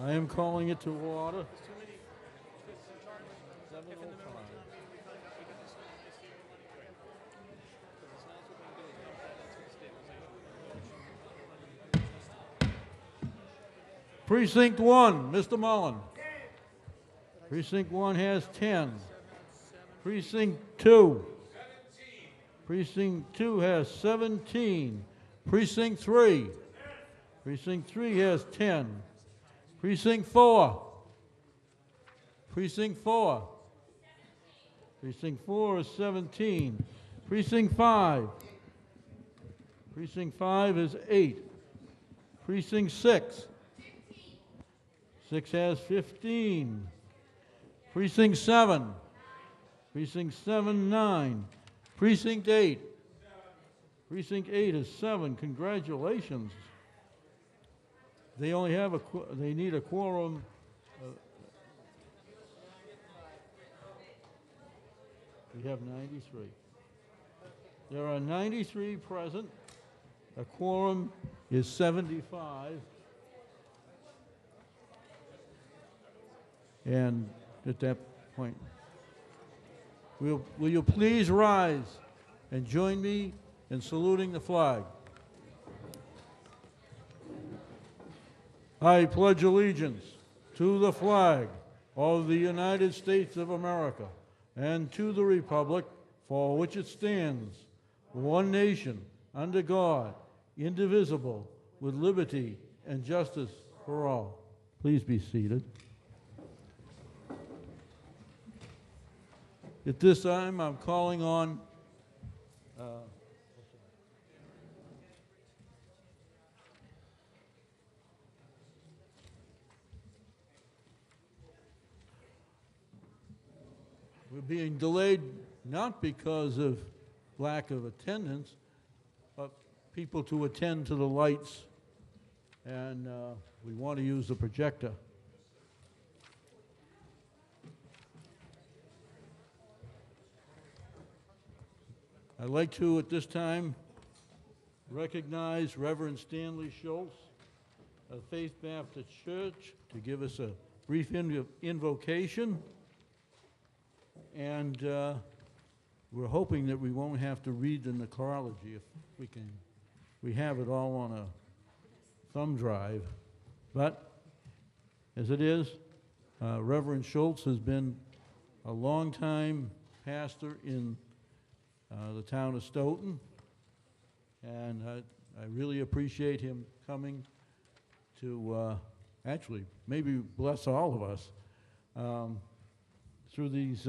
I am calling it to order. 7:05. Precinct 1, Mr. Mullen. Precinct 1 has 10. Precinct 2. Precinct 2 has 17. Precinct 3. Precinct 3 has 10. Precinct 4. Precinct 4. Precinct 4 is 17. Precinct 5. Precinct 5 is 8. Precinct 6. 6 has 15. Precinct 7. Precinct 7, 9. Precinct 8. Precinct 8 is 7. Congratulations. They only have they need a quorum. We have 93. There are 93 present. A quorum is 75. And at that point, will you please rise and join me in saluting the flag? I pledge allegiance to the flag of the United States of America and to the republic for which it stands, one nation, under God, indivisible, with liberty and justice for all. Please be seated. At this time, I'm calling on we're being delayed not because of lack of attendance, but people to attend to the lights, and we want to use the projector. I'd like to, at this time, recognize Reverend Stanley Schultz of Faith Baptist Church to give us a brief invocation. And we're hoping that we won't have to read the necrology if we can. We have it all on a thumb drive. But as it is, Reverend Schultz has been a long-time pastor in the town of Stoughton, and I really appreciate him coming to actually maybe bless all of us through these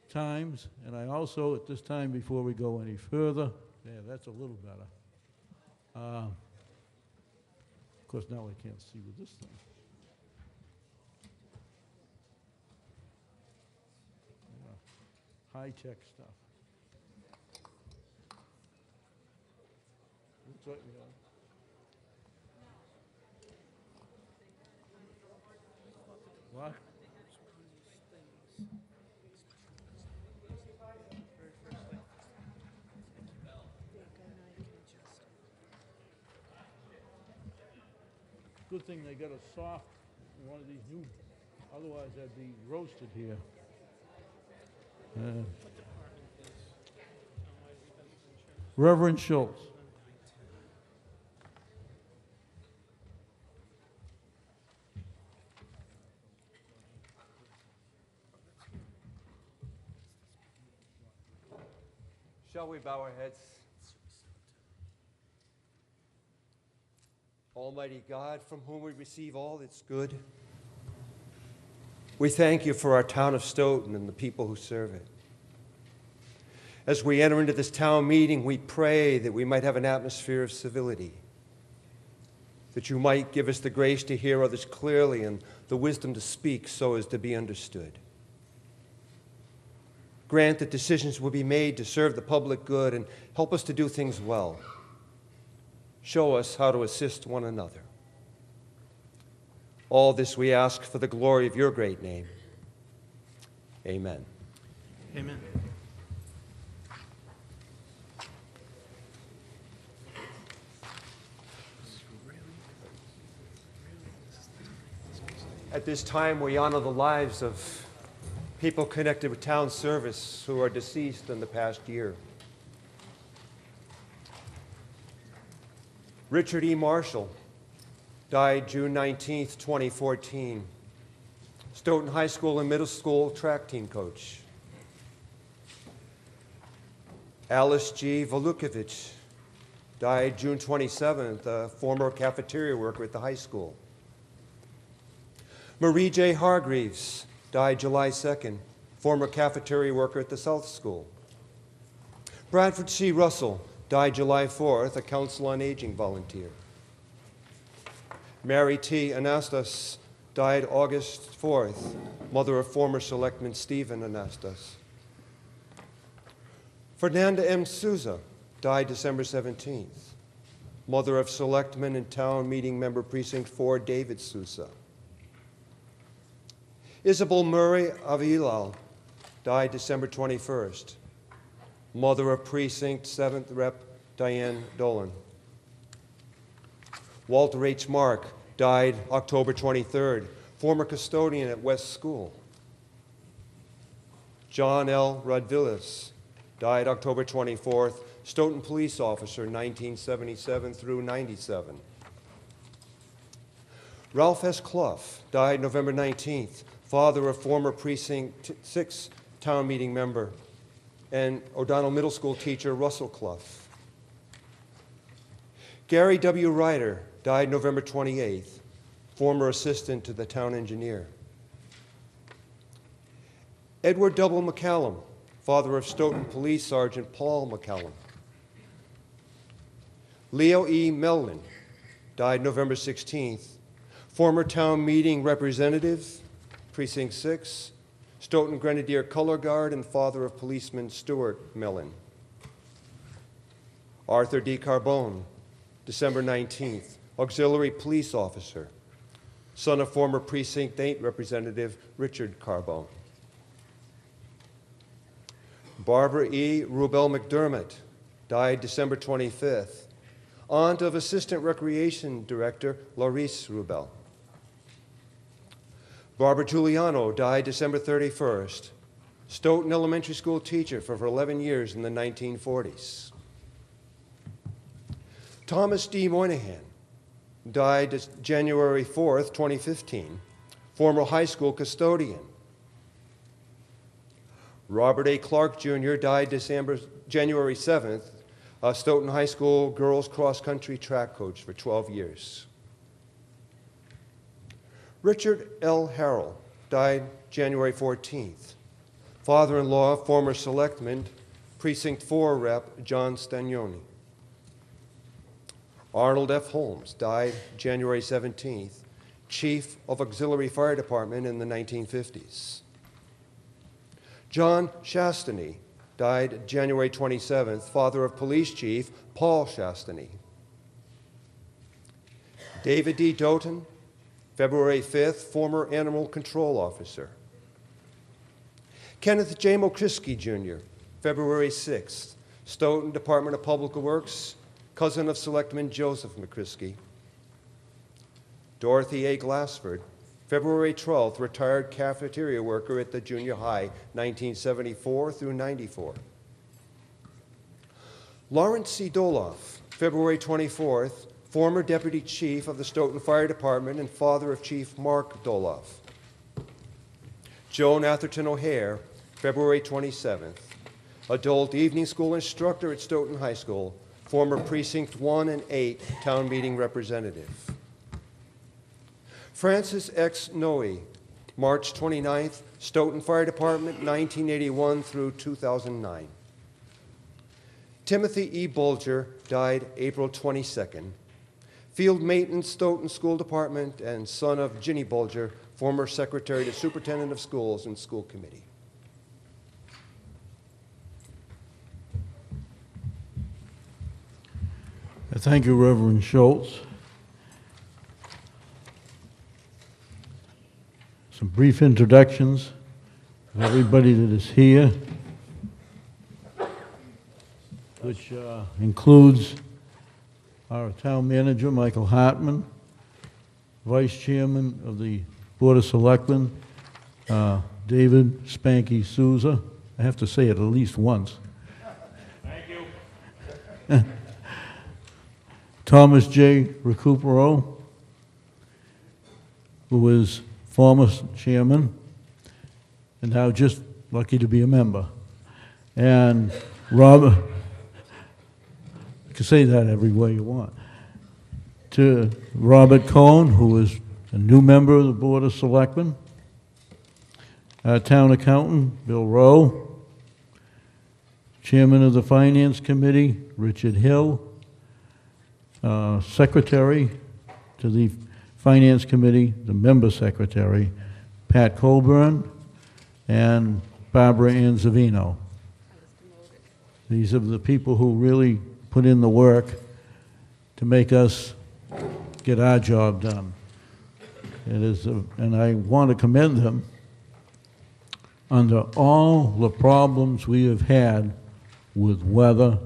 times. And I also, at this time, before we go any further, yeah, that's a little better. Of course, now I can't see with this thing. Yeah. High-tech stuff. Looks like, what? Good thing they got a soft one of these new, otherwise I'd be roasted here. Reverend Schultz. Shall we bow our heads? Almighty God, from whom we receive all that's good, we thank you for our town of Stoughton and the people who serve it. As we enter into this town meeting, we pray that we might have an atmosphere of civility, that you might give us the grace to hear others clearly and the wisdom to speak so as to be understood. Grant that decisions will be made to serve the public good and help us to do things well. Show us how to assist one another. All this we ask for the glory of your great name. Amen. Amen. At this time, we honor the lives of people connected with town service who are deceased in the past year. Richard E. Marshall died June 19, 2014. Stoughton High School and Middle School track team coach. Alice G. Volukovich died June 27th, a former cafeteria worker at the high school. Marie J. Hargreaves died July 2nd, former cafeteria worker at the South School. Bradford C. Russell died July 4th, a Council on Aging volunteer. Mary T. Anastas died August 4th, mother of former Selectman Stephen Anastas. Fernanda M. Souza died December 17th, mother of Selectman and Town Meeting Member Precinct 4 David Souza. Isabel Murray Avilal died December 21st, mother of Precinct 7th Rep Diane Dolan. Walter H. Mark died October 23rd, former custodian at West School. John L. Rodvillis died October 24th, Stoughton police officer 1977 through 97. Ralph S. Clough died November 19th, father of former Precinct 6 town meeting member and O'Donnell Middle School teacher Russell Clough. Gary W. Ryder died November 28th, former assistant to the town engineer. Edward W. McCallum, father of Stoughton Police Sergeant Paul McCallum. Leo E. Mellon died November 16th, former town meeting representative, Precinct 6, Stoughton Grenadier Color Guard, and father of policeman Stuart Mellon. Arthur D. Carbone, December 19th, auxiliary police officer, son of former Precinct 8 representative Richard Carbone. Barbara E. Rubel McDermott died December 25th, aunt of Assistant Recreation Director Laurice Rubel. Barbara Giuliano died December 31st, Stoughton Elementary School teacher for 11 years in the 1940s. Thomas D. Moynihan died January 4th, 2015, former high school custodian. Robert A. Clark Jr. died January 7th, Stoughton High School girls cross-country track coach for 12 years. Richard L. Harrell died January 14th, father-in-law of former selectman, Precinct 4 Rep John Stagnoni. Arnold F. Holmes died January 17th, chief of auxiliary fire department in the 1950s. John Shastany died January 27th, father of police chief Paul Shastany. David D. Doughton, February 5th, former animal control officer. Kenneth J. Mokrisky Jr., February 6th, Stoughton Department of Public Works, cousin of Selectman Joseph Mokrisky. Dorothy A. Glassford, February 12th, retired cafeteria worker at the junior high, 1974 through 94. Lawrence C. Doloff, February 24th, former deputy chief of the Stoughton Fire Department and father of Chief Mark Doloff. Joan Atherton O'Hare, February 27th, adult evening school instructor at Stoughton High School, former Precinct 1 and 8 town meeting representative. Francis X. Noe, March 29th, Stoughton Fire Department, 1981 through 2009. Timothy E. Bulger died April 22nd. Field Maintenance, Stoughton School Department, and son of Ginny Bulger, former Secretary to Superintendent of Schools and School Committee. Thank you, Reverend Schultz. Some brief introductions of everybody that is here, which includes our town manager, Michael Hartman, vice chairman of the Board of Selectmen, David Spanky Souza. I have to say it at least once. Thank you. Thomas J. Recupero, who is former chairman, and now just lucky to be a member. And Robert, you can say that every way you want. To Robert Cohn, who is a new member of the Board of Selectmen. Our town accountant, Bill Rowe. Chairman of the Finance Committee, Richard Hill. Secretary to the Finance Committee, the member secretary, Pat Colburn, and Barbara Anzavino. These are the people who really put in the work to make us get our job done. It is, and I want to commend them under all the problems we have had with weather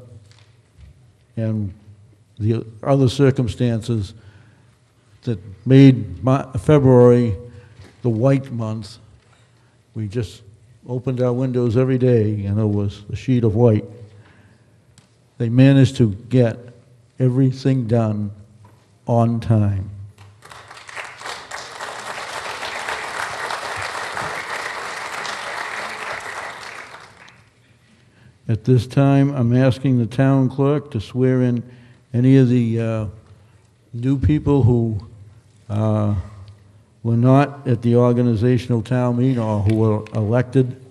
and the other circumstances that made February the white month. We just opened our windows every day and it was a sheet of white. They managed to get everything done on time. At this time, I'm asking the town clerk to swear in any of the new people who were not at the organizational town meeting or who were elected.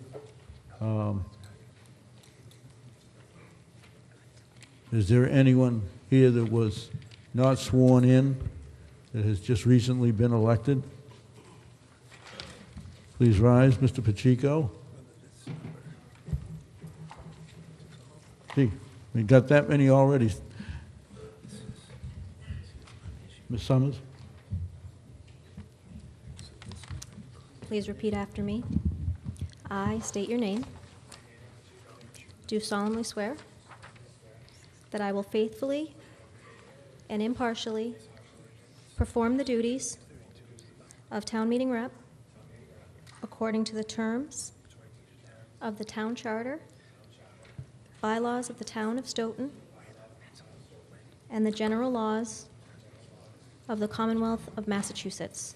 Is there anyone here that was not sworn in that has just recently been elected? Please rise, Mr. Pacheco. Gee, we got that many already. Ms. Summers? Please repeat after me. I state your name. Do solemnly swear that I will faithfully and impartially perform the duties of town meeting rep according to the terms of the town charter, bylaws of the town of Stoughton, and the general laws of the Commonwealth of Massachusetts.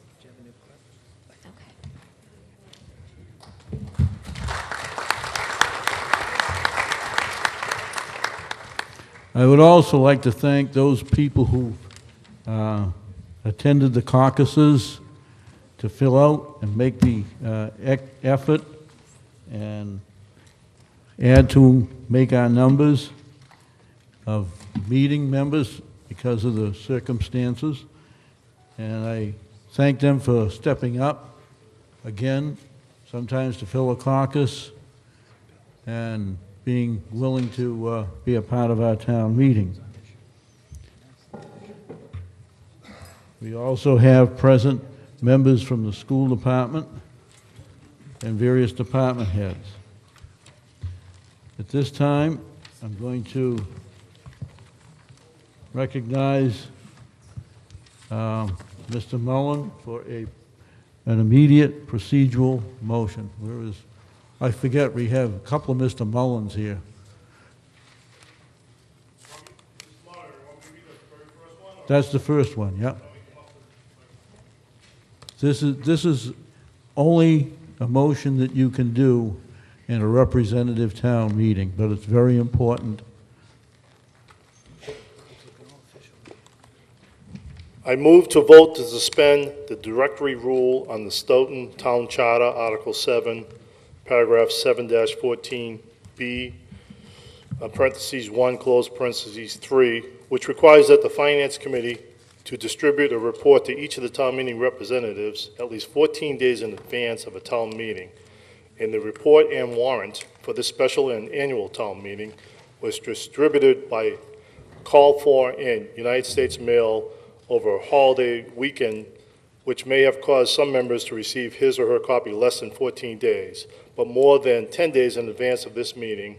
Okay. I would also like to thank those people who attended the caucuses to fill out and make the effort and add to make our numbers of meeting members because of the circumstances. And I thank them for stepping up again, sometimes to fill a caucus, and being willing to be a part of our town meeting. We also have present members from the school department and various department heads. At this time, I'm going to recognize Mr. Mullen for an immediate procedural motion. Where is, I forget, we have a couple of Mr. Mullins here. That's the first one, yeah. This is only a motion that you can do in a representative town meeting, but it's very important. I move to vote to suspend the directory rule on the Stoughton Town Charter, Article 7, Paragraph 7-14B, parentheses 1, close parentheses 3, which requires that the Finance Committee to distribute a report to each of the town meeting representatives at least 14 days in advance of a town meeting. And the report and warrant for this special and annual town meeting was distributed by call for in United States mail over a holiday weekend, which may have caused some members to receive his or her copy less than 14 days, but more than 10 days in advance of this meeting,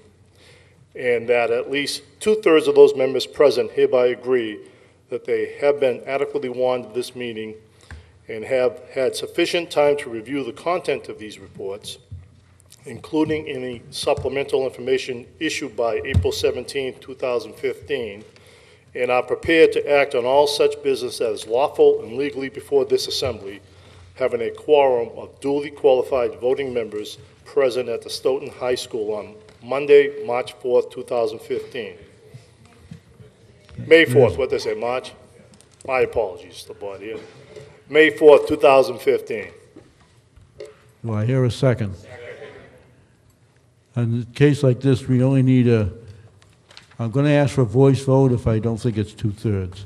and that at least 2/3 of those members present hereby agree that they have been adequately warned of this meeting, and have had sufficient time to review the content of these reports, including any supplemental information issued by April 17, 2015, and are prepared to act on all such business as lawful and legally before this assembly, having a quorum of duly qualified voting members present at the Stoughton High School on Monday, March 4th, 2015. May 4th, what did I say, March? My apologies, the board here. May 4th, 2015. Do I hear a second? In a case like this, we only need I'm going to ask for a voice vote if I don't think it's 2/3.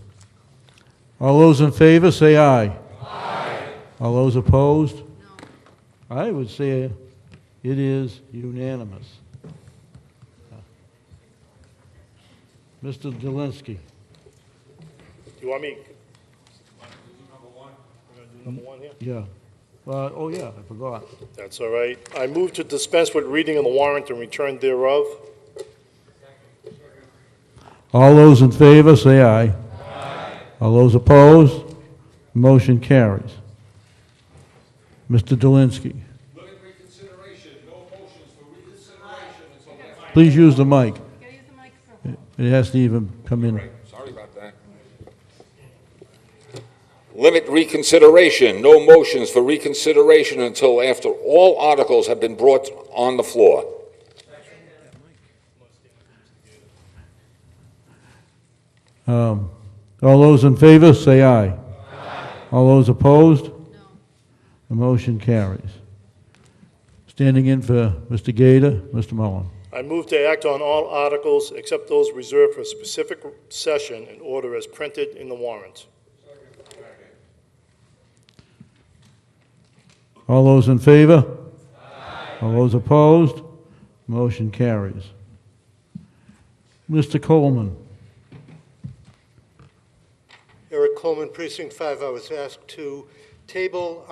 All those in favor, say aye. Aye. All those opposed? No. I would say it is unanimous. Mr. Delinsky. Do you want me? Number one? We're going to do number one here? Yeah. Oh, yeah, I forgot. That's all right. I move to dispense with reading of the warrant and return thereof. All those in favor, say aye. Aye. All those opposed? Motion carries. Mr. Delinsky. Limit reconsideration, no motions for reconsideration. Please use the mic. It has to even come in. Sorry about that. Limit reconsideration, no motions for reconsideration until after all articles have been brought on the floor. All those in favor, say aye. Aye. All those opposed? No. The motion carries. Standing in for Mr. Gator, Mr. Mullen. I move to act on all articles except those reserved for a specific session in order as printed in the warrant. All those in favor? Aye. All those opposed? Motion carries. Mr. Coleman. Eric Coleman, Precinct 5. I was asked to table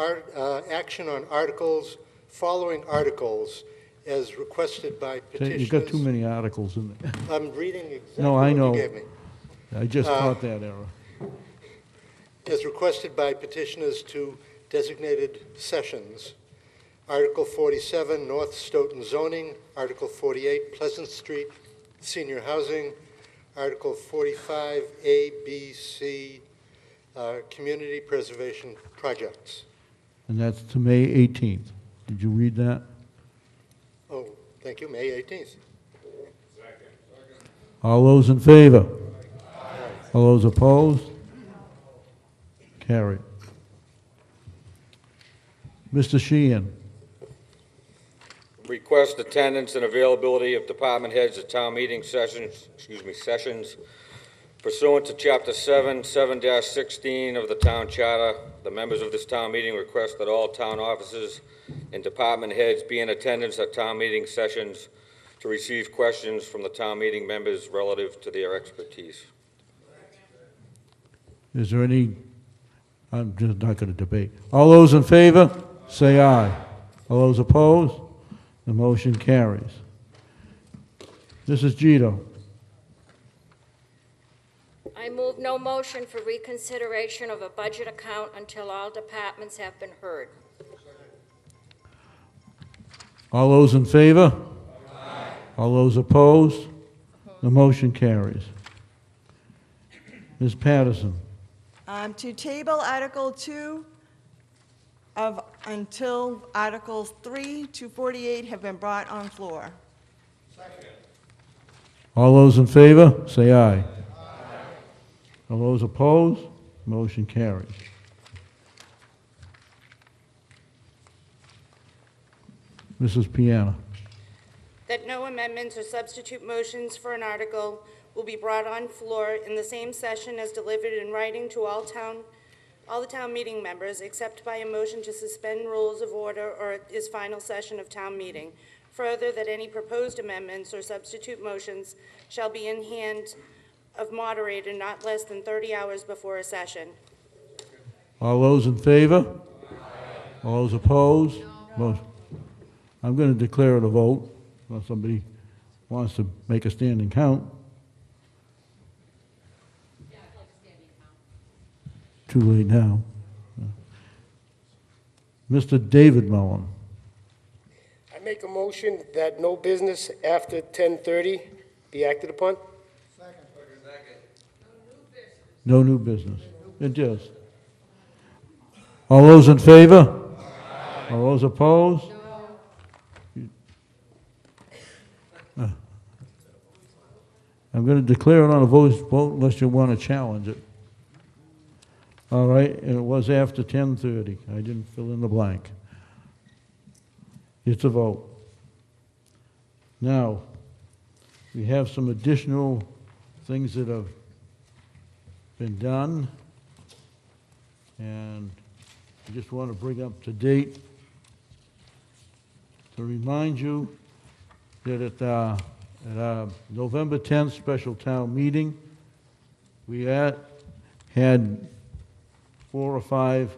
action on articles, following articles, as requested by petitioners. You've got too many articles in there. I'm reading exactly No, I know. what you gave me. I just caught that error. As requested by petitioners to designated sessions. Article 47, North Stoughton zoning. Article 48, Pleasant Street senior housing. Article 45, A, B, C, community preservation projects. And that's to May 18th. Did you read that? Oh, thank you, May 18th. All those in favor? Aye. All those opposed? Carried. Mr. Sheehan. Request attendance and availability of department heads at town meeting sessions pursuant to Chapter 7:16 of the Town Charter. The members of this town meeting request that all town offices and department heads be in attendance at town meeting sessions to receive questions from the town meeting members relative to their expertise. Is there any, I'm just not going to debate. All those in favor, say aye. All those opposed? The motion carries. Mrs. Gito. I move no motion for reconsideration of a budget account until all departments have been heard. All those in favor? Aye. All those opposed? The motion carries. Ms. Patterson. To table Article 2 until Articles 3 to 48 have been brought on floor. Second. All those in favor, say aye. Aye. All those opposed, motion carries. Mrs. Piana. That no amendments or substitute motions for an article will be brought on floor in the same session as delivered in writing to all the town meeting members, except by a motion to suspend rules of order or its final session of town meeting. Further, that any proposed amendments or substitute motions shall be in hand of moderator not less than 30 hours before a session. All those in favor? Aye. All those opposed? No. I'm going to declare it a vote unless somebody wants to make a standing count. Yeah, I'd like a standing count. Too late now. Mr. David Mullen. I make a motion that no business after 10:30 be acted upon. No new business. It is. All those in favor? All those opposed? I'm going to declare it on a vote unless you want to challenge it. All right, and it was after 10:30. I didn't fill in the blank. It's a vote. Now, we have some additional things that have been done, and I just want to bring up to date to remind you that at our November 10th special town meeting, we had 4 or 5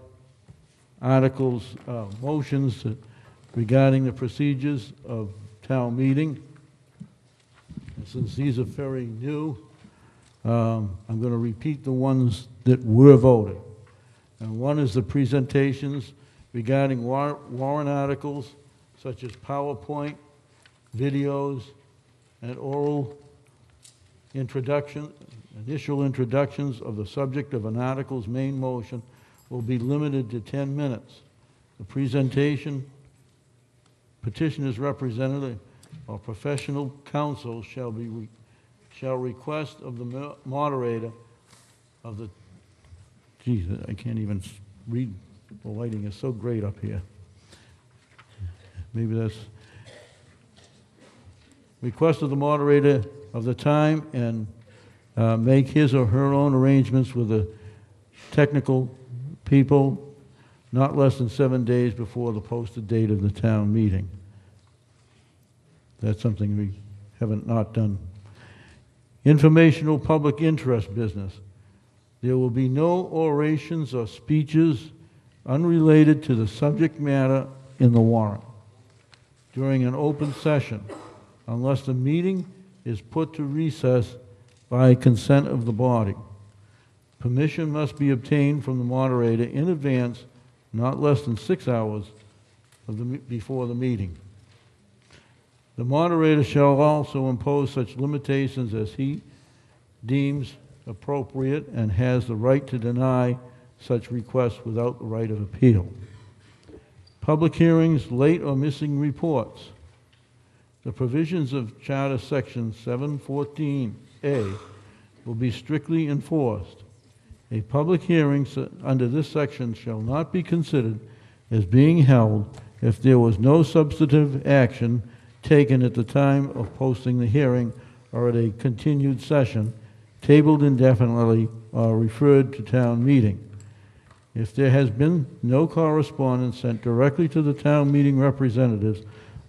articles, motions regarding the procedures of town meeting. And since these are very new, I'm going to repeat the ones that were voted. And one is the presentations regarding warrant articles such as PowerPoint, videos, and oral initial introductions of the subject of an article's main motion will be limited to 10 minutes. The presentation, petitioner's representative, or professional counsel shall request of the moderator of the, geez, I can't even read, the lighting is so great up here. Maybe that's, request of the moderator of the time and make his or her own arrangements with the technical people not less than 7 days before the posted date of the town meeting. That's something we haven't not done. Informational public interest business. There will be no orations or speeches unrelated to the subject matter in the warrant during an open session unless the meeting is put to recess by consent of the body. Permission must be obtained from the moderator in advance, not less than 6 hours before the meeting. The moderator shall also impose such limitations as he deems appropriate and has the right to deny such requests without the right of appeal. Public hearings, late or missing reports. The provisions of Charter Section 714A will be strictly enforced. A public hearing under this section shall not be considered as being held if there was no substantive action taken at the time of posting the hearing or at a continued session, tabled indefinitely, or referred to town meeting. If there has been no correspondence sent directly to the town meeting representatives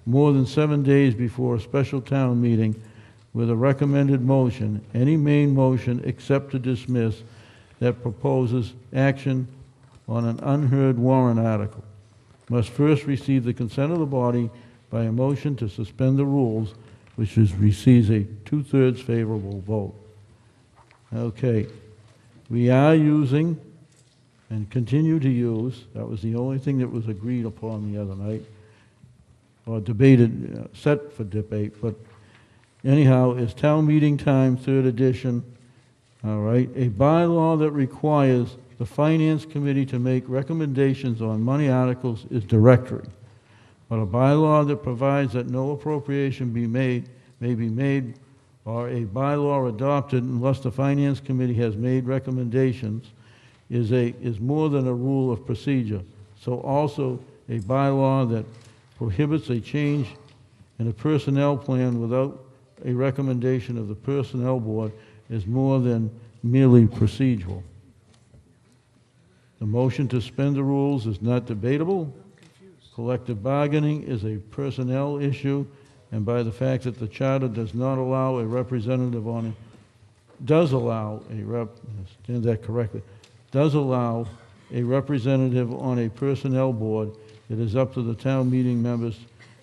more than 7 days before a special town meeting with a recommended motion, any main motion except to dismiss that proposes action on an unheard warrant article must first receive the consent of the body by a motion to suspend the rules, which receives a 2/3 favorable vote. Okay, we are using and continue to use, that was the only thing that was agreed upon the other night, or debated, set for debate, but anyhow, it's town meeting time, 3rd edition, all right? A bylaw that requires the Finance Committee to make recommendations on money articles is directory, but a bylaw that provides that no appropriation may be made, or a bylaw adopted unless the Finance Committee has made recommendations is more than a rule of procedure. So also a bylaw that prohibits a change in a personnel plan without a recommendation of the Personnel Board is more than merely procedural. The motion to suspend the rules is not debatable. Collective bargaining is a personnel issue, and by the fact that the charter does not allow a representative on it, does allow a representative on a personnel board, it is up to the town meeting members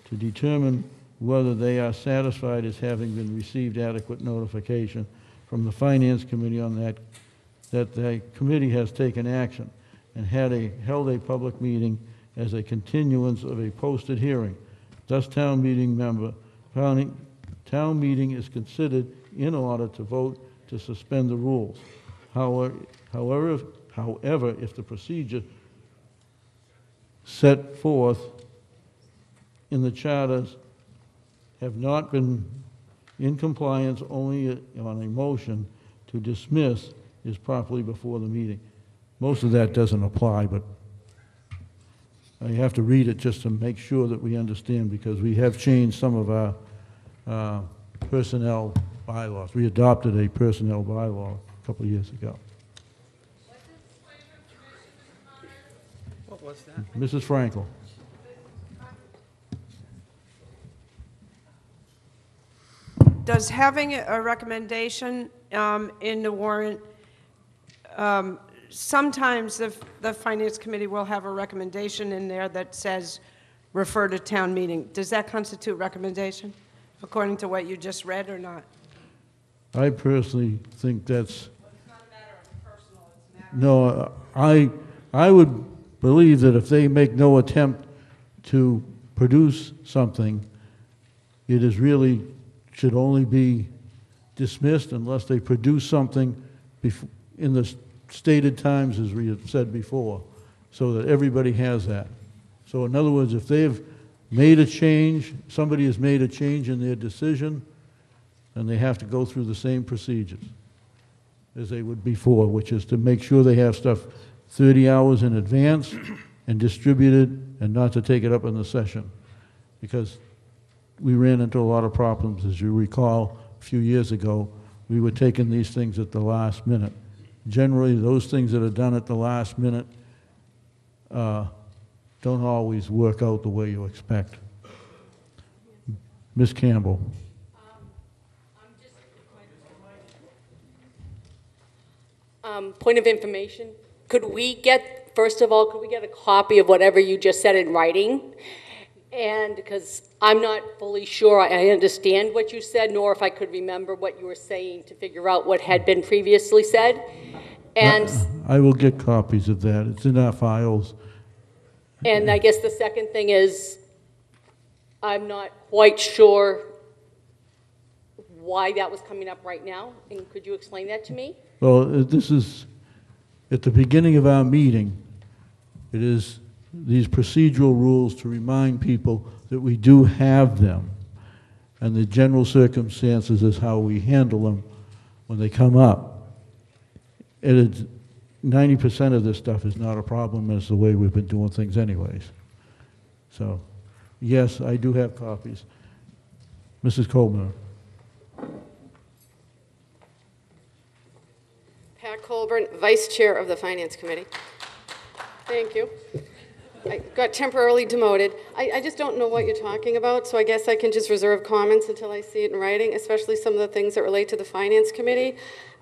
to determine whether they are satisfied as having been received adequate notification from the Finance Committee on that the committee has taken action and held a public meeting as a continuance of a posted hearing. Thus, town meeting is considered in order to vote to suspend the rules. However, if the procedure set forth in the charters have not been in compliance, only on a motion to dismiss is properly before the meeting. Most of that doesn't apply, but I have to read it just to make sure that we understand, because we have changed some of our personnel bylaws. We adopted a personnel bylaw a couple of years ago. What was that? Mrs. Frankel. Does having a recommendation in the warrant, sometimes the Finance Committee will have a recommendation in there that says refer to town meeting. Does that constitute recommendation, according to what you just read, or not? I personally think that's... It's not a matter of personal, it's a matter No, I would believe that if they make no attempt to produce something, it is really, should only be dismissed unless they produce something in the stated times, as we have said before, so that everybody has that. So in other words, if they've made a change, somebody has made a change in their decision, then they have to go through the same procedures as they would before, which is to make sure they have stuff 30 hours in advance and distributed, and not to take it up in the session. Because we ran into a lot of problems, as you recall, a few years ago. We were taking these things at the last minute. Generally, those things that are done at the last minute don't always work out the way you expect. Ms. Campbell. Point of information, could we get, first of all, could we get a copy of whatever you just said in writing? And because I'm not fully sure I understand what you said, nor if I could remember what you were saying to figure out what had been previously said. And I will get copies of that. It's in our files. And I guess the second thing is, I'm not quite sure why that was coming up right now. And could you explain that to me? Well, this is, at the beginning of our meeting, it is these procedural rules to remind people that we do have them, and the general circumstances is how we handle them when they come up. It is 90% of this stuff is not a problem, it's the way we've been doing things anyways. So, yes, I do have copies. Mrs. Coleman. Pat Colburn, Vice Chair of the Finance Committee. Thank you. I got temporarily demoted. I just don't know what you're talking about, so I guess I can just reserve comments until I see it in writing, especially some of the things that relate to the Finance Committee.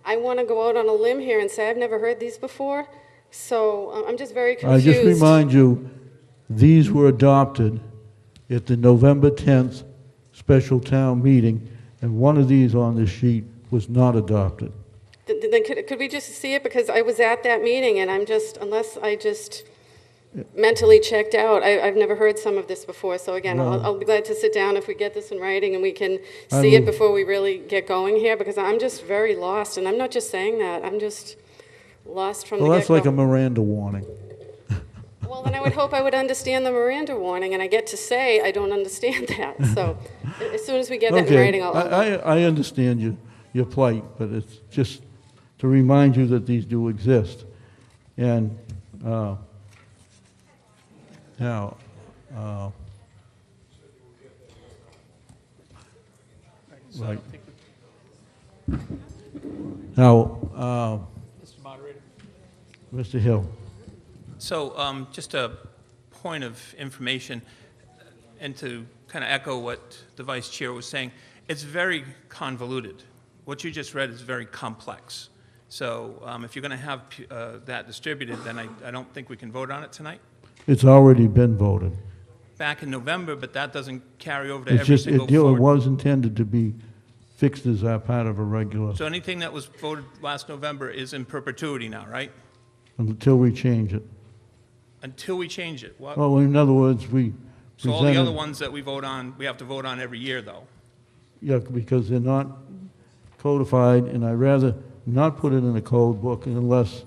I want to go out on a limb here and say I've never heard these before, so I'm just very confused. I just remind you, these were adopted at the November 10th special town meeting, and one of these on this sheet was not adopted. Then could we just see it? Because I was at that meeting, and I'm just, unless I just mentally checked out, I've never heard some of this before. So again, I'll be glad to sit down if we get this in writing and we can see it before we really get going here, because I'm just very lost, and I'm not just saying that. I'm just lost from the get-go. Well, that's like a Miranda warning. Well, then I would hope I would understand the Miranda warning, and I get to say I don't understand that. So as soon as we get that in writing, I understand your plight, but it's just to remind you that these do exist. And now, right. Now, Mr. Moderator. Mr. Hill. So just a point of information, and to kind of echo what the Vice Chair was saying, it's very convoluted. What you just read is very complex. So if you're going to have that distributed, then I don't think we can vote on it tonight. It's already been voted. Back in November, but that doesn't carry over to It's every just, single it forward. was intended to be fixed as a part of a regular, So anything that was voted last November is in perpetuity now, right? until we change it. until we change it. What? Well, in other words, we So all the presented- other ones that we vote on, we have to vote on every year, though. Yeah, because they're not codified, and I'd rather not put it in a code book unless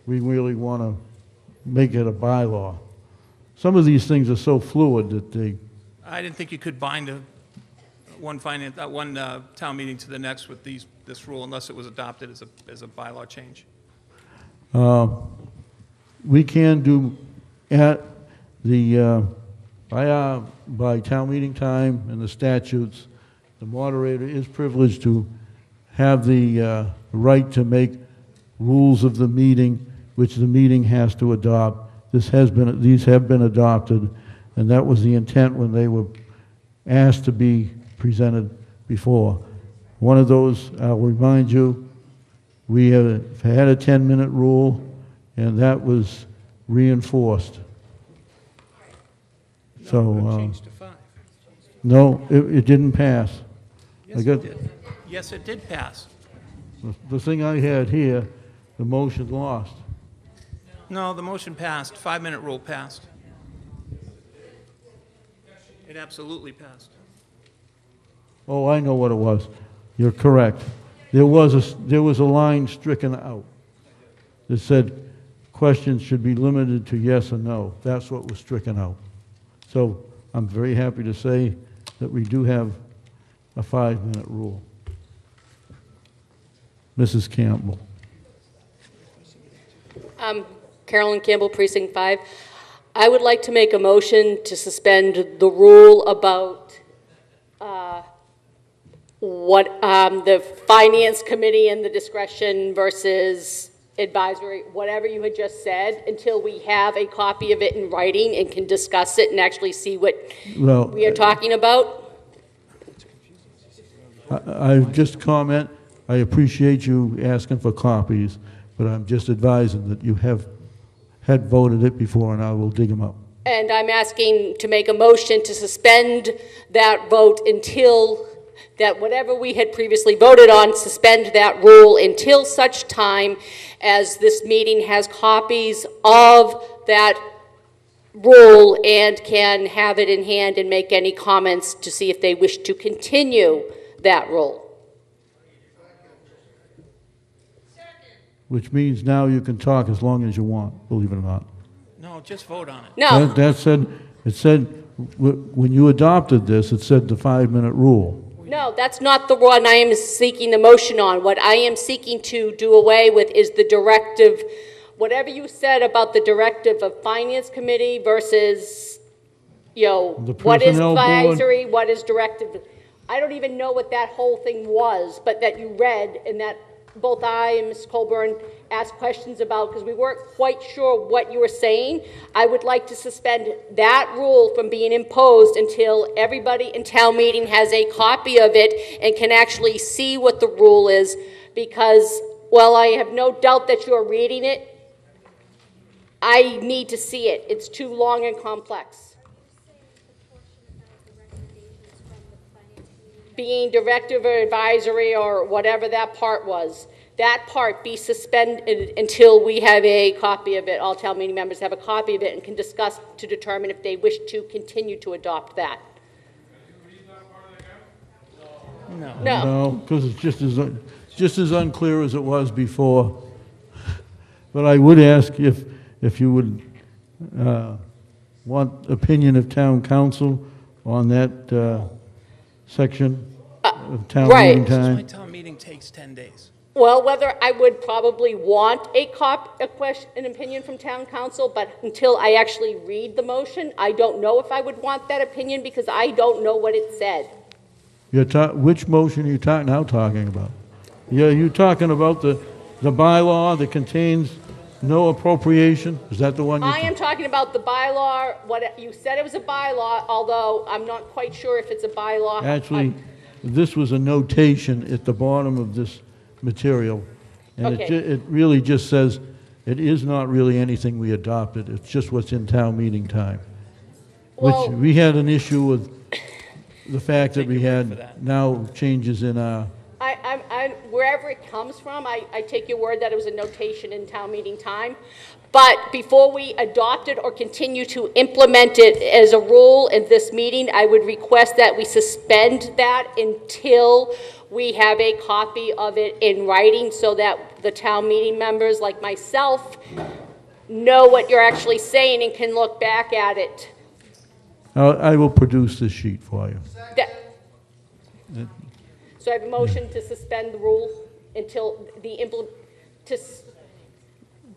we really want to make it a bylaw. Some of these things are so fluid that they, I didn't think you could bind one town meeting to the next with this rule unless it was adopted as a bylaw change. we can do at the, by town meeting time and the statutes, the moderator is privileged to have the right to make rules of the meeting, which the meeting has to adopt. These have been adopted, and that was the intent when they were asked to be presented before. One of those, I'll remind you, we have had a 10-minute rule, and that was reinforced. So, Changed to 5. no, it didn't pass. Yes, I got- it did. Yes, it did pass. The thing I had here, the motion lost. No, the motion passed. 5-minute rule passed. It absolutely passed. Oh, I know what it was. You're correct. There was a line stricken out that said questions should be limited to yes or no. That's what was stricken out. So I'm very happy to say that we do have a 5-minute rule. Mrs. Campbell. Carolyn Campbell, Precinct 5. I would like to make a motion to suspend the rule about what the Finance Committee and the discretion versus advisory, whatever you had just said, until we have a copy of it in writing and can discuss it and actually see what we are talking about. I just comment, I appreciate you asking for copies, but I'm just advising that you had voted it before, and I will dig them up. And I'm asking to make a motion to suspend that vote until that whatever we had previously voted on, suspend that rule until such time as this meeting has copies of that rule and can have it in hand and make any comments to see if they wish to continue that rule. Which means now you can talk as long as you want, believe it or not. No, just vote on it. No. That said, it said, when you adopted this, it said the 5-minute rule. No, that's not the one I am seeking the motion on. What I am seeking to do away with is the directive, whatever you said about the directive of Finance Committee versus, what is Personnel Board. advisory, what is directive. I don't even know what that whole thing was, but that you read and that both I and Ms. Colburn asked questions about because we weren't quite sure what you were saying. I would like to suspend that rule from being imposed until everybody in town meeting has a copy of it and can actually see what the rule is, because while I have no doubt that you are reading it, I need to see it. It's too long and complex. Being directive or advisory or whatever that part was, that part be suspended until we have a copy of it. All town meeting members have a copy of it and can discuss to determine if they wish to continue to adopt that. No. No. Because it's just as unclear as it was before. But I would ask if you would want opinion of town council on that section of town right. meeting My time. town meeting takes 10 days. Well, whether I would probably want an opinion from town council, but until I actually read the motion, I don't know if I would want that opinion because I don't know what it said. Which motion are you now talking about? Yeah, you talking about the bylaw that contains no appropriation? Is that the one I am talking about the bylaw, what you said it was a bylaw, although I'm not quite sure if it's a bylaw. Actually, this was a notation at the bottom of this material. And Okay. it really just says, it is not really anything we adopted, it's just what's in town meeting time. Well- Which we had an issue with the fact that we had now changes in our, wherever it comes from, I take your word that it was a notation in town meeting time. But before we adopt it or continue to implement it as a rule in this meeting, I would request that we suspend that until we have a copy of it in writing so that the town meeting members like myself know what you're actually saying and can look back at it. I will produce this sheet for you. So I have a motion to suspend the rule until the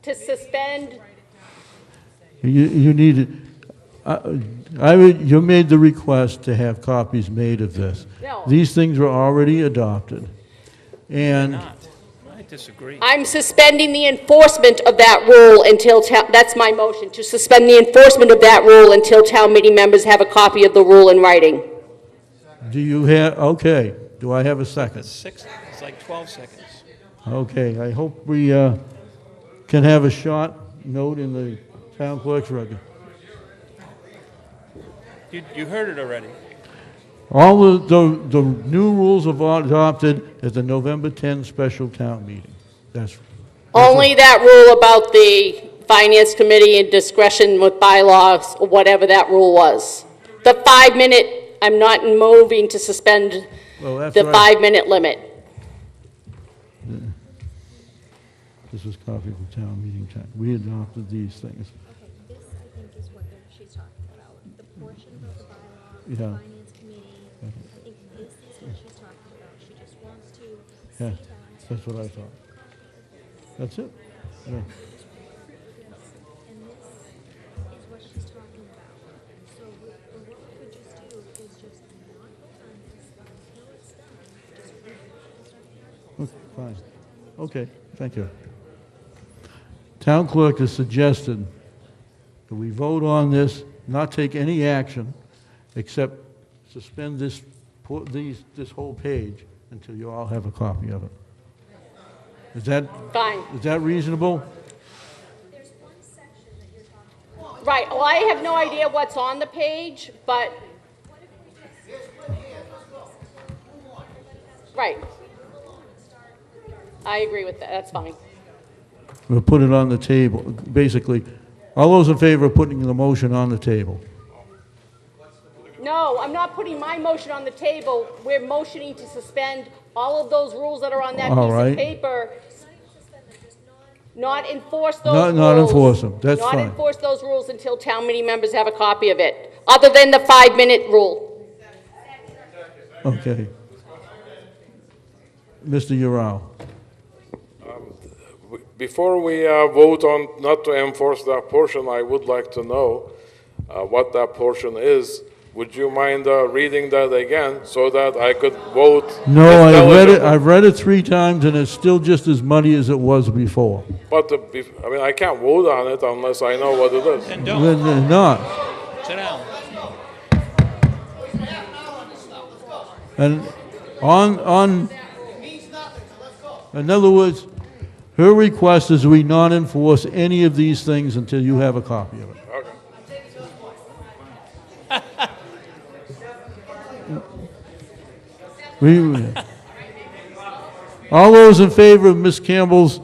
to suspend. You need it. You made the request to have copies made of this. No. These things were already adopted. And I disagree. I'm suspending the enforcement of that rule until, that's my motion, to suspend the enforcement of that rule until town meeting members have a copy of the rule in writing. do you have, okay, do I have a second? It's like 12 seconds. Okay, I hope we can have a short note in the town clerk's record. You heard it already. All the new rules are adopted at the November 10 special town meeting. That's Only that rule about the finance committee and discretion with bylaws, or whatever that rule was. The 5-minute, I'm not moving to suspend the 5-minute limit. This is copy of the town meeting time. We adopted these things. This, I think, is what she's talking about. The portion of the bylaw, the Yeah. finance committee. I think this is what she's talking about. She just wants to Yeah, see that's what I thought. That's it. Yeah. and this is what she's talking about. So what we could just do is just not vote on this until it's done. Just read it. Okay, fine. Okay, thank you. Town clerk has suggested that we vote on this, not take any action, except suspend this whole page until you all have a copy of it. Is that Fine. Is that reasonable? Right, well, I have no idea what's on the page, but. Right. I agree with that, that's fine. We'll put it on the table. Basically, all those in favor of putting the motion on the table? No, I'm not putting my motion on the table. We're motioning to suspend all of those rules that are on that All piece right. of paper. Not enforce those rules. Not enforce them. That's Not fine. enforce those rules until town meeting members have a copy of it, other than the 5-minute rule. Okay. Mr. Urao. Before we vote on not to enforce that portion, I would like to know what that portion is. Would you mind reading that again so that I could vote? No, I've read it 3 times, and it's still just as muddy as it was before. But I mean, I can't vote on it unless I know what it is. Then We're not. Sit down. And in other words, her request is we not enforce any of these things until you have a copy of it. All those in favor of Ms. Campbell's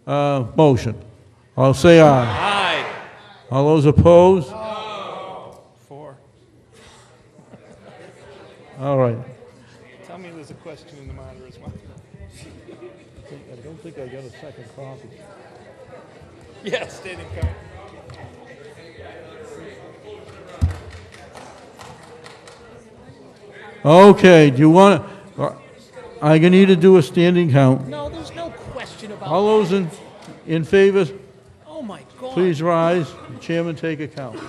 motion, I'll say aye. Aye. All those opposed? 4. All right. Tell me there's a question in the monitor's mouth. I don't think I got a second copy. Yes, they didn't come. Okay, do you want to, I'm going to need to do a standing count. No, there's no question about All those in favor, Oh, my God. please rise. The chairman take a count.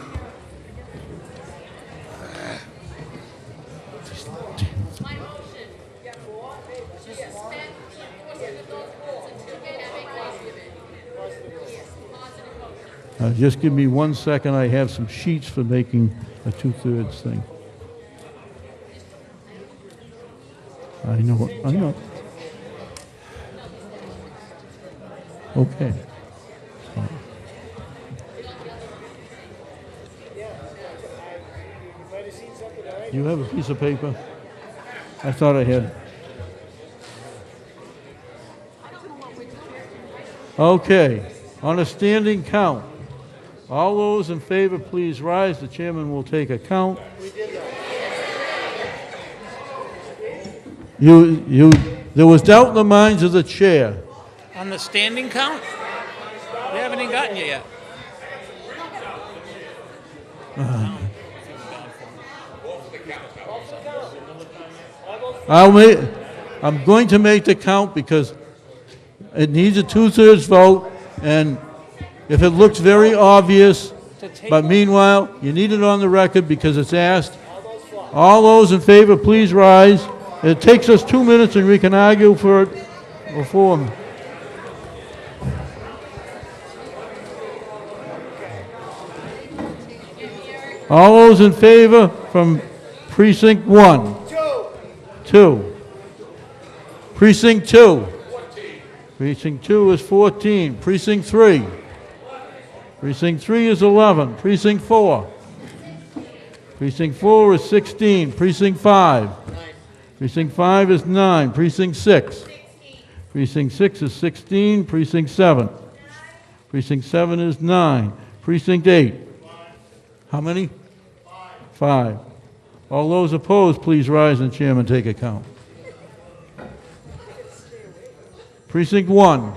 Just give me 1 second. I have some sheets for making a 2/3 thing. I know. Okay. Do you have a piece of paper? I thought I had. Okay, on a standing count, all those in favor, please rise. The chairman will take a count. There was doubt in the minds of the chair. On the standing count? We haven't even gotten you yet. I'm going to make the count because it needs a 2/3 vote, and if it looks very obvious, but meanwhile, you need it on the record because it's asked. All those in favor, please rise. It takes us 2 minutes, and we can argue for it before. All those in favor from precinct 1? 2. Precinct 2? Precinct 2 is 14. Precinct 3? Precinct 3 is 11. Precinct 4? Precinct 4 is 16. Precinct 5? Precinct 5 is 9. Precinct 6? Precinct 6 is 16. Precinct 7? Precinct 7 is 9. Precinct 8? How many? 5. All those opposed, please rise and chairman take a count. Precinct 1?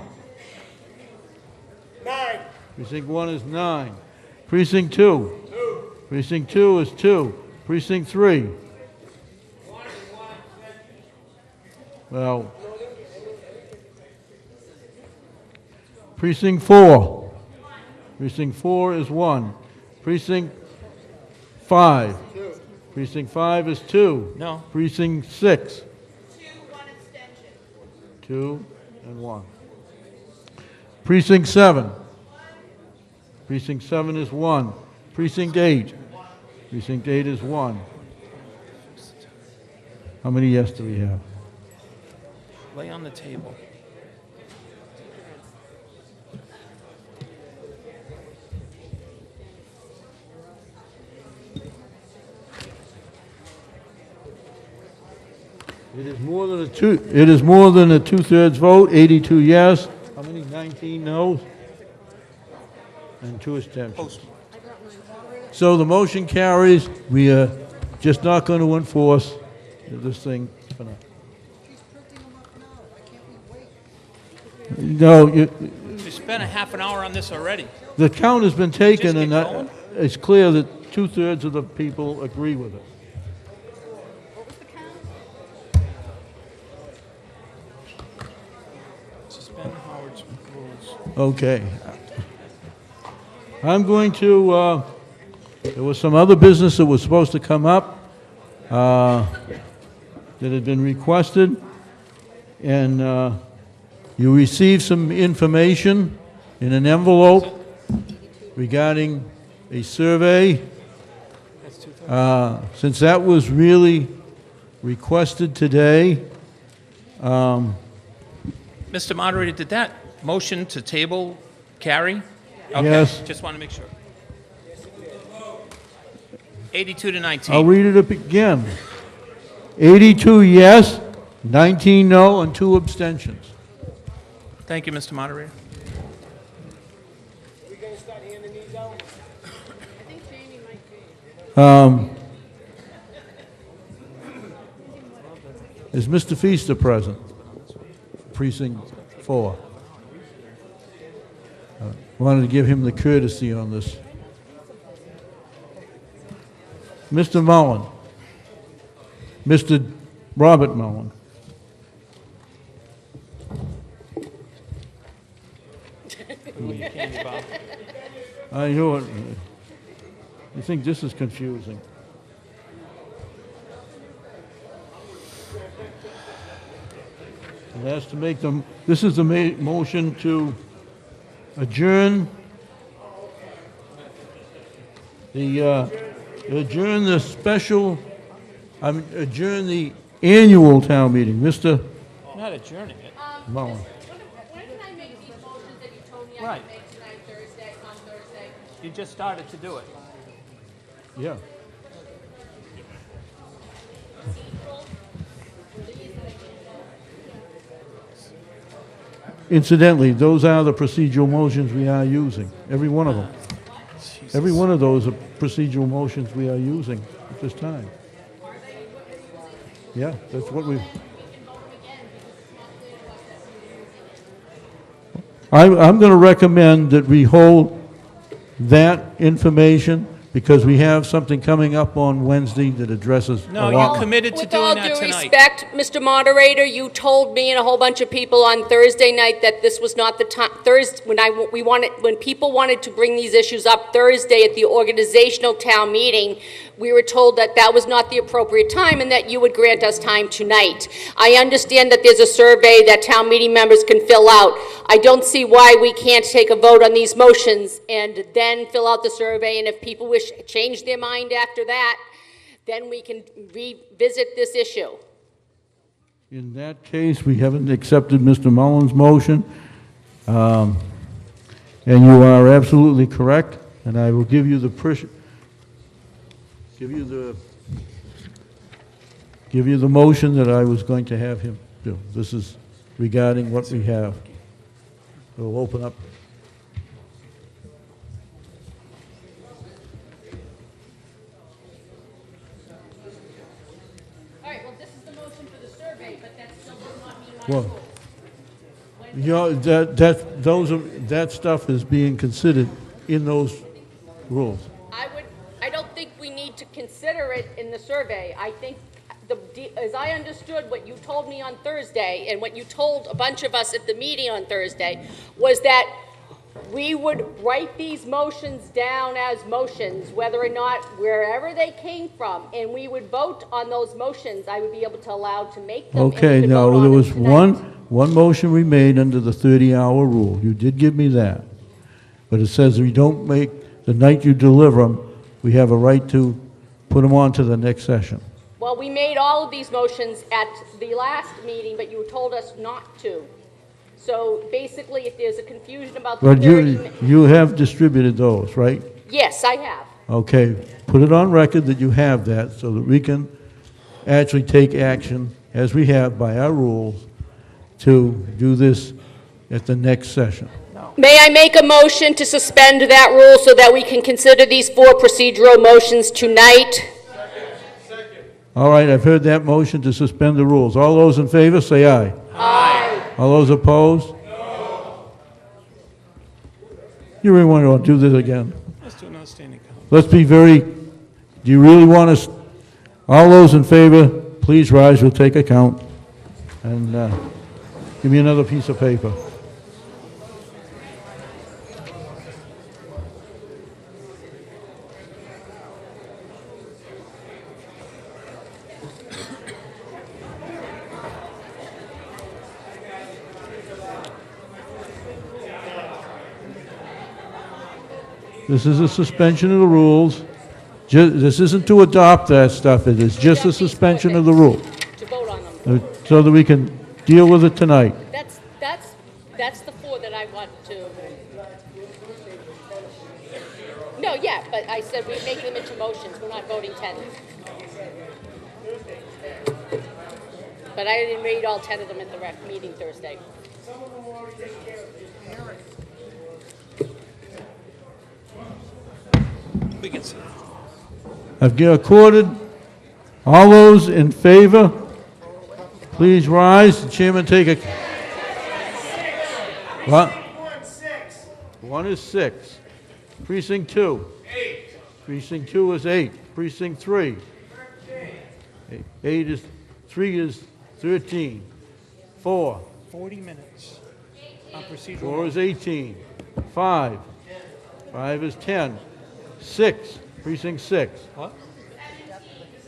9. Precinct 1 is 9. Precinct 2? 2. Precinct 2 is 2. Precinct 3? Well, Precinct 4? Precinct 4 is 1. Precinct 5? Precinct 5 is 2. No. Precinct 6? 2 and 1. Precinct 7? Precinct 7 is 1. Precinct 8? Precinct 8 is 1. How many yes do we have? Lay on the table. It is more than a two. It is more than a 2/3 vote. 82 yes. How many? 19 no's. And 2 abstentions. So the motion carries. We are just not going to enforce this thing for now. No, We spent a half an hour on this already. the count has been taken, Just and keep going. it's clear that 2/3 of the people agree with it. Suspend Howard's rules. Okay. I'm going to, there was some other business that was supposed to come up that had been requested, and you received some information in an envelope regarding a survey. Since that was really requested today, Mr. Moderator, did that motion to table carry? Okay, Yes. just want to make sure. 82 to 19. I'll read it up again. 82 yes, 19 no, and 2 abstentions. Thank you, Mr. Moderator. Is Mr. Feaster present? Precinct 4. Wanted to give him the courtesy on this. Mr. Mullen. Mr. Robert Mullen. I know it. You think this is confusing? It has to make them, this is the motion to adjourn the special, adjourn the annual town meeting. Mr. Not adjourning it. Mullen. When can I make these motions that you told me I Right. could make tonight, Thursday, on Thursday? You just started to do it. Yeah. Incidentally, those are the procedural motions we are using, every one of them. Every one of those are procedural motions we are using at this time. Yeah, that's what we... I'm going to recommend that we hold that information because we have something coming up on Wednesday that addresses a No, lot. you're committed to doing that With all due tonight. respect, Mr. Moderator, you told me and a whole bunch of people on Thursday night that this was not the time, when people wanted to bring these issues up Thursday at the organizational town meeting, we were told that that was not the appropriate time and that you would grant us time tonight. I understand that there's a survey that town meeting members can fill out. I don't see why we can't take a vote on these motions and then fill out the survey, and if people wish to change their mind after that, then we can revisit this issue. In that case, we haven't accepted Mr. Mullins' motion, and you are absolutely correct, and I will give you the motion that I was going to have him do. This is regarding what we have. We'll open up. All right, well, this is the motion for the survey, but that still does not mean my Well, rules. that stuff is being considered in those rules. I don't think we need to consider it in the survey. I think, as I understood what you told me on Thursday, and what you told a bunch of us at the meeting on Thursday, was that we would write these motions down as motions, whether or not, wherever they came from, and we would vote on those motions. I would be able to allow to make them. and we Okay, could vote now, on there them was tonight. one motion we made under the 30-hour rule. You did give me that. But it says we don't make, the night you deliver them, we have a right to put them on to the next session. Well, we made all of these motions at the last meeting, but you told us not to. So basically, if there's a confusion about the But 30... you have distributed those, right? Yes, I have. Okay, put it on record that you have that so that we can actually take action, as we have by our rules, to do this at the next session. May I make a motion to suspend that rule so that we can consider these 4 procedural motions tonight? All right, I've heard that motion to suspend the rules. All those in favor, say aye. Aye. All those opposed? No. You really want to do this again? Let's do another standing count. Let's be very, do you really want us, all those in favor, please rise, we'll take a count. And give me another piece of paper. This is a suspension of the rules. This isn't to adopt that stuff, it is just a suspension of the rule. To vote on them. So that we can deal with it tonight. That's the 4 that I want to... No, yeah, but I said we make them into motions, we're not voting 10. But I didn't read all 10 of them at the rec meeting Thursday. We can see. I've accorded. All those in favor, please rise. The chairman take a... What? 1 is 6. Precinct 2. 8. Precinct 2 is 8. Precinct 3. 8 is, 3 is 13. 4. 40 minutes on procedural. 4 is 18. 5. 5 is 10. 6. Precinct 6. What?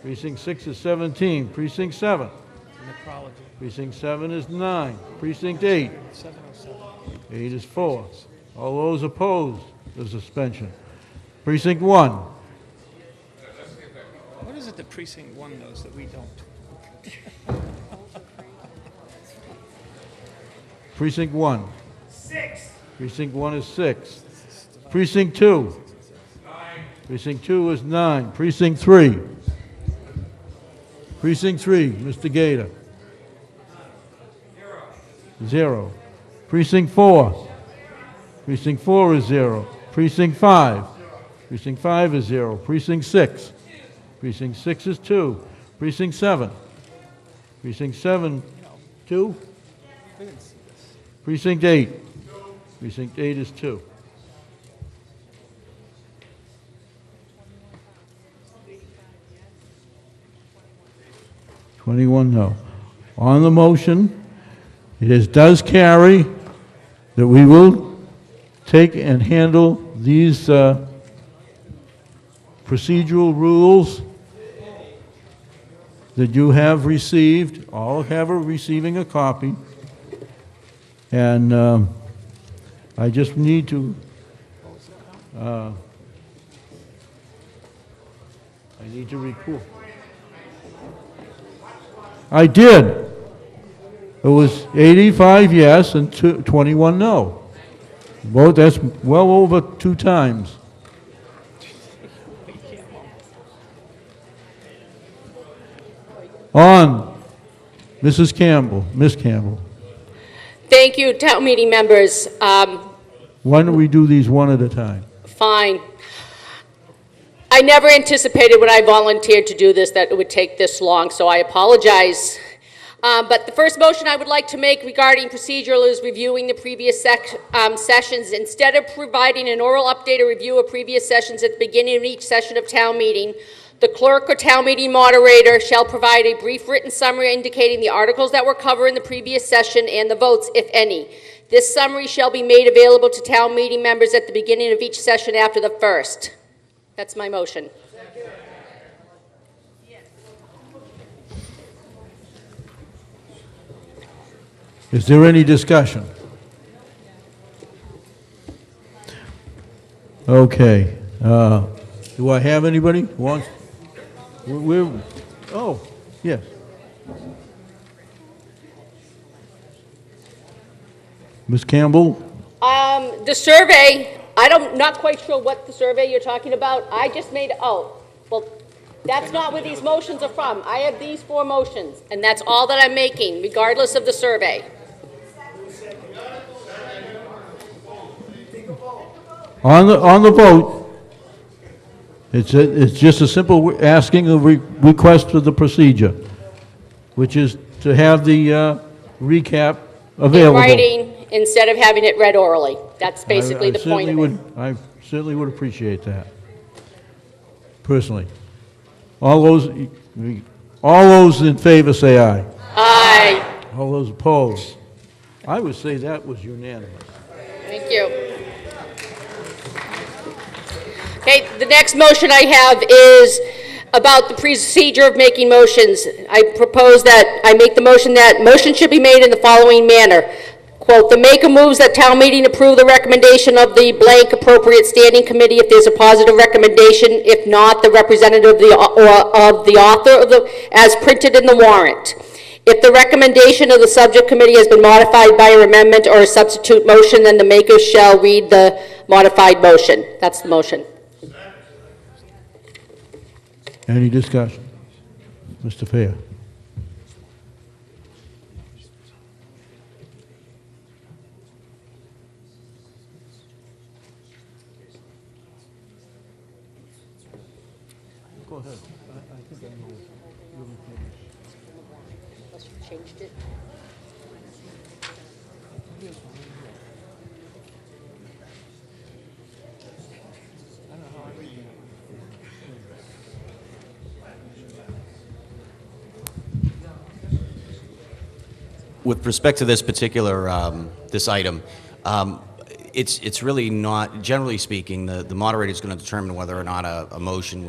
Precinct 6 is 17. Precinct 7. Necrology. Precinct 7 is 9. Precinct 8. 707. 8 is 4. All those opposed, the suspension. Precinct 1. What is it that precinct 1 knows that we don't? Precinct 1. 6. Precinct 1 is 6. Precinct 2. 9. Precinct 2 is 9. Precinct 3. Precinct 3, Mr. Gator. 0. Precinct 4. Precinct 4 is 0. Precinct 5. Precinct 5 is 0. Precinct 6. Precinct 6 is 2. Precinct 7. Precinct 7, 2. Precinct 8. Precinct 8 is 2. $21 no. On the motion, does carry that we will take and handle these procedural rules that you have received, all have receiving a copy, and I just need to record. I did. It was 85 yes and 21 no. Vote, that's well over 2 times. On, Mrs. Campbell, Miss Campbell. Thank you, town meeting members. Why don't we do these one at a time? Fine. I never anticipated when I volunteered to do this that it would take this long, so I apologize. But the first motion I would like to make regarding procedural is reviewing the previous sessions. Instead of providing an oral update or review of previous sessions at the beginning of each session of town meeting, the clerk or town meeting moderator shall provide a brief written summary indicating the articles that were covered in the previous session and the votes, if any. This summary shall be made available to town meeting members at the beginning of each session after the first. That's my motion. Is there any discussion? Okay. Do I have anybody who wants? Oh, yes. Ms. Campbell? The survey, not quite sure what the survey you're talking about. I just made, well, that's not where these motions are from. I have these 4 motions, and that's all that I'm making, regardless of the survey. On the vote, it's just a simple asking a request for the procedure, which is to have the recap available. In writing, instead of having it read orally. That's basically the point of it. I certainly would appreciate that, personally. All those in favor say aye. Aye. All those opposed? I would say that was unanimous. Thank you. Okay, the next motion I have is about the procedure of making motions. I propose that I make the motion that motion should be made in the following manner. Quote, the maker moves that town meeting approve the recommendation of the blank appropriate standing committee if there's a positive recommendation. If not, the representative of the author as printed in the warrant. If the recommendation of the subject committee has been modified by an amendment or a substitute motion, then the maker shall read the modified motion. That's the motion. Any discussion? Mr. Fair. Go ahead. I think I know. Unless you changed it. With respect to this particular this item, it's really not, generally speaking, the moderator is going to determine whether or not a motion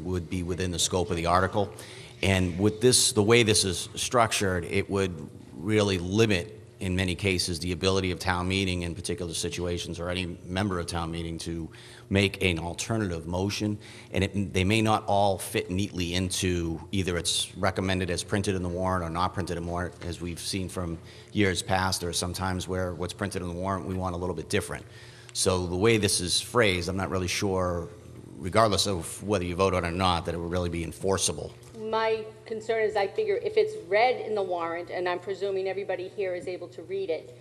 would be within the scope of the article. And with this, the way this is structured, it would really limit, in many cases, the ability of town meeting in particular situations or any member of town meeting to make an alternative motion, and they may not all fit neatly into either it's recommended as printed in the warrant or not printed in the warrant. As we've seen from years past, there are some times where what's printed in the warrant we want a little bit different. So the way this is phrased, I'm not really sure, regardless of whether you vote on it or not, that it would really be enforceable. My concern is I figure if it's read in the warrant, and I'm presuming everybody here is able to read it,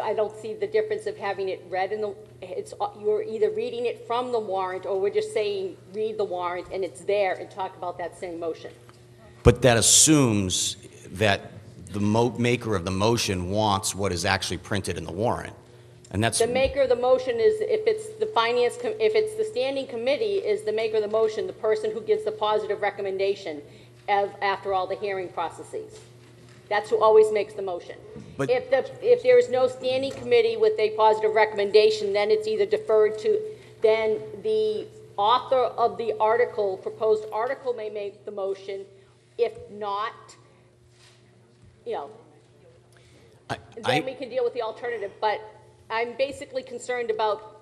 I don't see the difference of having it read in the, you're either reading it from the warrant, or we're just saying, read the warrant, and it's there, and talk about that same motion. But that assumes that the maker of the motion wants what is actually printed in the warrant. And that's, The maker of the motion is, if it's the finance, if it's the standing committee, is the maker of the motion, the person who gives the positive recommendation after all the hearing processes. That's who always makes the motion. But- If there is no standing committee with a positive recommendation, then it's either deferred to, then the author of the article, proposed article, may make the motion. If not, then we can deal with the alternative. But I'm basically concerned about,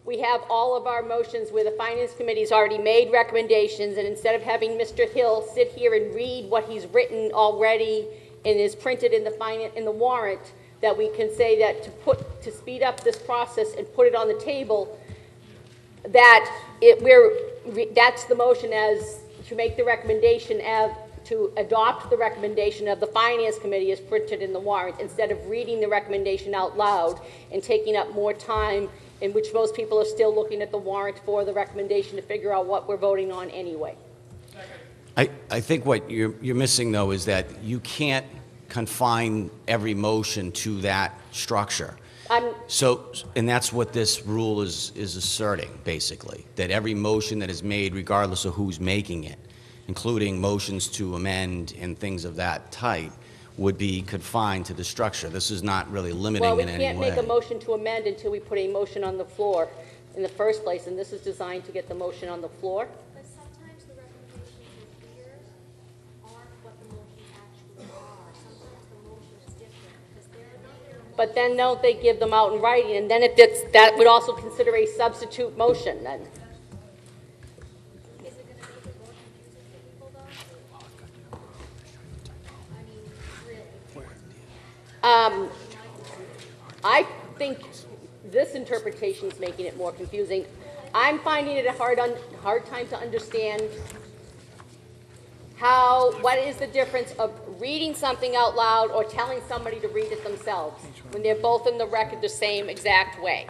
we have all of our motions where the finance committee's already made recommendations, and instead of having Mr. Hill sit here and read what he's written already and is printed in the warrant, that we can say that to speed up this process and put it on the table, that that's the motion as to make the recommendation to adopt the recommendation of the finance committee as printed in the warrant, instead of reading the recommendation out loud and taking up more time, in which most people are still looking at the warrant for the recommendation to figure out what we're voting on anyway. I think what you're missing, though, is that you can't confine every motion to that structure. And that's what this rule is asserting, basically, that every motion that is made, regardless of who's making it, including motions to amend and things of that type, would be confined to the structure. This is not really limiting in any way. Well, we can't make a motion to amend until we put a motion on the floor in the first place, and this is designed to get the motion on the floor. But sometimes the recommendations here aren't what the motions actually are. Sometimes the motion is different because they're not. But then don't they give them out in writing, and then that would also consider a substitute motion then. Is it going to make it more confusing for people though? I mean, really? I think this interpretation is making it more confusing. I'm finding it a hard time to understand what is the difference of reading something out loud or telling somebody to read it themselves when they're both in the record the same exact way.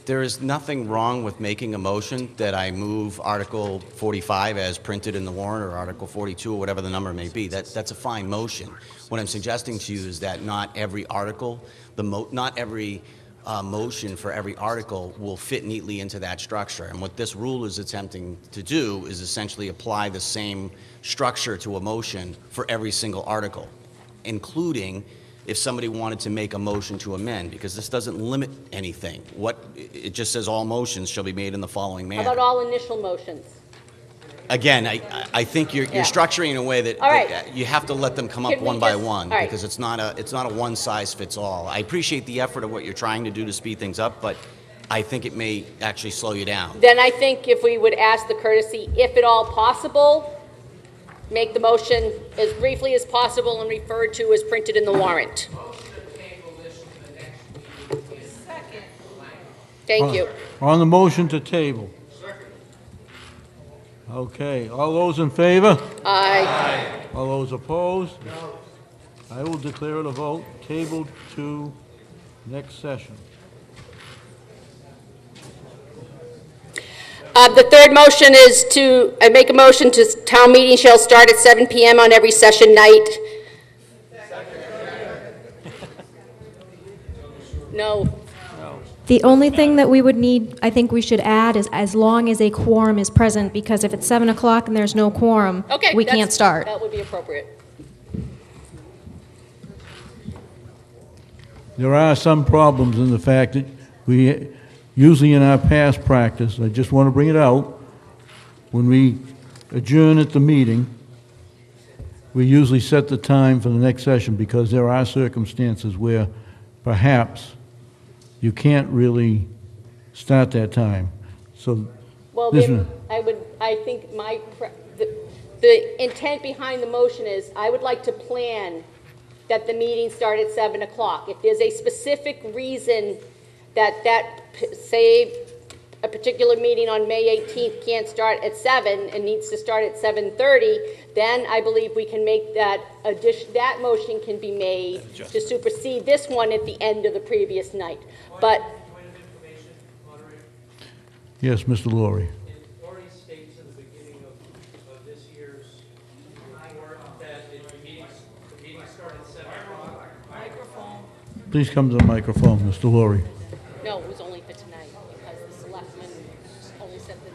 There is nothing wrong with making a motion that I move Article 45 as printed in the warrant, or Article 42, or whatever the number may be. That's a fine motion. What I'm suggesting to you is that not every article, not every motion for every article will fit neatly into that structure. And what this rule is attempting to do is essentially apply the same structure to a motion for every single article, including if somebody wanted to make a motion to amend, because this doesn't limit anything. It just says all motions shall be made in the following manner. How about all initial motions? Again, I think you're structuring in a way that, that you have to let them come up one by one, because it's not a one size fits all. I appreciate the effort of what you're trying to do to speed things up, but I think it may actually slow you down. Then I think if we would ask the courtesy, if at all possible, make the motion as briefly as possible and refer to as printed in the warrant. Thank you. On the motion to table. Okay, all those in favor? Aye. All those opposed? No. I will declare it a vote, tabled to next session. The third motion is to make a motion to town meeting shall start at 7 p.m. on every session night. No. The only thing that we would need, I think we should add, is as long as a quorum is present, because if it's 7 o'clock and there's no quorum, we can't start. That would be appropriate. There are some problems in the fact that we, usually in our past practice, I just want to bring it out, when we adjourn at the meeting, we usually set the time for the next session, because there are circumstances where perhaps you can't really start that time. So, well, I think the intent behind the motion is I would like to plan that the meeting start at 7 o'clock. If there's a specific reason that say a particular meeting on May 18th can't start at 7 and needs to start at 7:30, then I believe we can make that that motion can be made to supersede this one at the end of the previous night. But Yes, Mr. Laurie. It already states in the beginning of this year's warrant that the meetings start at 7 o'clock. Microphone. Please come to the microphone, Mr. Laurie. no, it was only for tonight because the selectmen only set the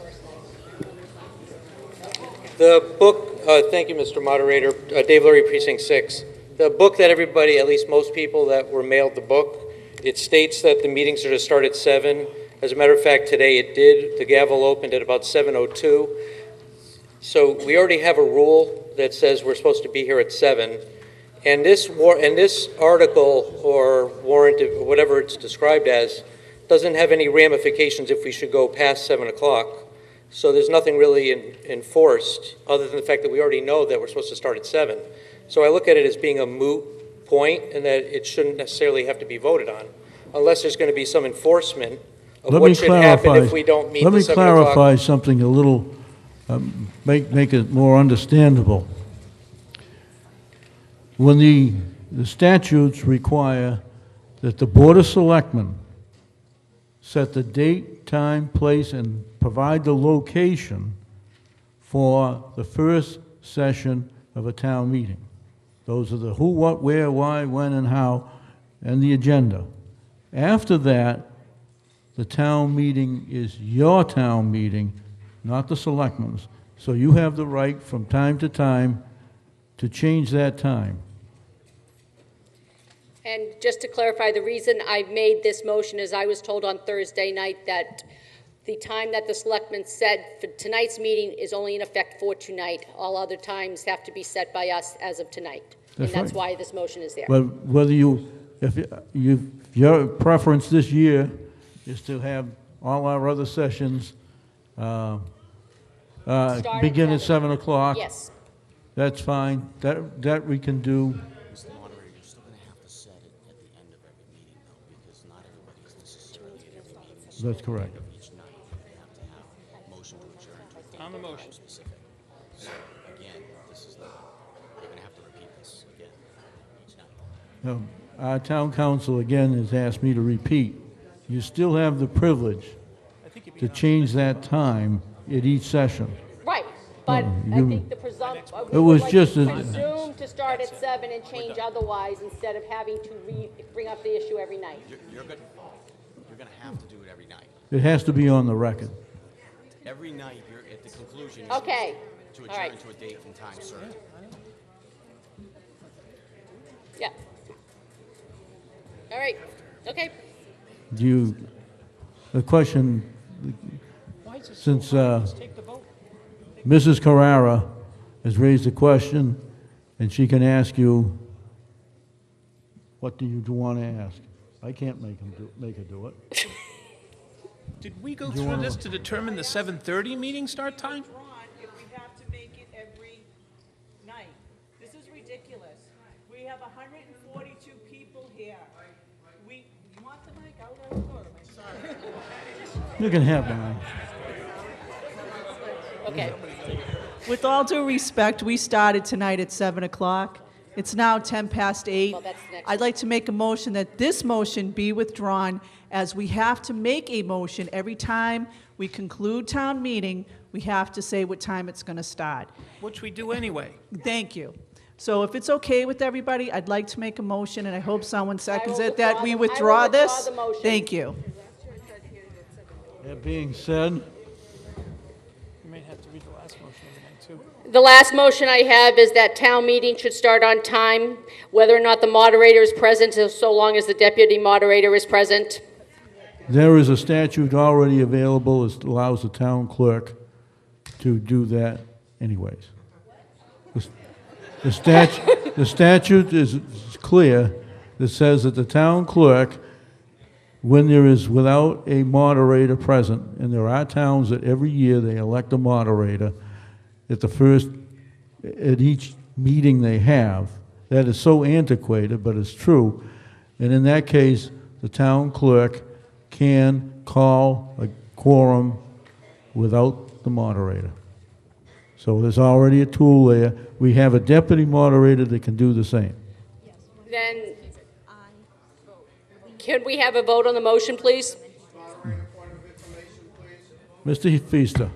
first night. The book, thank you, Mr. Moderator, Dave Lurie, Precinct 6. The book that everybody, at least most people that were mailed the book, it states that the meetings are to start at 7. As a matter of fact, today it did. The gavel opened at about 7:02. So we already have a rule that says we're supposed to be here at 7. And this article or warrant, or whatever it's described as, doesn't have any ramifications if we should go past 7 o'clock. So there's nothing really enforced other than the fact that we already know that we're supposed to start at 7. So I look at it as being a moot point and that it shouldn't necessarily have to be voted on unless there's going to be some enforcement of what should happen if we don't meet the 7 o'clock. Let me clarify something a little, make it more understandable. When the statutes require that the Board of Selectmen set the date, time, place, and provide the location for the first session of a town meeting. Those are the who, what, where, why, when, and how, and the agenda. After that, the town meeting is your town meeting, not the selectmen's. So you have the right from time to time to change that time. And just to clarify, the reason I made this motion is I was told on Thursday night that the time that the selectmen said for tonight's meeting is only in effect for tonight. All other times have to be set by us as of tonight. That's and that's right. why this motion is there. But whether if your preference this year is to have all our other sessions begin at 7 o'clock. Yes. That's fine. That we can do. Mr. Moderator, you're still going to have to set it at the end of every meeting, though, because not everybody's necessarily at every meeting. So That's correct. at the end of each night, you have to have a motion to adjourn to a date On the that's motion. specific. So again, this is not, you're going to have to repeat this again each night. Our town council, again, has asked me to repeat. You still have the privilege to change that time at each session. Right, but I you- think the presumption, It was just a- presume to start at 7 and change otherwise instead of having to bring up the issue every night. You're going to have to do it every night. It has to be on the record. Every night, you're at the conclusion is Okay. to All right. adjourn to a date and time certain. Yeah. All right, okay. The question, since Mrs. Carrara has raised a question, and she can ask you, what do you want to ask? I can't make her do it. Did we go Do you through wanna- this to determine the 7:30 meeting start time? If we have to make it every night. This is ridiculous. We have 142 people here. You want the mic out or I'm sorry. You can have mine. Okay. With all due respect, we started tonight at 7 o'clock. It's now 10 past 8. Well, that's the next I'd like to make a motion that this motion be withdrawn, as we have to make a motion every time we conclude town meeting. We have to say what time it's going to start. Which we do anyway. Thank you. So if it's okay with everybody, I'd like to make a motion, and I hope someone seconds it, that we withdraw this. the motion. Thank you. That being said, You may have to read the last motion of the night, too. The last motion I have is that town meeting should start on time, whether or not the moderator is present, so long as the deputy moderator is present. there is a statute already available that allows the town clerk to do that anyways. The statute is clear that says that the town clerk, when there is without a moderator present, and there are towns that every year they elect a moderator at each meeting they have, that is so antiquated, but it's true. And in that case, the town clerk can call a quorum without the moderator. So there's already a tool there. We have a deputy moderator that can do the same. Then, can we have a vote on the motion, please? Mr. Feaster.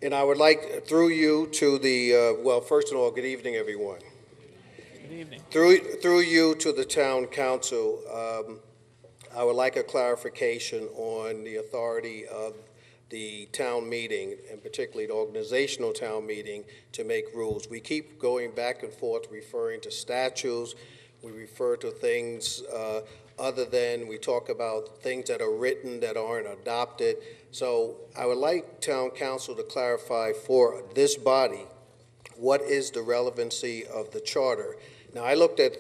And I would like, through you, to the, well, first of all, good evening, everyone. Good evening. Through you to the town council, I would like a clarification on the authority of the town meeting, and particularly the organizational town meeting, to make rules. We keep going back and forth referring to statutes. We refer to things other than, we talk about things that are written that aren't adopted. So I would like town council to clarify for this body, what is the relevancy of the charter? Now, I looked at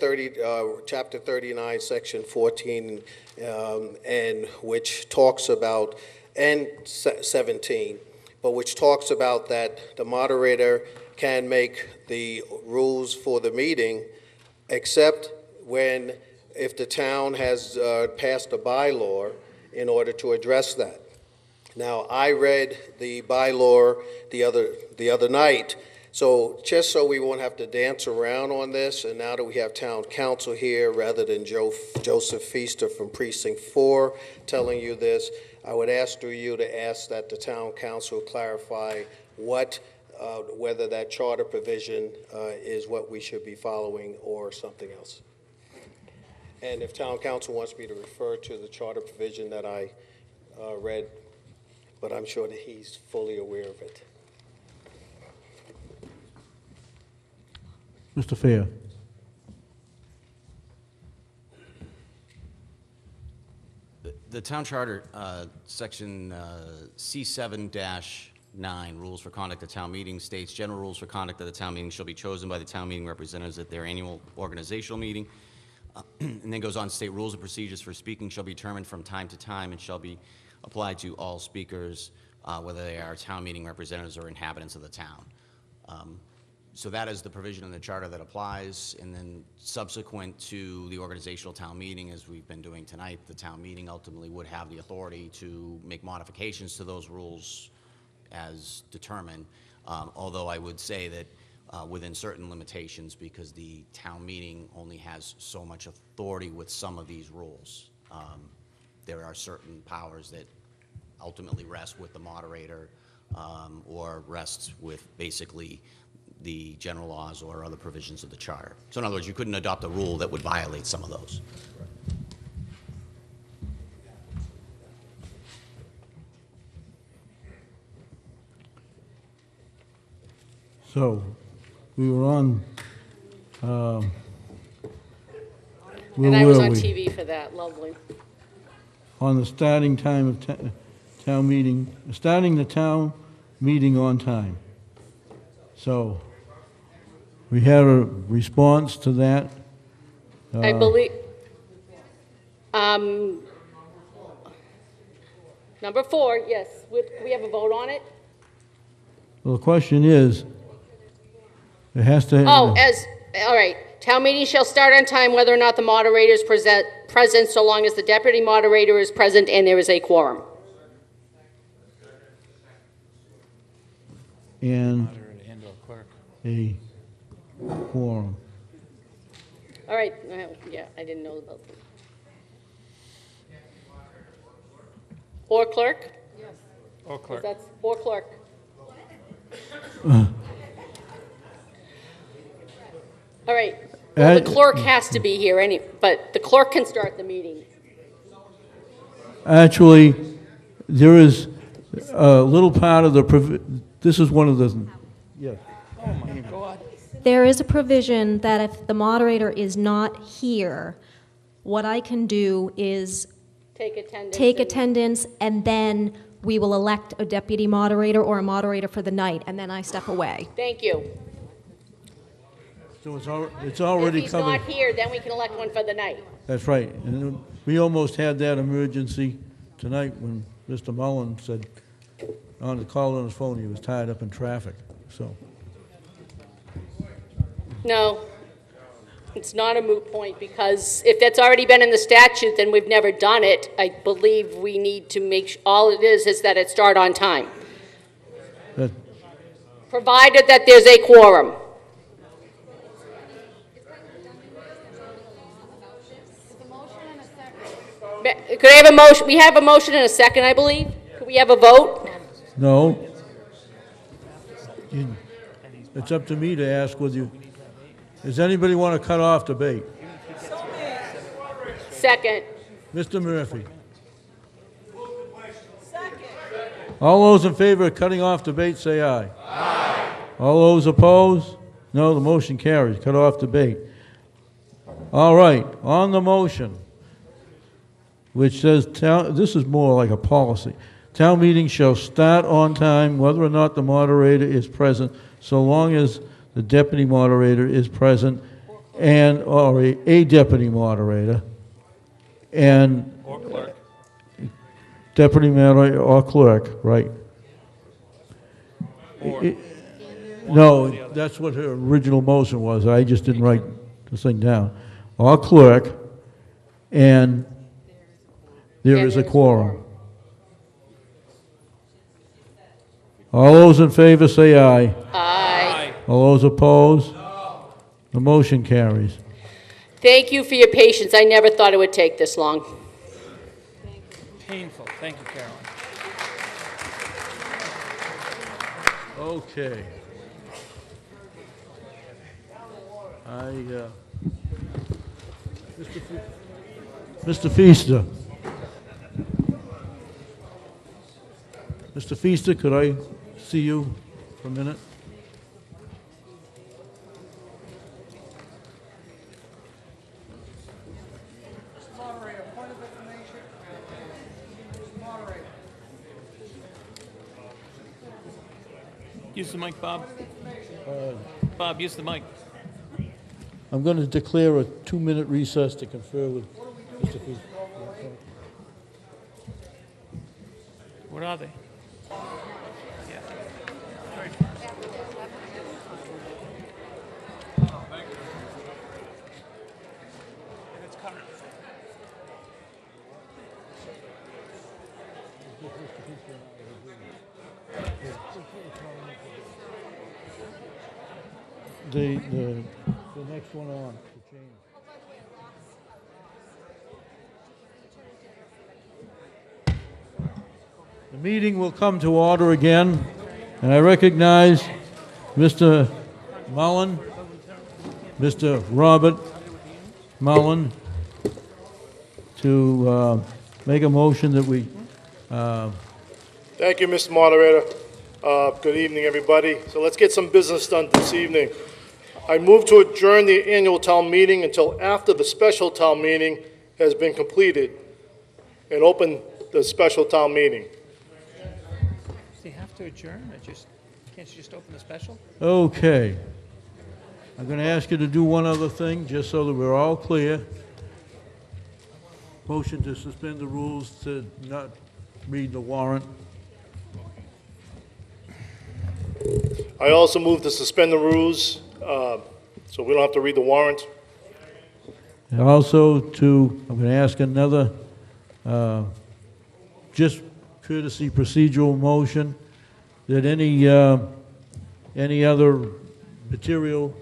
chapter 39, section 14, and which talks about, and 17, but which talks about that the moderator can make the rules for the meeting, except when, if the town has passed a bylaw in order to address that. Now, I read the bylaw the other night, so just so we won't have to dance around on this, and now that we have town council here rather than Joseph Feaster from Precinct 4 telling you this, I would ask through you to ask that the town council clarify whether that charter provision is what we should be following or something else. And if town council wants me to refer to the charter provision that I read, but I'm sure that he's fully aware of it. Mr. Fair. The town charter, section C7-9, rules for conduct of town meetings, states general rules for conduct of the town meeting shall be chosen by the town meeting representatives at their annual organizational meeting. And then goes on to state rules and procedures for speaking shall be determined from time to time and shall be applied to all speakers, whether they are town meeting representatives or inhabitants of the town. So that is the provision in the charter that applies, and then subsequent to the organizational town meeting, as we've been doing tonight, the town meeting ultimately would have the authority to make modifications to those rules as determined, although I would say that within certain limitations, because the town meeting only has so much authority with some of these rules. There are certain powers that ultimately rest with the moderator or rests with basically the general laws or other provisions of the charter. So in other words, you couldn't adopt a rule that would violate some of those. So, we were on, And where I was were on we? TV for that, lovely. On the starting time of town meeting, starting the town meeting on time. So, we had a response to that. I believe, number 4, yes. We have a vote on it? Well, the question is, it has to. All right. Town meeting shall start on time whether or not the moderator is present, so long as the deputy moderator is present and there is a quorum. And a quorum. All right, yeah, I didn't know about that. Or clerk? Yes. Or clerk. Or clerk. All right. Well, the clerk has to be here, but the clerk can start the meeting. Actually, there is a little part of this is one of the, yes. Oh, my God. There is a provision that if the moderator is not here, what I can do is take attendance, and then we will elect a deputy moderator or a moderator for the night, and then I step away. Thank you. So it's already If he's covered. not here, then we can elect one for the night. That's right. And we almost had that emergency tonight when Mr. Mullen said, on the call on his phone, he was tied up in traffic, so. No. It's not a moot point, because if that's already been in the statute, then we've never done it. I believe we need to make, all it is that it start on time, That- provided that there's a quorum. Could I have a motion? We have a motion and a second, I believe. Could we have a vote? No. It's up to me to ask whether you, does anybody want to cut off debate? Second. Mr. Murphy. All those in favor of cutting off debate, say aye. Aye. All those opposed? No, the motion carries. Cut off debate. All right, on the motion, which says, this is more like a policy. Town meeting shall start on time whether or not the moderator is present, so long as the deputy moderator is present, and, or a deputy moderator, and Or clerk. deputy moderator or clerk, right. No, that's what her original motion was. I just didn't write the thing down. Or clerk, and there is a quorum. All those in favor say aye. Aye. All those opposed? The motion carries. Thank you for your patience. I never thought it would take this long. Painful. Thank you, Carolyn. Okay. Mr. Feaster. Mr. Feaster, could I see you for a minute? Use the mic, Bob. Bob, use the mic. I'm going to declare a 2-minute recess to confer with Mr. Feaster. What are they? The next one on, the change. The meeting will come to order again, and I recognize Mr. Mullen, Mr. Robert Mullen, to make a motion that we... Thank you, Mr. Moderator. Good evening, everybody. So let's get some business done this evening. I move to adjourn the annual town meeting until after the special town meeting has been completed and open the special town meeting. Do you have to adjourn? Can't you just open the special? Okay. I'm going to ask you to do one other thing, just so that we're all clear. Motion to suspend the rules to not read the warrant. I also move to suspend the rules, so we don't have to read the warrant. And also to, I'm going to ask another, just courtesy procedural motion, that any other material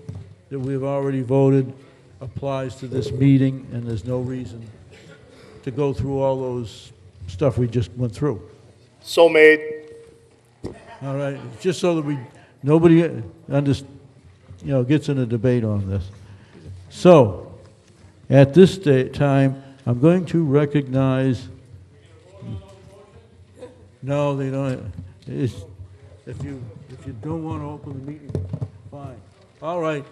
that we've already voted applies to this meeting, and there's no reason to go through all those stuff we just went through. So made. All right, just so that nobody gets in a debate on this. So, at this time, I'm going to recognize. No, they don't. If you don't want to open the meeting, fine. All right.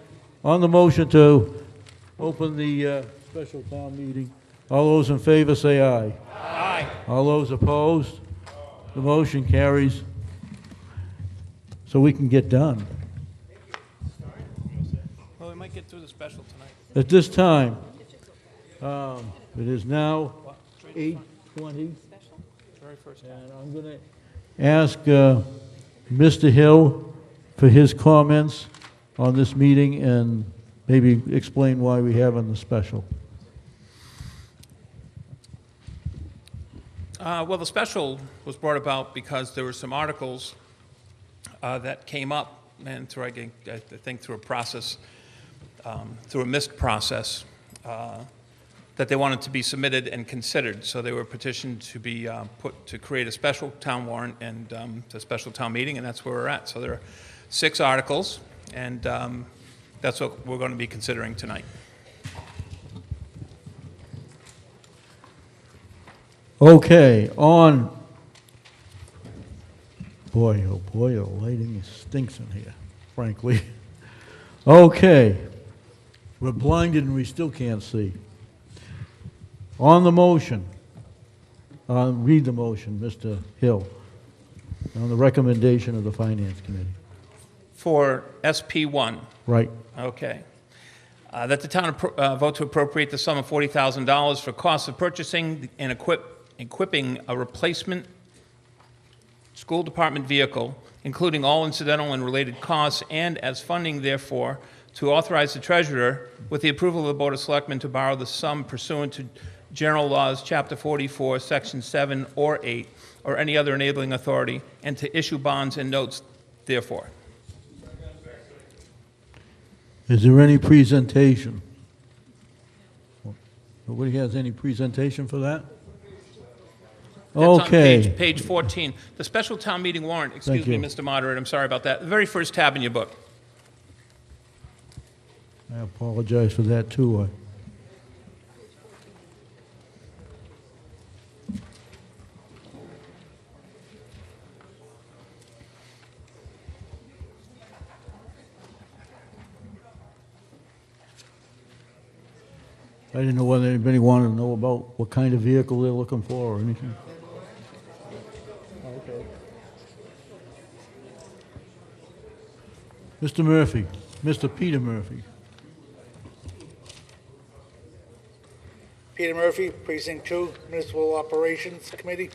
On the motion to open the special town meeting, all those in favor say aye. Aye. All those opposed? The motion carries. So we can get done. Well, we might get through the special tonight. At this time, it is now 8:20. Very first time. And I'm going to ask Mr. Hill for his comments on this meeting and maybe explain why we have on the special. Well, the special was brought about because there were some articles that came up, and through, I think through a process, through a missed process, that they wanted to be submitted and considered. So they were petitioned to be put to create a special town warrant and a special town meeting, and that's where we're at. So there are 6 articles, and that's what we're going to be considering tonight. Okay, on, boy, the lighting stinks in here, frankly. Okay, we're blinded and we still can't see. On the motion, read the motion, Mr. Hill, on the recommendation of the Finance Committee. For SP1. Right. Okay. That the town vote to appropriate the sum of $40,000 for costs of purchasing and equipping a replacement school department vehicle, including all incidental and related costs, and as funding, therefore, to authorize the treasurer, with the approval of the Board of Selectmen, to borrow the sum pursuant to General Laws, Chapter 44, Section 7 or 8, or any other enabling authority, and to issue bonds and notes, therefore. Is there any presentation? Nobody has any presentation for that? That's Okay. on page 14. The special town meeting warrant, excuse me, you. Mr. Moderator, I'm sorry about that. The very first tab in your book. I apologize for that, too. I didn't know whether anybody wanted to know about what kind of vehicle they're looking for or anything. Okay. Mr. Murphy, Mr. Peter Murphy. Peter Murphy, Precinct 2, Municipal Operations Committee.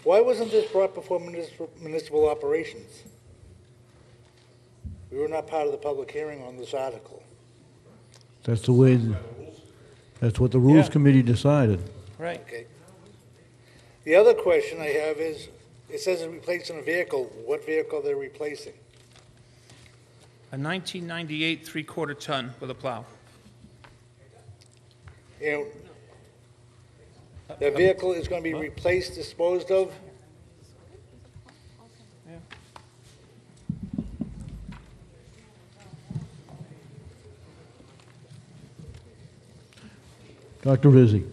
Why wasn't this brought before Municipal Operations? We were not part of the public hearing on this article. That's the way, that's what the Rules Yeah. Committee decided. Right. Okay. The other question I have is, it says it's replacing a vehicle. What vehicle they're replacing? A 1998 3/4 ton with a plow. You know, that vehicle is going to be replaced, disposed of? Dr. Rizzi.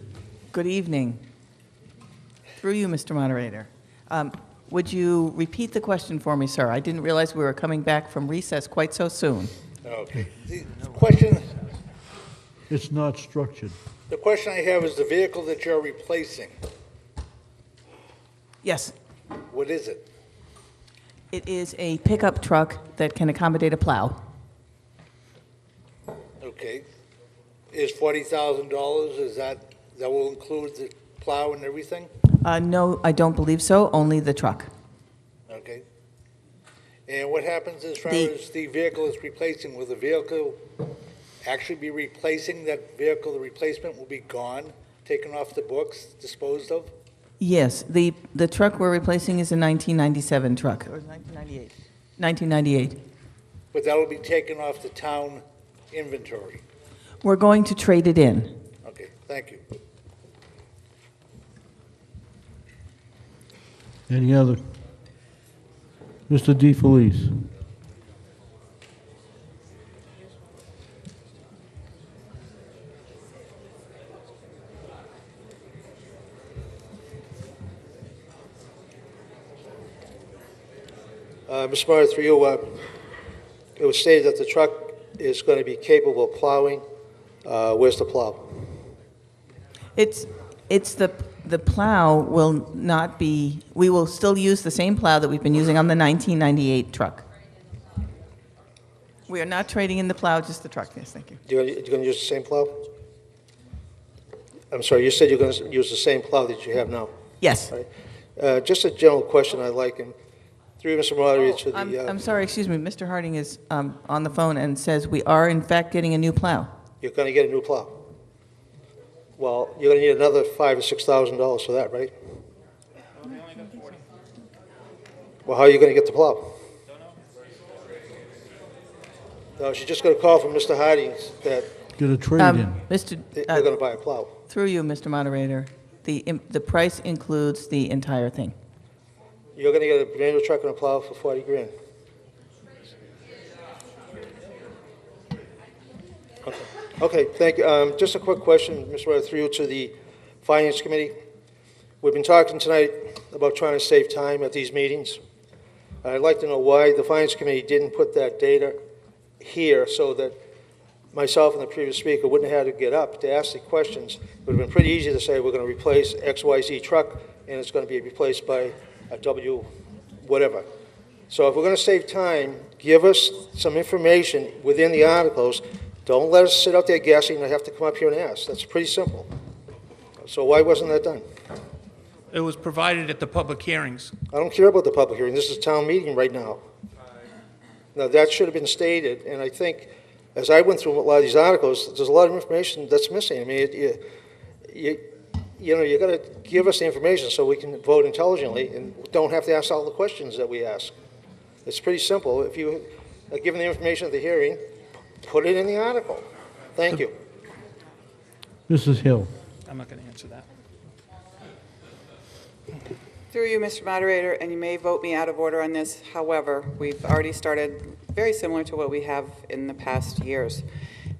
Good evening. Through you, Mr. Moderator. Would you repeat the question for me, sir? I didn't realize we were coming back from recess quite so soon. Okay. The question, It's not structured. the question I have is the vehicle that you're replacing. Yes. What is it? It is a pickup truck that can accommodate a plow. Okay. Is $40,000, that will include the plow and everything? No, I don't believe so, only the truck. Okay. And what happens as far as the vehicle is replacing? Will the vehicle actually be replacing that vehicle? The replacement will be gone, taken off the books, disposed of? Yes, the truck we're replacing is a 1997 truck. Or 1998. 1998. But that will be taken off the town inventory. We're going to trade it in. Okay, thank you. Any other? Mr. DeFelice. Mr. Mayor, through you, it was stated that the truck is going to be capable of plowing. Where's the plow? It's the plow will not be, we will still use the same plow that we've been using on the 1998 truck. We are not trading in the plow, just the truck. Yes, thank you. You're going to use the same plow? I'm sorry, you said you're going to use the same plow that you have now? Yes. Right. Just a general question I'd like, and Through Mr. Moderator to the... I'm sorry, excuse me, Mr. Harding is on the phone and says we are in fact getting a new plow. You're going to get a new plow. Well, you're going to need another $5,000 or $6,000 for that, right? Well, how are you going to get the plow? No, she's just going to call from Mr. Harding that Get a trade-in. they're going to buy a plow. Through you, Mr. Moderator, the price includes the entire thing. You're going to get a manual truck and a plow for 40 grand. Okay, thank you. Just a quick question, Mr. Moderator, through you to the Finance Committee. We've been talking tonight about trying to save time at these meetings. I'd like to know why the Finance Committee didn't put that data here so that myself and the previous speaker wouldn't have had to get up to ask the questions. It would have been pretty easy to say we're going to replace XYZ truck and it's going to be replaced by a W whatever. So if we're going to save time, give us some information within the articles. Don't let us sit out there guessing and have to come up here and ask. That's pretty simple. So why wasn't that done? It was provided at the public hearings. I don't care about the public hearing. This is a town meeting right now. Now, that should have been stated, and I think, as I went through a lot of these articles, there's a lot of information that's missing. I mean, you got to give us the information so we can vote intelligently and don't have to ask all the questions that we ask. It's pretty simple. If you are given the information at the hearing, put it in the article. Thank you. Mrs. Hill. I'm not going to answer that. Through you, Mr. Moderator, and you may vote me out of order on this. However, we've already started very similar to what we have in the past years.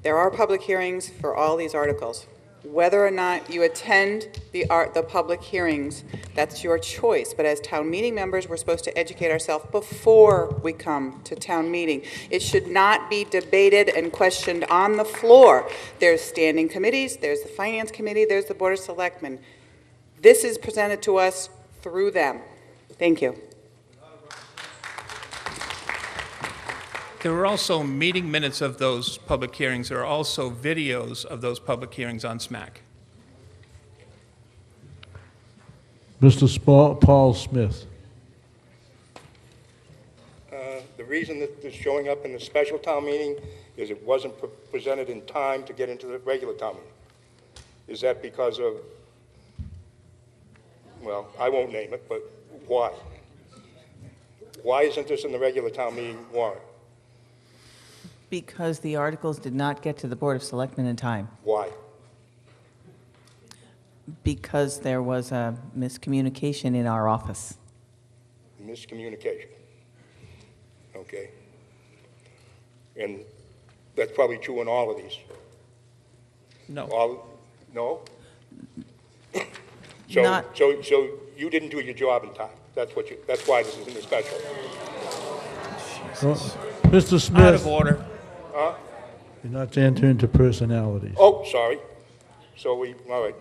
There are public hearings for all these articles. Whether or not you attend the public hearings, that's your choice. But as town meeting members, we're supposed to educate ourselves before we come to town meeting. It should not be debated and questioned on the floor. There's standing committees, there's the Finance Committee, there's the Board of Selectmen. This is presented to us through them. Thank you. There were also meeting minutes of those public hearings. There are also videos of those public hearings on SMAC. Mr. Paul Smith. The reason that it's showing up in the special town meeting is it wasn't presented in time to get into the regular town meeting. Is that because of, well, I won't name it, but why? Why isn't this in the regular town meeting warrant? Because the articles did not get to the Board of Selectmen in time. Why? Because there was a miscommunication in our office. Miscommunication. Okay. And that's probably true in all of these. No. No? Not- So you didn't do your job in time. That's why this is in the special. Mr. Smith. Out of order. Huh? You're not to enter into personalities. Oh, sorry. All right.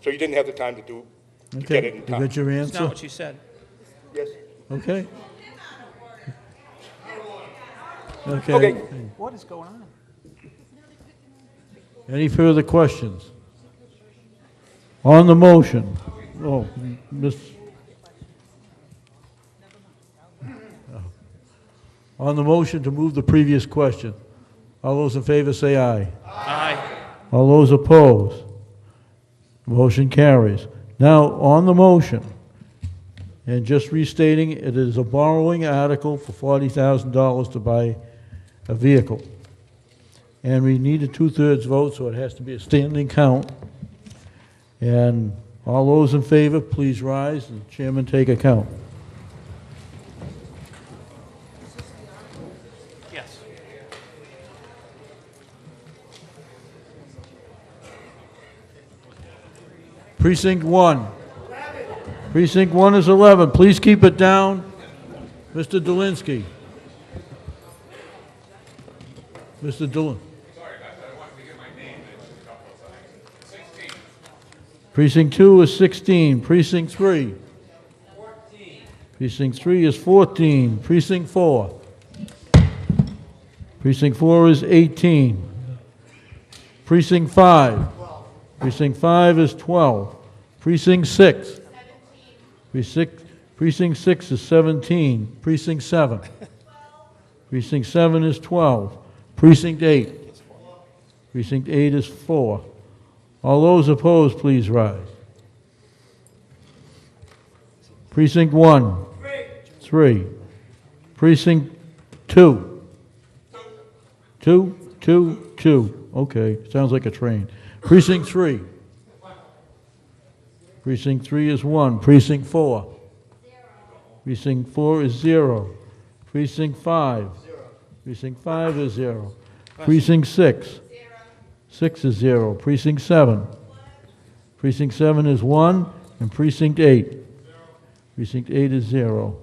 So you didn't have the time to get Okay, it in you time. got your That's answer? not what you said. Yes. Okay. Okay. What is going on? Any further questions? On the motion. Oh, Miss. On the motion to move the previous question. All those in favor say aye. Aye. All those opposed? Motion carries. Now, on the motion, and just restating, it is a borrowing article for $40,000 to buy a vehicle. And we need a 2/3 vote, so it has to be a standing count. And all those in favor, please rise, and Chairman take a count. Yes. Precinct 1. Precinct 1 is 11. Please keep it down. Mr. Dolinsky. Mr. Dillon. Precinct 2 is 16. Precinct 3. 14. Precinct 3 is 14. Precinct 4. Precinct 4 is 18. Precinct 5. Precinct 5 is 12. Precinct 6. Precinct 6 is 17. Precinct 7. Precinct 7 is 12. Precinct 8. Precinct 8 is 4. All those opposed, please rise. Precinct 1. 3. Precinct 2. 2. Okay, sounds like a train. Precinct 3. Precinct 3 is 1. Precinct 4. Precinct 4 is 0. Precinct 5. Precinct 5 is 0. Precinct 6. 6 is 0. Precinct 7. Precinct 7 is 1. And Precinct 8. Precinct 8 is 0.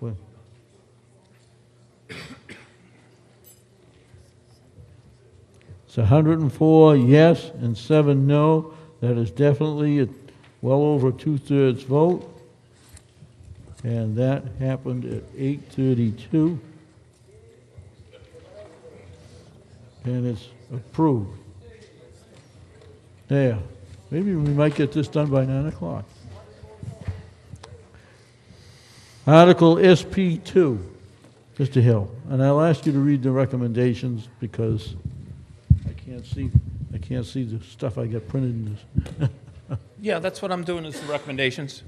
Well, it's 104 yes and 7 no. That is definitely a well over 2/3 vote. And that happened at 8:32. And it's approved. There. Maybe we might get this done by 9 o'clock. Article SP2, Mr. Hill. And I'll ask you to read the recommendations because I can't see the stuff I get printed in this. Yeah, that's what I'm doing is the recommendations.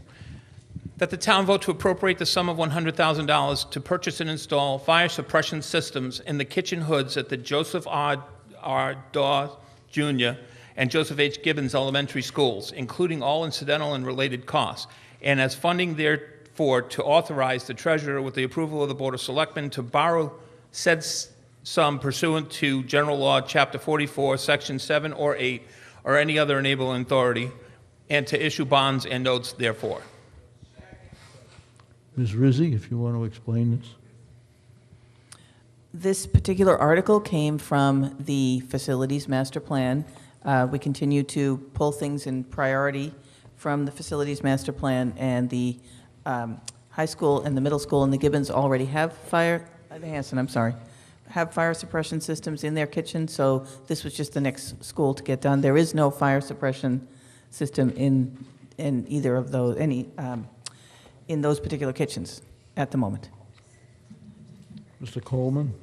That the town vote to appropriate the sum of $100,000 to purchase and install fire suppression systems in the kitchen hoods at the Joseph R. Daw Jr. and Joseph H. Gibbons Elementary Schools, including all incidental and related costs, and as funding therefore to authorize the treasurer with the approval of the Board of Selectmen to borrow said sum pursuant to General Law, Chapter 44, Section 7 or 8, or any other enabling authority, and to issue bonds and notes therefore. Ms. Rizzi, if you want to explain this. This particular article came from the Facilities Master Plan. We continue to pull things in priority from the Facilities Master Plan, and the high school and the middle school and the Gibbons already have have fire suppression systems in their kitchen, so this was just the next school to get done. There is no fire suppression system in either of those, in those particular kitchens at the moment. Mr. Coleman?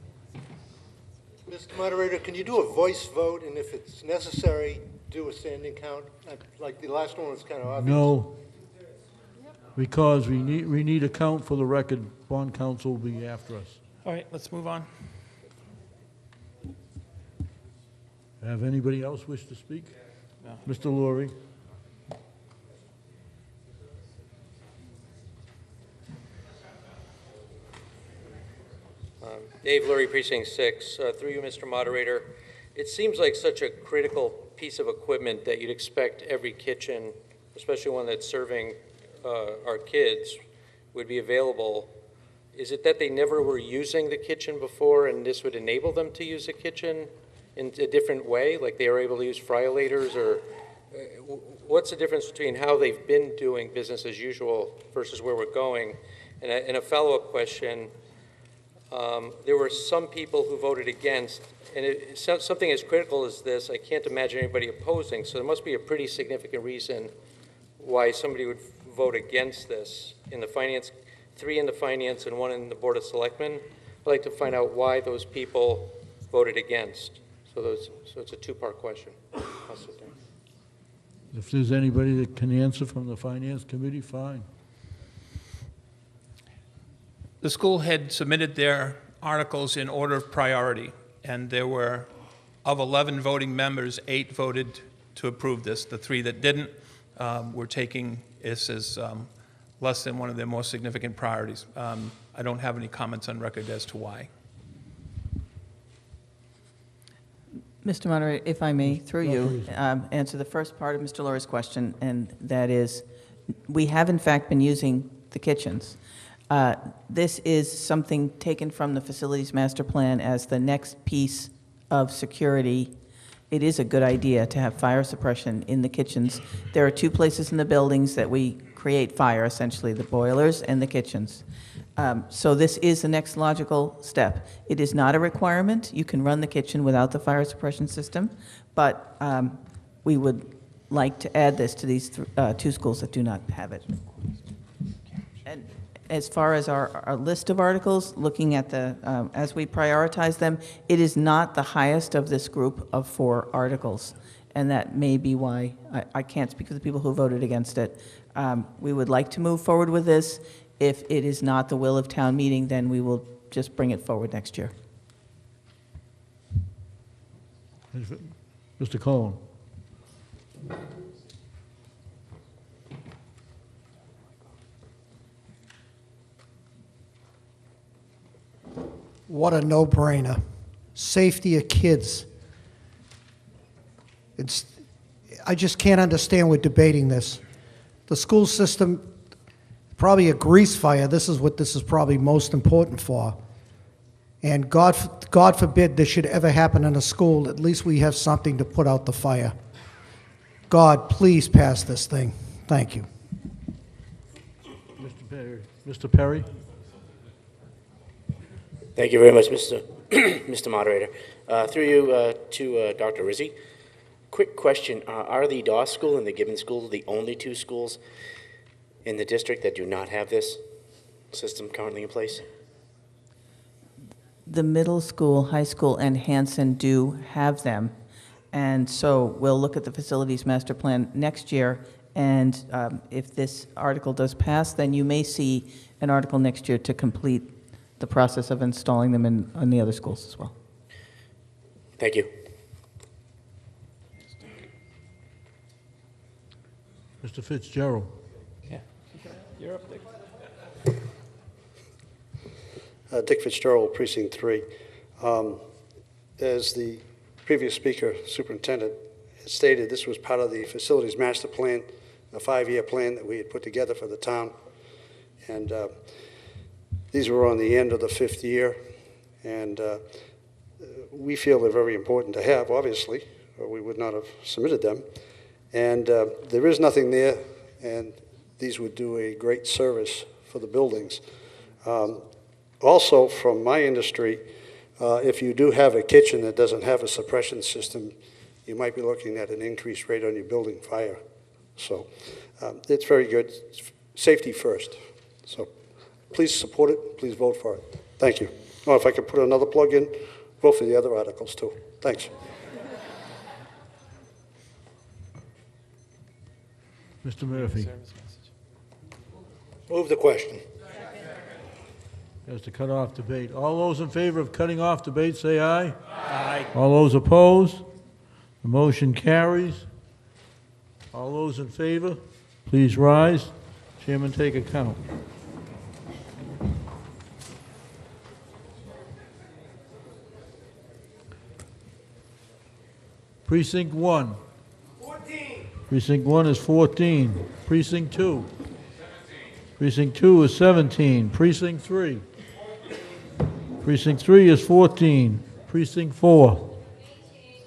Mr. Moderator, can you do a voice vote, and if it's necessary, do a standing count? Like the last one was kind of obvious. No, because we need a count for the record. Bond counsel will be after us. All right, let's move on. Have anybody else wish to speak? No. Mr. Laurie? Dave Lurie, Precinct 6. Through you, Mr. Moderator, it seems like such a critical piece of equipment that you'd expect every kitchen, especially one that's serving our kids, would be available. Is it that they never were using the kitchen before and this would enable them to use the kitchen in a different way, like they were able to use friolators, or what's the difference between how they've been doing business as usual versus where we're going? And a follow-up question, there were some people who voted against, and something as critical as this, I can't imagine anybody opposing, so there must be a pretty significant reason why somebody would vote against this. In the finance, 3 in the finance and 1 in the Board of Selectmen. I'd like to find out why those people voted against. So it's a two-part question. I'll sit down. If there's anybody that can answer from the Finance Committee, fine. The school had submitted their articles in order of priority, and there were, of 11 voting members, 8 voted to approve this. The 3 that didn't were taking this as less than one of their most significant priorities. I don't have any comments on record as to why. Mr. Moderator, if I may, through you, answer the first part of Mr. Laurie's question, and that is, we have in fact been using the kitchens. This is something taken from the Facilities Master Plan as the next piece of security. It is a good idea to have fire suppression in the kitchens. There are 2 places in the buildings that we create fire, essentially, the boilers and the kitchens. So this is the next logical step. It is not a requirement. You can run the kitchen without the fire suppression system, but we would like to add this to these two schools that do not have it. And as far as our list of articles, looking at the, as we prioritize them, it is not the highest of this group of 4 articles. And that may be why I can't speak for the people who voted against it. We would like to move forward with this. If it is not the will of town meeting, then we will just bring it forward next year. Mr. Cohen. What a no-brainer. Safety of kids. I just can't understand we're debating this. The school system, probably a grease fire, this is what this is probably most important for. And God forbid this should ever happen in a school, at least we have something to put out the fire. God, please pass this thing. Thank you. Mr. Perry. Mr. Perry? Thank you very much, Mr. Moderator. Through you to Dr. Rizzi. Quick question. Are the Doss School and the Gibbons School the only 2 schools in the district that do not have this system currently in place? The middle school, high school, and Hanson do have them. And so we'll look at the facilities master plan next year. And if this article does pass, then you may see an article next year to complete the process of installing them in the other schools as well. Thank you. Mr. Fitzgerald. Yeah, you're up, Dick. Dick Fitzgerald, Precinct 3. As the previous speaker, superintendent, stated, this was part of the facilities master plan, a 5-year plan that we had put together for the town. And these were on the end of the 5th year. And we feel they're very important to have, obviously, or we would not have submitted them. And there is nothing there, and these would do a great service for the buildings. Also, from my industry, if you do have a kitchen that doesn't have a suppression system, you might be looking at an increased rate on your building fire. So it's very good. Safety first. So please support it. Please vote for it. Thank you. Oh, if I could put another plug in, vote for the other articles too. Thanks. Mr. Murphy. Move the question. As to cut off debate. All those in favor of cutting off debate, say aye. Aye. All those opposed? The motion carries. All those in favor, please rise. Chairman, take a count. Precinct 1. 14. Precinct 1 is 14. Precinct 2. 17. Precinct 2 is 17. Precinct 3. Precinct 3 is 14. Precinct 4. 18.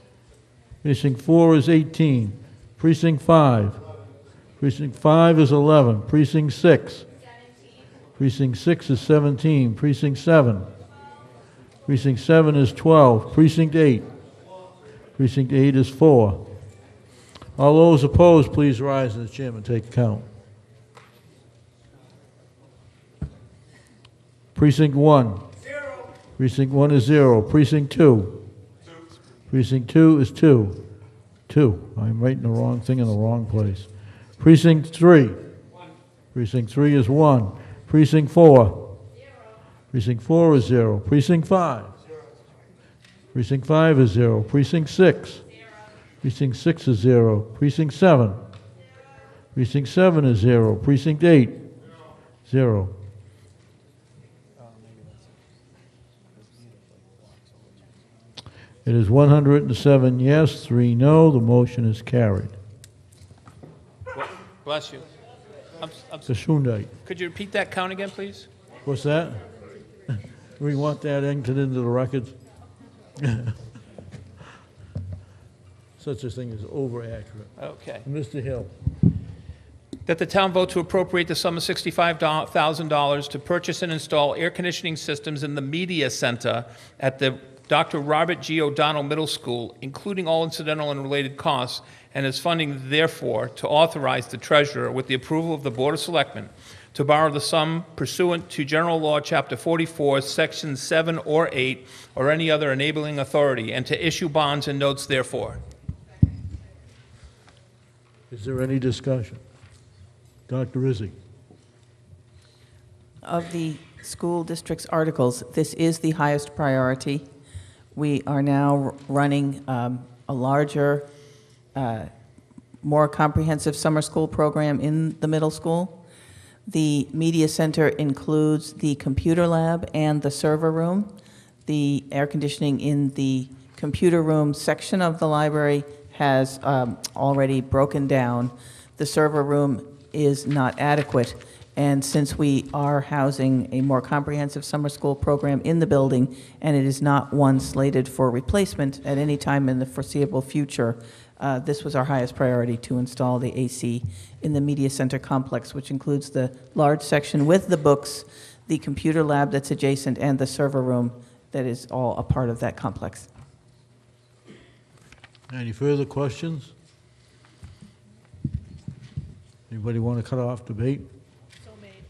Precinct 4 is 18. Precinct 5. Precinct 5 is 11. Precinct 6. 17. Precinct 6 is 17. Precinct 7. Precinct 7 is 12. Precinct 8. Precinct 8 is 4. All those opposed, please rise, and the chairman take count. Precinct 1. 0. Precinct 1 is 0. Precinct 2. 2. Precinct 2 is 2. 2. I'm writing the wrong thing in the wrong place. Precinct 3. 1. Precinct 3 is 1. Precinct 4. 0. Precinct 4 is 0. Precinct 5. 0. Precinct 5 is 0. Precinct 6. 0. Precinct 6 is 0. Precinct 7. 0. Precinct 7 is 0. Precinct 8. 0. It is 107 yes, 3 no. The motion is carried. Bless you. Gesundheit. Could you repeat that count again, please? What's that? We want that entered into the records. Such a thing as over-accurate. Okay. Mr. Hill. that the town vote to appropriate the sum of $65,000 to purchase and install air conditioning systems in the media center at the Dr. Robert G. O'Donnell Middle School, including all incidental and related costs, and as funding, therefore, to authorize the treasurer, with the approval of the Board of Selectmen, to borrow the sum pursuant to General Law, Chapter 44, Section 7 or 8, or any other enabling authority, and to issue bonds and notes therefore. Is there any discussion? Dr. Rizzi. Of the school district's articles, this is the highest priority. We are now running a larger, more comprehensive summer school program in the middle school. The media center includes the computer lab and the server room. The air conditioning in the computer room section of the library has already broken down. The server room is not adequate, and since we are housing a more comprehensive summer school program in the building, and it is not one slated for replacement at any time in the foreseeable future, this was our highest priority, to install the AC in the media center complex, which includes the large section with the books, the computer lab that's adjacent, and the server room that is all a part of that complex. Any further questions? Anybody want to cut off debate? So made.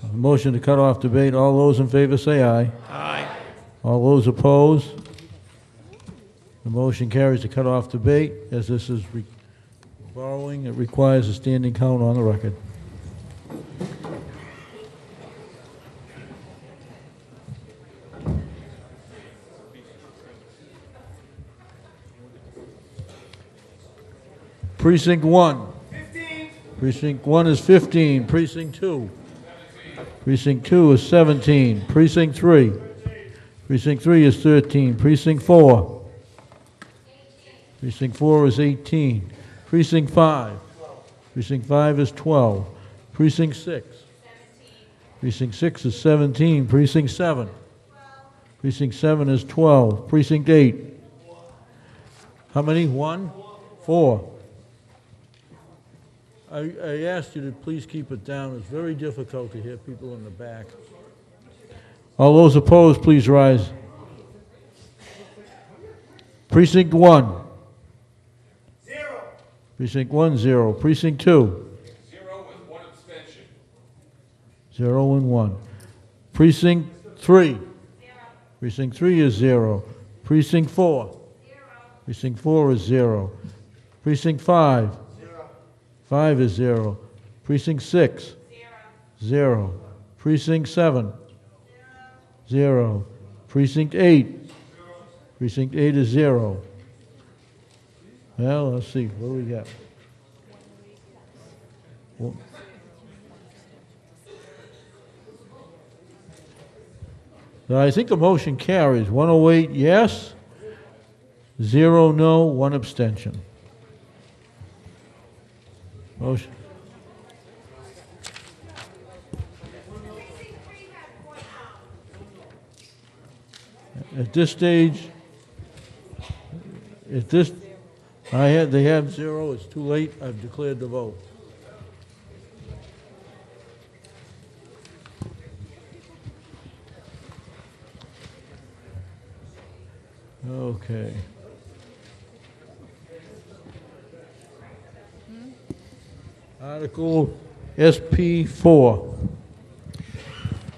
A motion to cut off debate. All those in favor say aye. Aye. All those opposed? The motion carries to cut off debate. As this is borrowing, it requires a standing count on the record. Precinct 1. 15. Precinct 1 is 15. Precinct 2. Precinct 2 is 17. Precinct 3. Precinct 3 is 13. Precinct 4. Precinct 4 is 18. Precinct 5. Precinct 5 is 12. Precinct 6. Precinct 6 is 17. Precinct 7. Precinct 7 is 12. Precinct 8. How many? 1? 4. I asked you to please keep it down. It's very difficult to hear people in the back. All those opposed, please rise. Precinct 1. 0. Precinct 1, 0. Precinct 2. 0 with 1 abstention. 0 and 1. Precinct 3. 0. Precinct 3 is 0. Precinct 4. 0. Precinct 4 is 0. Precinct 5. 0. 5 is 0. Precinct 6. 0. 0. Precinct 7. 0. Precinct 8. 0. Precinct 8 is 0. Well, let's see. What do we got? Well, I think the motion carries. 108 yes, 0 no, 1 abstention. Motion. At this stage, they have 0. It's too late. I've declared the vote. Okay. Article SP4.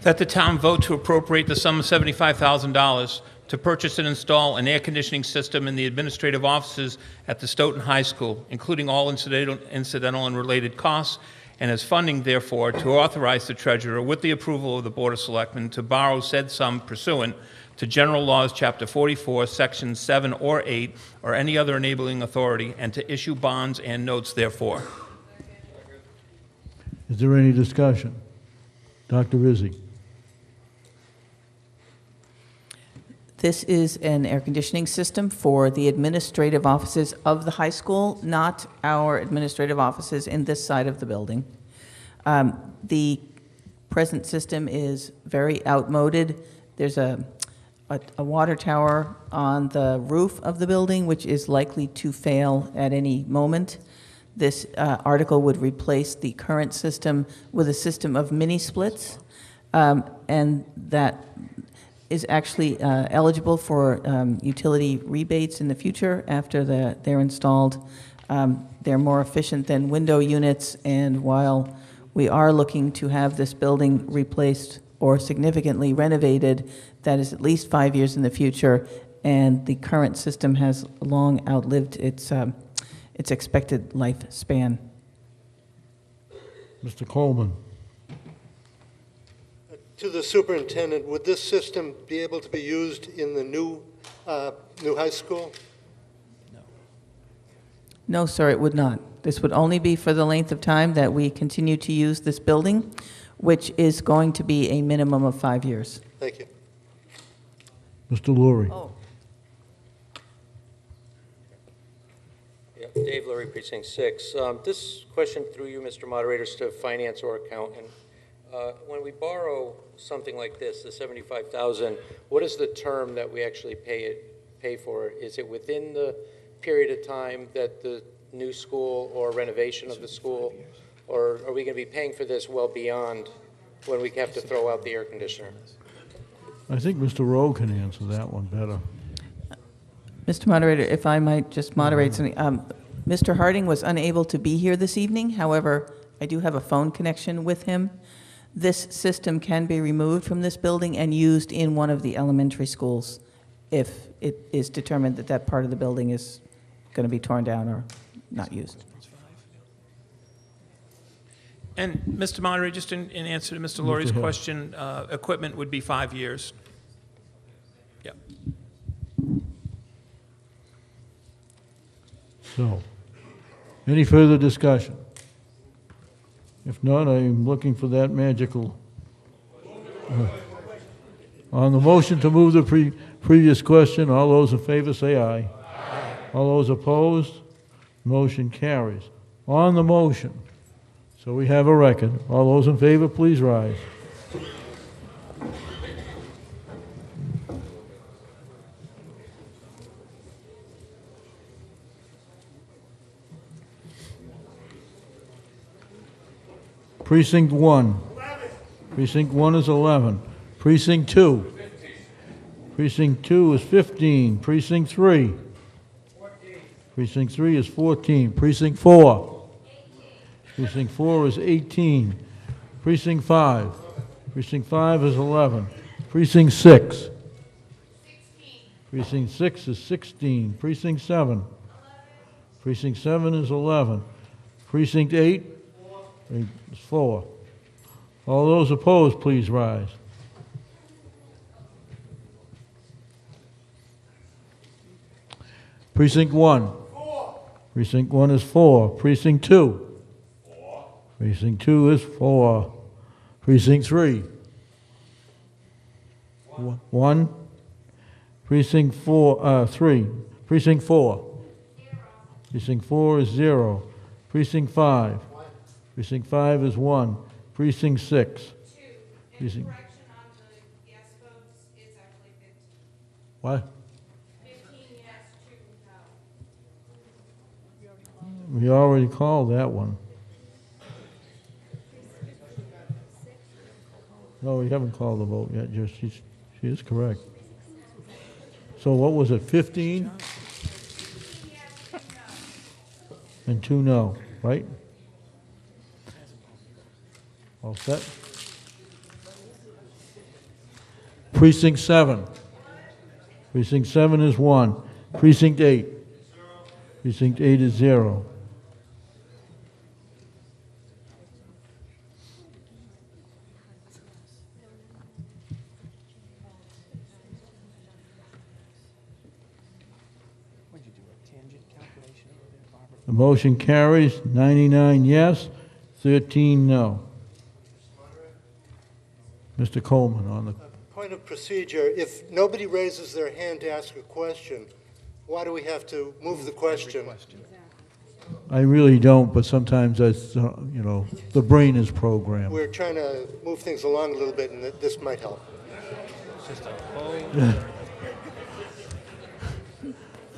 That the town vote to appropriate the sum of $75,000 to purchase and install an air conditioning system in the administrative offices at the Stoughton High School, including all incidental and related costs, and as funding, therefore, to authorize the treasurer, with the approval of the Board of Selectmen, to borrow said sum pursuant to General Laws, Chapter 44, Section 7 or 8, or any other enabling authority, and to issue bonds and notes, therefore. Is there any discussion? Dr. Rizzi. This is an air conditioning system for the administrative offices of the high school, not our administrative offices in this side of the building. The present system is very outmoded. There's a water tower on the roof of the building, which is likely to fail at any moment. This article would replace the current system with a system of mini splits, and that is actually eligible for utility rebates in the future after they're installed. They're more efficient than window units, and while we are looking to have this building replaced or significantly renovated, that is at least 5 years in the future, and the current system has long outlived its expected lifespan. Mr. Coleman. To the superintendent, would this system be able to be used in the new high school? No, sir, it would not. This would only be for the length of time that we continue to use this building, which is going to be a minimum of 5 years. Thank you. Mr. Lurie. Yeah, Dave Lurie, Precinct 6. This question through you, Mr. Moderator, is to finance or accountant. When we borrow something like this, the $75,000, what is the term that we actually pay for? Is it within the period of time that the new school or renovation of the school, or are we going to be paying for this well beyond when we have to throw out the air conditioner? I think Mr. Rowe can answer that one better. Mr. Moderator, if I might just moderate something. Mr. Harding was unable to be here this evening. However, I do have a phone connection with him. This system can be removed from this building and used in one of the elementary schools if it is determined that that part of the building is going to be torn down or not used. And Mr. Moderator, just in answer to Mr. Lurie's question, equipment would be 5 years. Yep. So, any further discussion? If not, I'm looking for that magical. On the motion to move the previous question, all those in favor say aye. Aye. All those opposed, motion carries. On the motion, so we have a record. All those in favor, please rise. Precinct 1. Precinct 1 is 11. Precinct 2. Precinct 2 is 15. Precinct 3. Precinct 3 is 14. Precinct 4. Precinct 4 is 18. Precinct 5. Precinct 5 is 11. Precinct 6. Precinct 6 is 16. Precinct 7. Precinct 7 is 11. Precinct 8 is 4. All those opposed, please rise. Precinct 1. Precinct 1 is 4. Precinct 2. 4. Precinct 2 is 4. Precinct 3. 1. Precinct 4, 3. Precinct 4. 0. Precinct 4 is 0. Precinct 5. 1. Precinct 5 is 1. Precinct 6. 2. Precinct. Correction on the yes votes, it's actually 15. What? 15 yes, 2 no. We already called that one. No, we haven't called the vote yet. Just she is correct. So what was it? 15 and 2 no, right? All set? Precinct 7. Precinct 7 is 1. Precinct 8. Precinct 8 is 0. The motion carries 99 yes, 13 no. Mr. Coleman on the... Point of procedure, if nobody raises their hand to ask a question, why do we have to move the question? I really don't, but sometimes that's, the brain is programmed. We're trying to move things along a little bit, and this might help.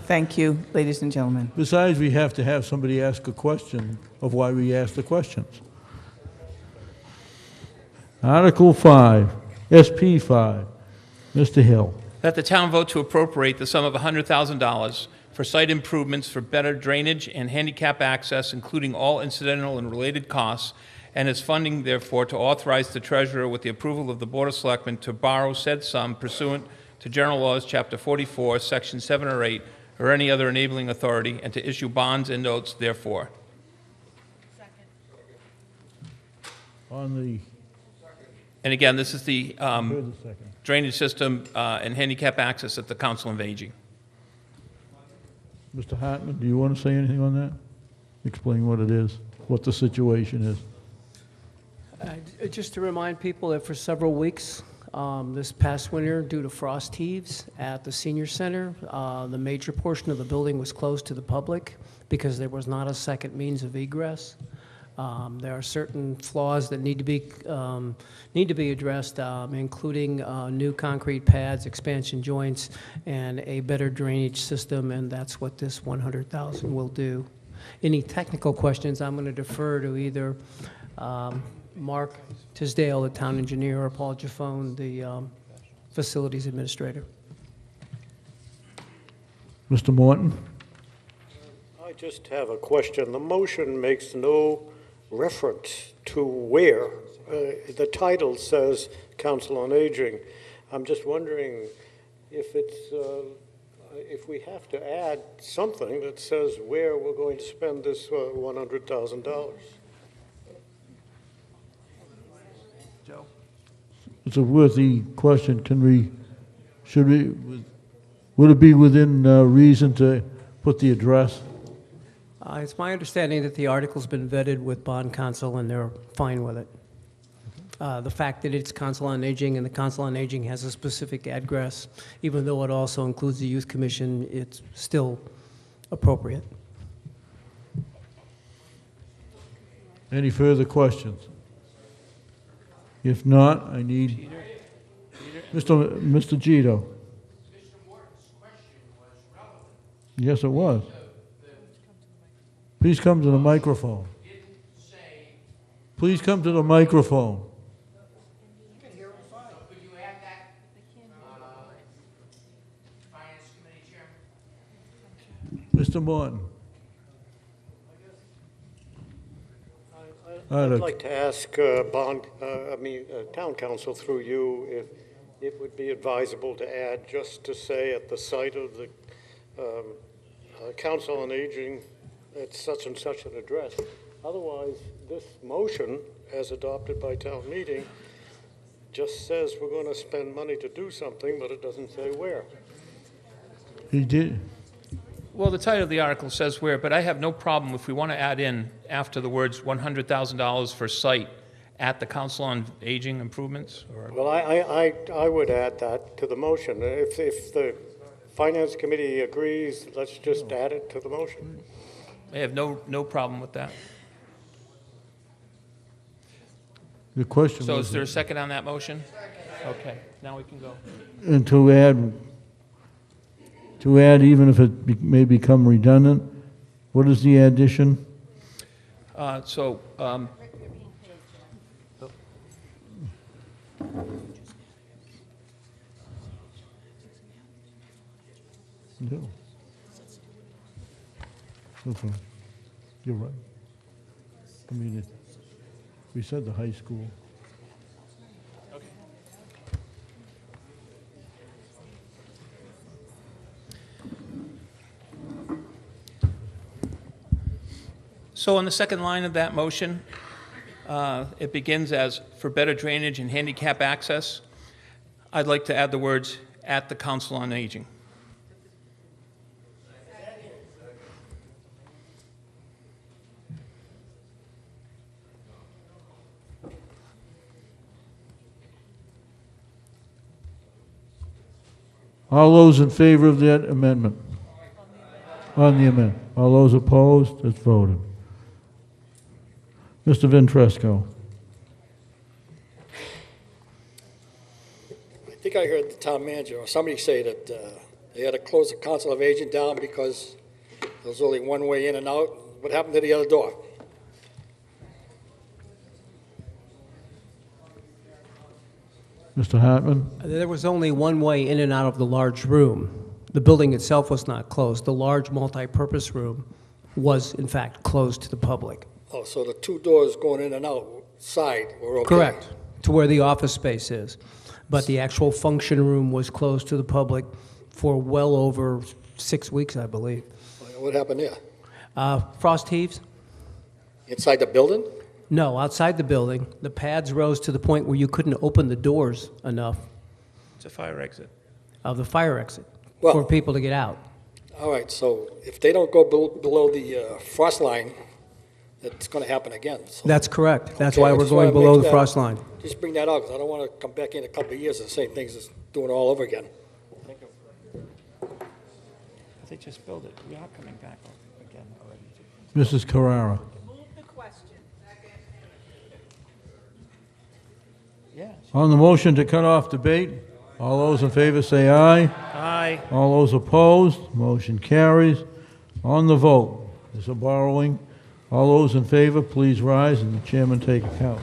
Thank you, ladies and gentlemen. Besides, we have to have somebody ask a question of why we ask the questions. Article 5, SP 5. Mr. Hill. That the town vote to appropriate the sum of $100,000 for site improvements for better drainage and handicap access, including all incidental and related costs, and is funding, therefore, to authorize the treasurer, with the approval of the Board of Selectmen, to borrow said sum pursuant to General Laws, Chapter 44, Section 7 or 8, or any other enabling authority, and to issue bonds and notes, therefore. On the... And again, this is the Here's the second. drainage system and handicap access at the Council of Aging. Mr. Hartman, do you want to say anything on that? Explain what it is, what the situation is. Just to remind people that for several weeks this past winter, due to frost heaves at the senior center, the major portion of the building was closed to the public because there was not a second means of egress. There are certain flaws that need to be addressed, including new concrete pads, expansion joints, and a better drainage system, and that's what this $100,000 will do. Any technical questions, I'm going to defer to either Mark Tisdale, the town engineer, or Paul Jaffone, the facilities administrator. Mr. Morton? I just have a question. The motion makes no reference to where. The title says Council on Aging. I'm just wondering if we have to add something that says where we're going to spend this $100,000. Joe? It's a worthy question. Would it be within reason to put the address? It's my understanding that the article's been vetted with bond counsel and they're fine with it. The fact that it's Council on Aging and the Council on Aging has a specific address, even though it also includes the Youth Commission, it's still appropriate. Any further questions? If not, I need Mr. Gito. Yes, it was. Please come to the microphone. Please come to the microphone. Mr. Morton. I'd like to ask town council through you if it would be advisable to add just to say at the site of the Council on Aging, it's such and such an address. Otherwise, this motion, as adopted by town meeting, just says we're going to spend money to do something, but it doesn't say where. He did. Well, the title of the article says where, but I have no problem if we want to add in after the words $100,000 for site at the Council on Aging improvements? Or? Well, I would add that to the motion. If the Finance Committee agrees, let's just add it to the motion. I have no problem with that. The question So was... is there a second on that motion? Okay, now we can go. And to add, even if it may become redundant, what is the addition? No. Okay. You're right. I mean, we said the high school. Okay. So on the second line of that motion, it begins as for better drainage and handicap access. I'd like to add the words at the Council on Aging. All those in favor of that amendment? On the amendment. All those opposed? It's voted. Mr. Ventresco. I think I heard the town manager or somebody say that They had to close the Council of Aging down because there was only one way in and out. What happened to the other door? Mr. Hartman? There was only one way in and out of the large room. The building itself was not closed. The large multi-purpose room was, in fact, closed to the public. Oh, so the two doors going in and out side were okay? Correct, to where the office space is. But the actual function room was closed to the public for well over 6 weeks, I believe. What happened there? Frost heaves? Inside the building? No, outside the building. The pads rose to the point where you couldn't open the doors enough It's a fire exit. of the fire exit Well- for people to get out. All right, so if they don't go below the frost line, it's going to happen again. So- That's correct. That's Okay, why I we're just wanna going below make the that- frost line. Just bring that out, because I don't want to come back in a couple of years and the same things as doing it all over again. They just built it. We are coming back again already. Mrs. Carrara? On the motion to cut off debate, all those in favor say aye. Aye. All those opposed, motion carries. On the vote, there's a borrowing. All those in favor, please rise, and the chairman take account.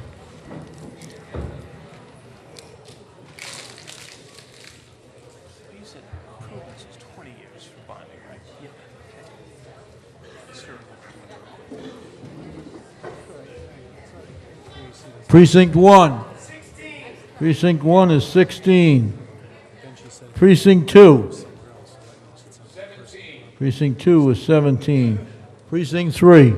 You said prudence is 20 years for bonding, right? Yeah. Sure. Precinct 1. Precinct 1 is 16. Precinct 2. Precinct 2 is 17. Precinct 3.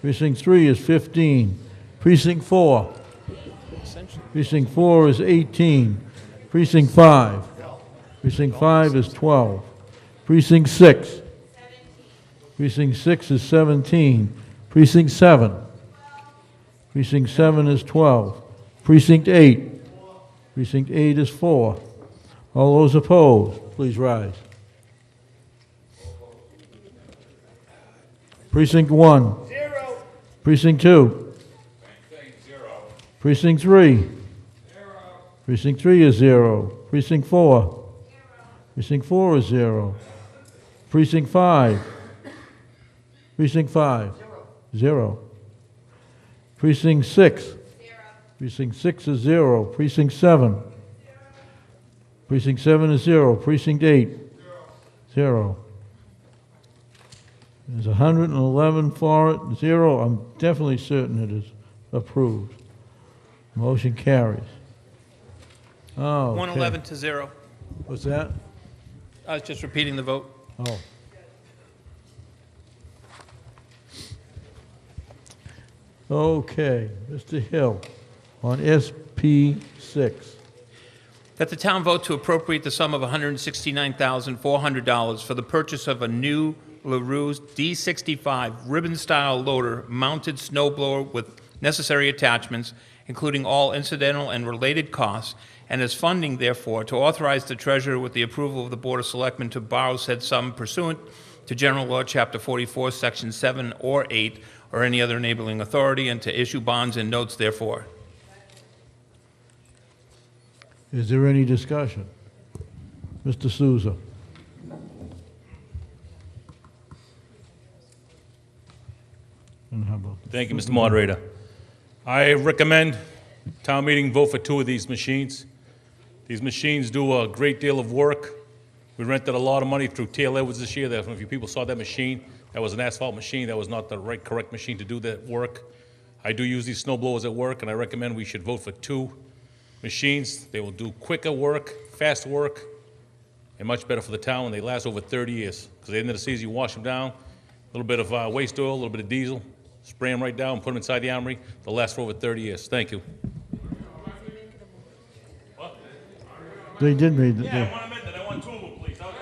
Precinct 3 is 15. Precinct 4. Precinct 4 is 18. Precinct 5. Precinct 5 is 12. Precinct 6. Precinct 6 is 17. Precinct 7. Precinct 7 is 12. Precinct 8. Precinct 8 is 4. All those opposed, please rise. Precinct 1. 0. Precinct 2. Precinct 3. 0. Precinct 3 is 0. Precinct 4. 0. Precinct 4 is 0. Precinct 5. Precinct 5. 0. Precinct 6. 0. Precinct 6 is 0. Precinct 7. 0. Precinct 7 is 0. Precinct 8. 0. There's 111 for it, 0. I'm definitely certain it is approved. Motion carries. Oh. 111 to 0. What's that? I was just repeating the vote. Oh. Okay, Mr. Hill, on SP 6. That the town vote to appropriate the sum of $169,400 for the purchase of a new LaRue D65 ribbon-style loader mounted snowblower with necessary attachments, including all incidental and related costs, and as funding, therefore, to authorize the treasurer with the approval of the Board of Selectmen to borrow said sum pursuant to General Law, Chapter 44, Section 7 or 8, or any other enabling authority, and to issue bonds and notes, therefore. Is there any discussion? Mr. Souza. And how about Thank you, Mr. Moderator. I recommend town meeting vote for 2 of these machines. These machines do a great deal of work. We rented a lot of money through Taylor Edwards this year. If you people saw that machine, that was an asphalt machine. That was not the correct machine to do that work. I do use these snow blowers at work, and I recommend we should vote for 2 machines. They will do quicker work, faster work, and much better for the town, and they last over 30 years. Because at the end of the season, you wash them down, a little bit of waste oil, a little bit of diesel, spray them right down, put them inside the armory. They'll last for over 30 years. Thank you. They did read it. Yeah, I want to amend it. I want 2 of them, please. Out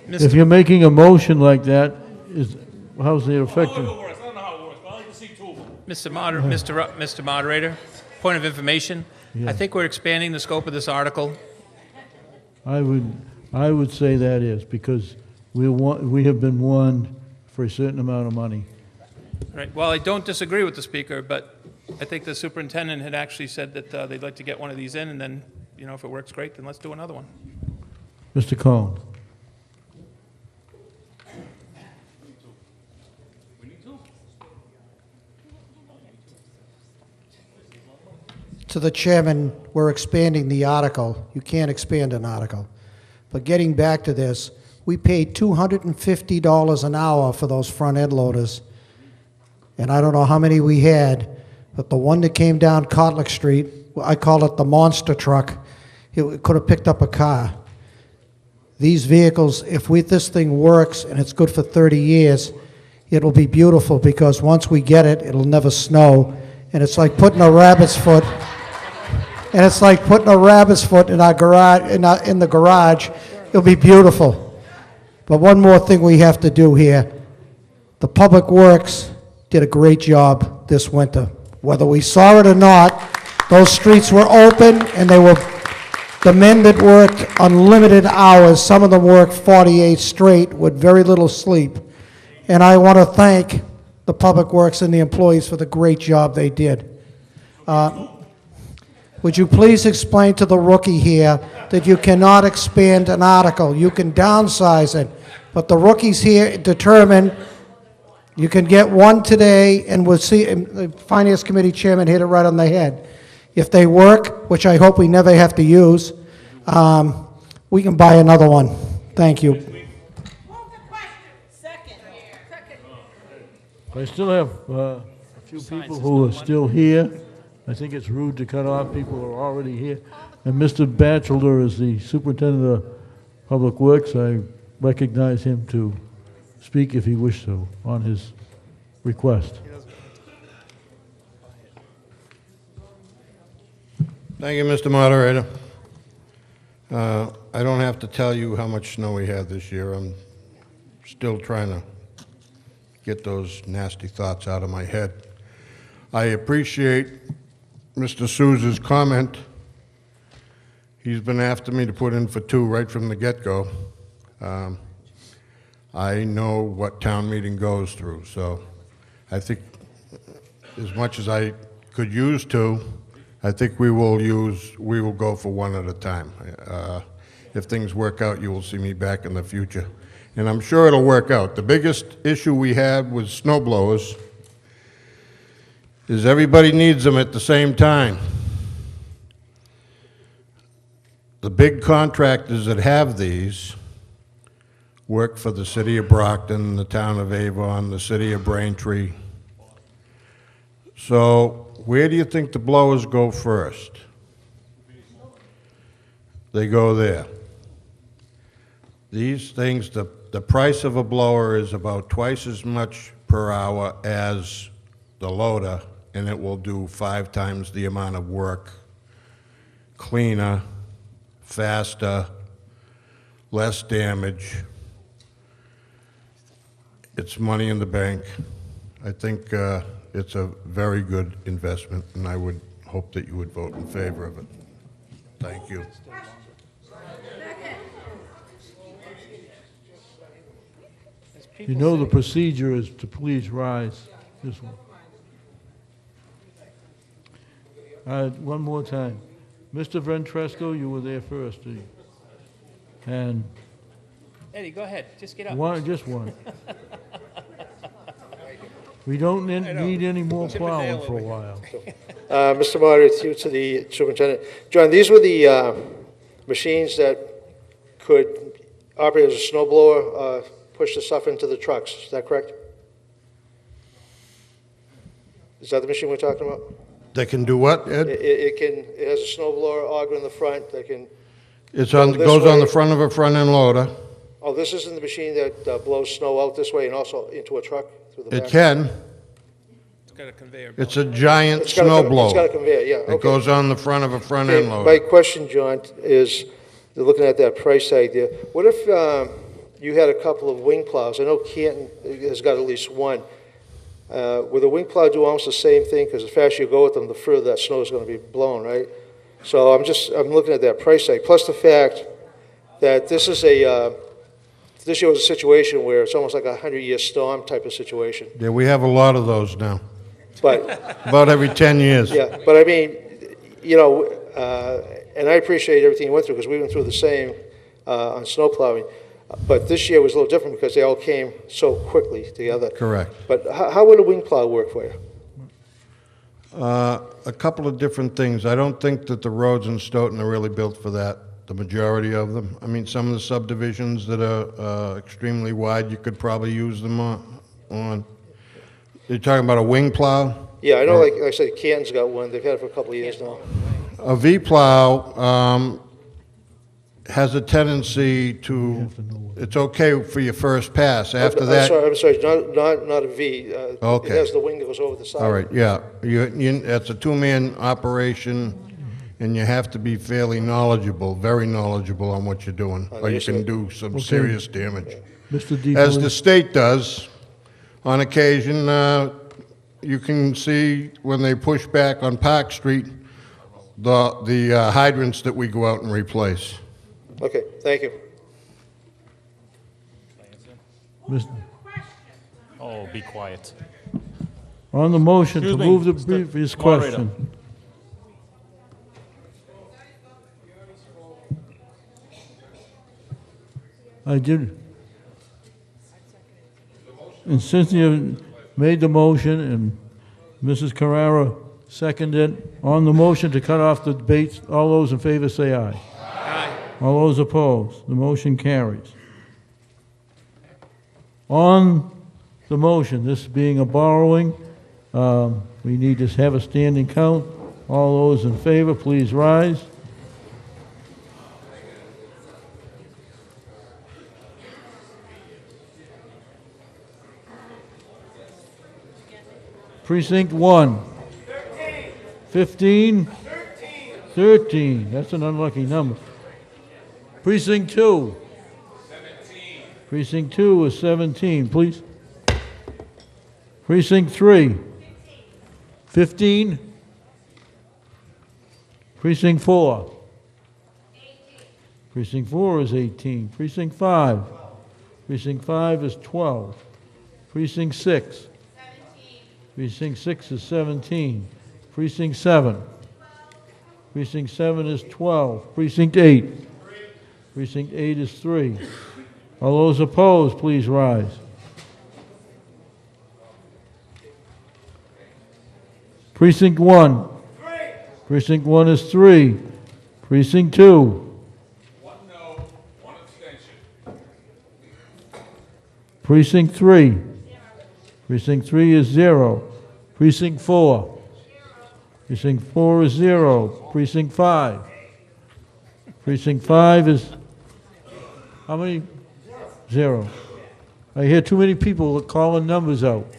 there. If you're making a motion like that, how's it affecting? Mr. Moderator, point of information. Yeah. I think we're expanding the scope of this article. I would say that is, because we have been warned for a certain amount of money. Right. Well, I don't disagree with the speaker, but I think the superintendent had actually said that they'd like to get one of these in, and then, you know, if it works great, then let's do another one. Mr. Cohen? To the chairman, we're expanding the article. You can't expand an article. But getting back to this, we paid $250 an hour for those front end loaders. And I don't know how many we had, but the one that came down Kotlik Street, I call it the monster truck, it could have picked up a car. These vehicles, if this thing works and it's good for 30 years, it'll be beautiful, because once we get it, it'll never snow. And it's like putting a rabbit's foot, in our garage, in the garage. It'll be beautiful. But one more thing we have to do here. The Public Works did a great job this winter. Whether we saw it or not, those streets were open, and the men that worked unlimited hours, some of them worked 48 straight with very little sleep. And I want to thank the Public Works and the employees for the great job they did. Would you please explain to the rookie here that you cannot expand an article? You can downsize it, but the rookies here determine you can get one today, and we'll see. And the Finance Committee Chairman hit it right on the head. If they work, which I hope we never have to use, we can buy another one. Thank you. I still have a few people who are still here. I think it's rude to cut off people who are already here. And Mr. Batchelder is the Superintendent of Public Works. I recognize him to speak if he wishes to on his request. Thank you, Mr. Moderator. I don't have to tell you how much snow we had this year. I'm still trying to get those nasty thoughts out of my head. I appreciate Mr. Souza's comment. He's been after me to put in for 2 right from the get-go. I know what town meeting goes through, so I think as much as I could use 2, I think we will go for 1 at a time. If things work out, you will see me back in the future. And I'm sure it'll work out. The biggest issue we had with snow blowers is everybody needs them at the same time. The big contractors that have these work for the city of Brockton, the town of Avon, the city of Braintree. So where do you think the blowers go first? They go there. These things, the price of a blower is about twice as much per hour as the loader, and it will do 5 times the amount of work, cleaner, faster, less damage. It's money in the bank. I think it's a very good investment, and I would hope that you would vote in favor of it. Thank you. You know the procedure is to please rise. This one. One more time. Mr. Ventresco, you were there first, didn't you? And Eddie, go ahead. Just get up. just one. We don't need any more plowing for a while. Mr. Moderator, through to the superintendent. John, these were the machines that could operate as a snow blower, push the stuff into the trucks. Is that correct? Is that the machine we're talking about? They can do what, Ed? It has a snow blower auger in the front that can. Goes on the front of a front-end loader. Oh, this isn't the machine that blows snow out this way and also into a truck through the back? It can. It's got a conveyor. It's a giant It's got a snow con- blower. it's got a conveyor, yeah, It okay. goes on the front of a front-end Okay, loader. my question, John, is, looking at that price tag there, what if you had a couple of wing plows? I know Canton has got at least one. Would the wing plow do almost the same thing? Because the faster you go with them, the further that snow is going to be blown, right? So I'm looking at that price tag, plus the fact that this year was a situation where it's almost like a 100-year storm type of situation. Yeah, we have a lot of those now. But About every 10 years. yeah, but I mean, you know, and I appreciate everything you went through, because we went through the same on snow plowing. But this year was a little different because they all came so quickly together. Correct. But how would a wing plow work for you? A couple of different things. I don't think that the roads in Stoughton are really built for that, the majority of them. I mean, some of the subdivisions that are extremely wide, you could probably use them on. You're talking about a wing plow? Yeah, I know, like I said, Canton's got one. They've had it for a couple of years now. A V-plow has a tendency to, it's okay for your first pass. After that... I'm sorry, not a V. Okay. It has the wing that goes over the side. All right, yeah. It's a two-man operation, and you have to be fairly knowledgeable, very knowledgeable on what you're doing, or you can do some serious damage. Mr. DeFilippo. As the state does, on occasion, you can see when they push back on Park Street, the hydrants that we go out and replace. Okay, thank you. Oh, be quiet. On the motion to Excuse me, move the Mr. previous Moderator. question. I did. And Cynthia made the motion, and Mrs. Carrara seconded. On the motion to cut off the debate, all those in favor say aye. Aye. All those opposed, the motion carries. On the motion, this being a borrowing, we need to have a standing count. All those in favor, please rise. Precinct 1. 15. 13. That's an unlucky number. Precinct 2. 17. Precinct 2 is 17, please. Precinct 3. 15. Precinct 4. 18. Precinct 4 is 18. Precinct 5. Precinct 5 is 12. Precinct 6. 17. Precinct 6 is 17. Precinct 7. Precinct 7 is 12. Precinct 8. Precinct 8 is 3. All those opposed, please rise. Precinct 1. Precinct 1 is 3. Precinct 2. 1 no, 1 abstention. Precinct 3. Precinct 3 is 0. Precinct 4. Precinct 4 is 0. Precinct 5. Precinct 5 is, how many? 0. I hear too many people calling numbers out.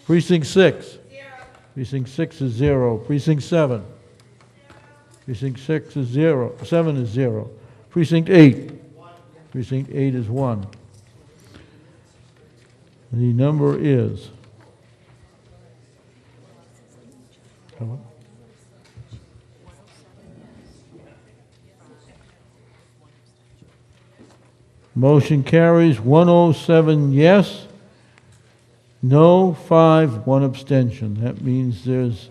Precinct 6. Precinct 6 is 0. Precinct 7. Precinct 6 is 0. 7 is 0. Precinct 8. Precinct 8 is 1. The number is... Motion carries 107 yes, no 5, 1 abstention. That means there's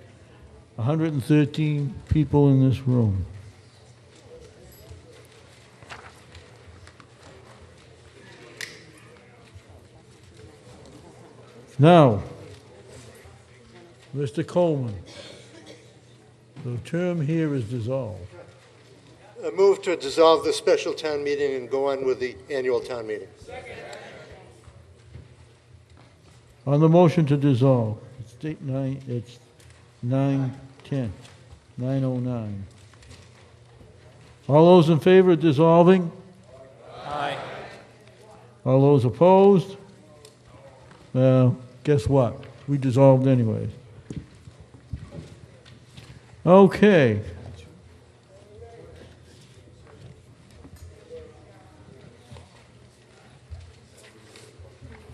113 people in this room. Now, Mr. Coleman, the term here is dissolved. I move to dissolve the special town meeting and go on with the annual town meeting. On the motion to dissolve, it's 9:10, 9:09. All those in favor of dissolving? Aye. All those opposed? Well, guess what? We dissolved anyways. Okay.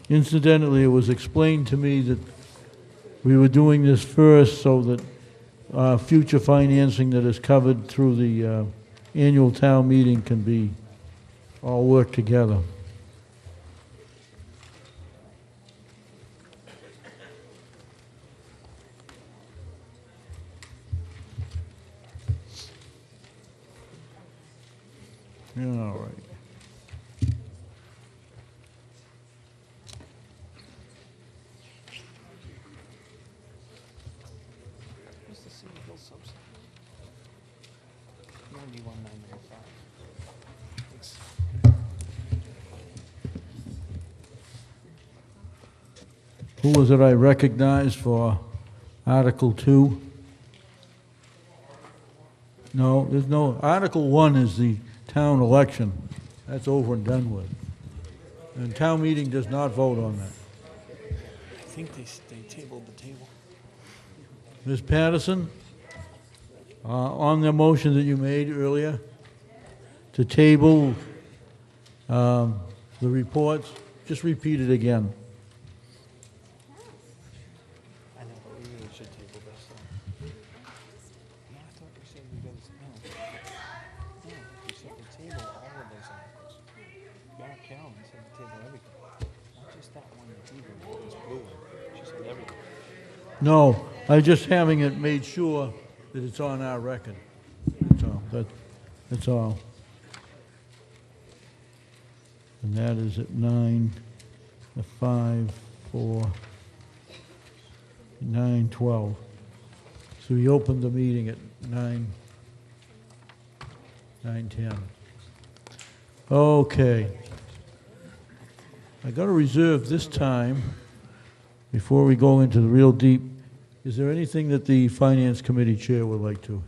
Incidentally, it was explained to me that we were doing this first so that future financing that is covered through the annual town meeting can be all worked together. Yeah, all right. What's the City Hill subsidy? 91,995. Who was it I recognized for Article 2? No, there's no, Article 1 is the town election. That's over and done with. And town meeting does not vote on that. I think they tabled the table. Ms. Patterson, on the motion that you made earlier to table the reports, just repeat it again. I know, but we really should table this. No, I thought you said we got to, no. No, you said to table all of those articles. Barry Callen said to table everything. Not just that one that's evil, but this blue one. She said everything. No, I'm just having it made sure that it's on our record. That's all. That's all. And that is at 9, 5, 4, 9, 12. So we opened the meeting at 9:10. Okay. I got to reserve this time before we go into the real deep. Is there anything that the Finance Committee Chair would like to?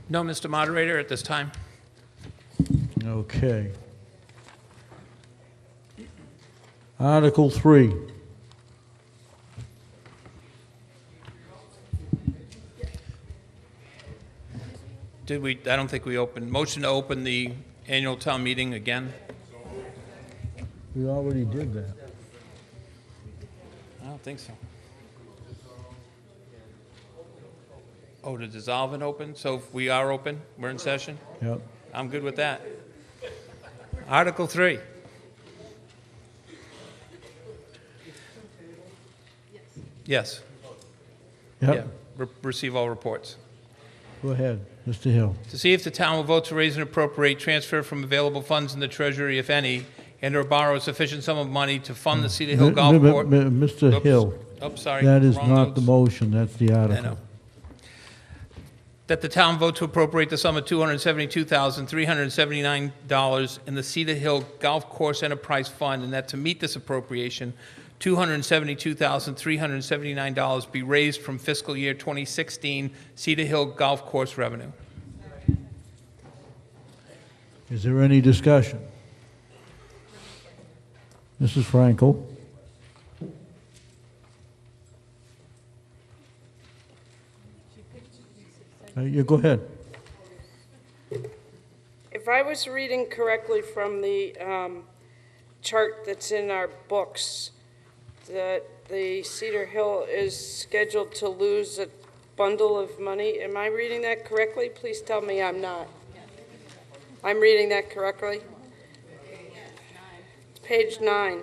No, Mr. Moderator, at this time. Okay. Article 3. Did we, I don't think we opened, motion to open the annual town meeting again? We already did that. I don't think so. Oh, to dissolve and open? So if we are open, we're in session? Yep. I'm good with that. Article 3. Yes. Yep. Yeah. Receive all reports. Go ahead, Mr. Hill. To see if the town will vote to raise and appropriate, transfer from available funds in the treasury, if any, and/or borrow a sufficient sum of money to fund the Cedar Hill Golf Course. Mr. Oops. Hill. Oops, sorry. That is Wrong not notes. the motion, that's the I article. know. That the town vote to appropriate the sum of $272,379 in the Cedar Hill Golf Course Enterprise Fund, and that to meet this appropriation, $272,379 be raised from fiscal year 2016 Cedar Hill Golf Course revenue. Is there any discussion? Mrs. Frankel? You go ahead. If I was reading correctly from the chart that's in our books, that the Cedar Hill is scheduled to lose a bundle of money, am I reading that correctly? Please tell me I'm not. I'm reading that correctly? Page 9.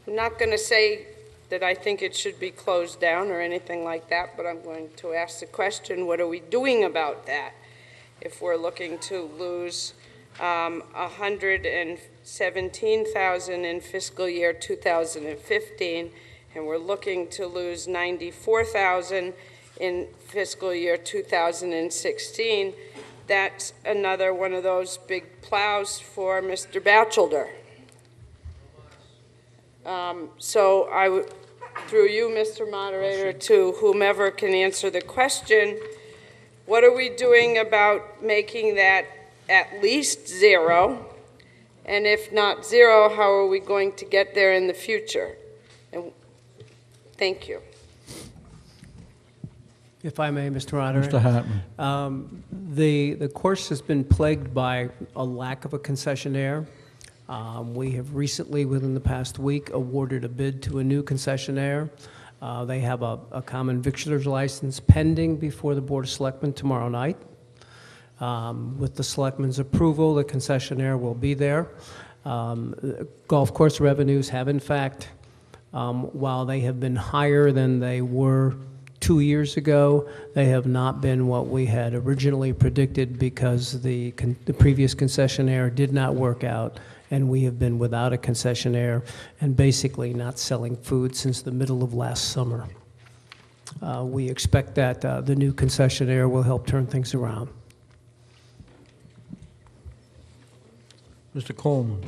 I'm not going to say that I think it should be closed down or anything like that, but I'm going to ask the question, what are we doing about that? If we're looking to lose $117,000 in fiscal year 2015, and we're looking to lose $94,000 in fiscal year 2016, that's another one of those big plows for Mr. Batchelder. So I would, through you, Mr. Moderator, to whomever can answer the question, what are we doing about making that at least zero? And if not zero, how are we going to get there in the future? And thank you. If I may, Mr. Moderator. Mr. Hartman. The course has been plagued by a lack of a concessionaire. We have recently, within the past week, awarded a bid to a new concessionaire. They have a common victualer's license pending before the Board of Selectmen tomorrow night. With the Selectmen's approval, the concessionaire will be there. Golf course revenues have, in fact, while they have been higher than they were 2 years ago. They have not been what we had originally predicted because the previous concessionaire did not work out, and we have been without a concessionaire and basically not selling food since the middle of last summer. We expect that the new concessionaire will help turn things around. Mr. Coleman.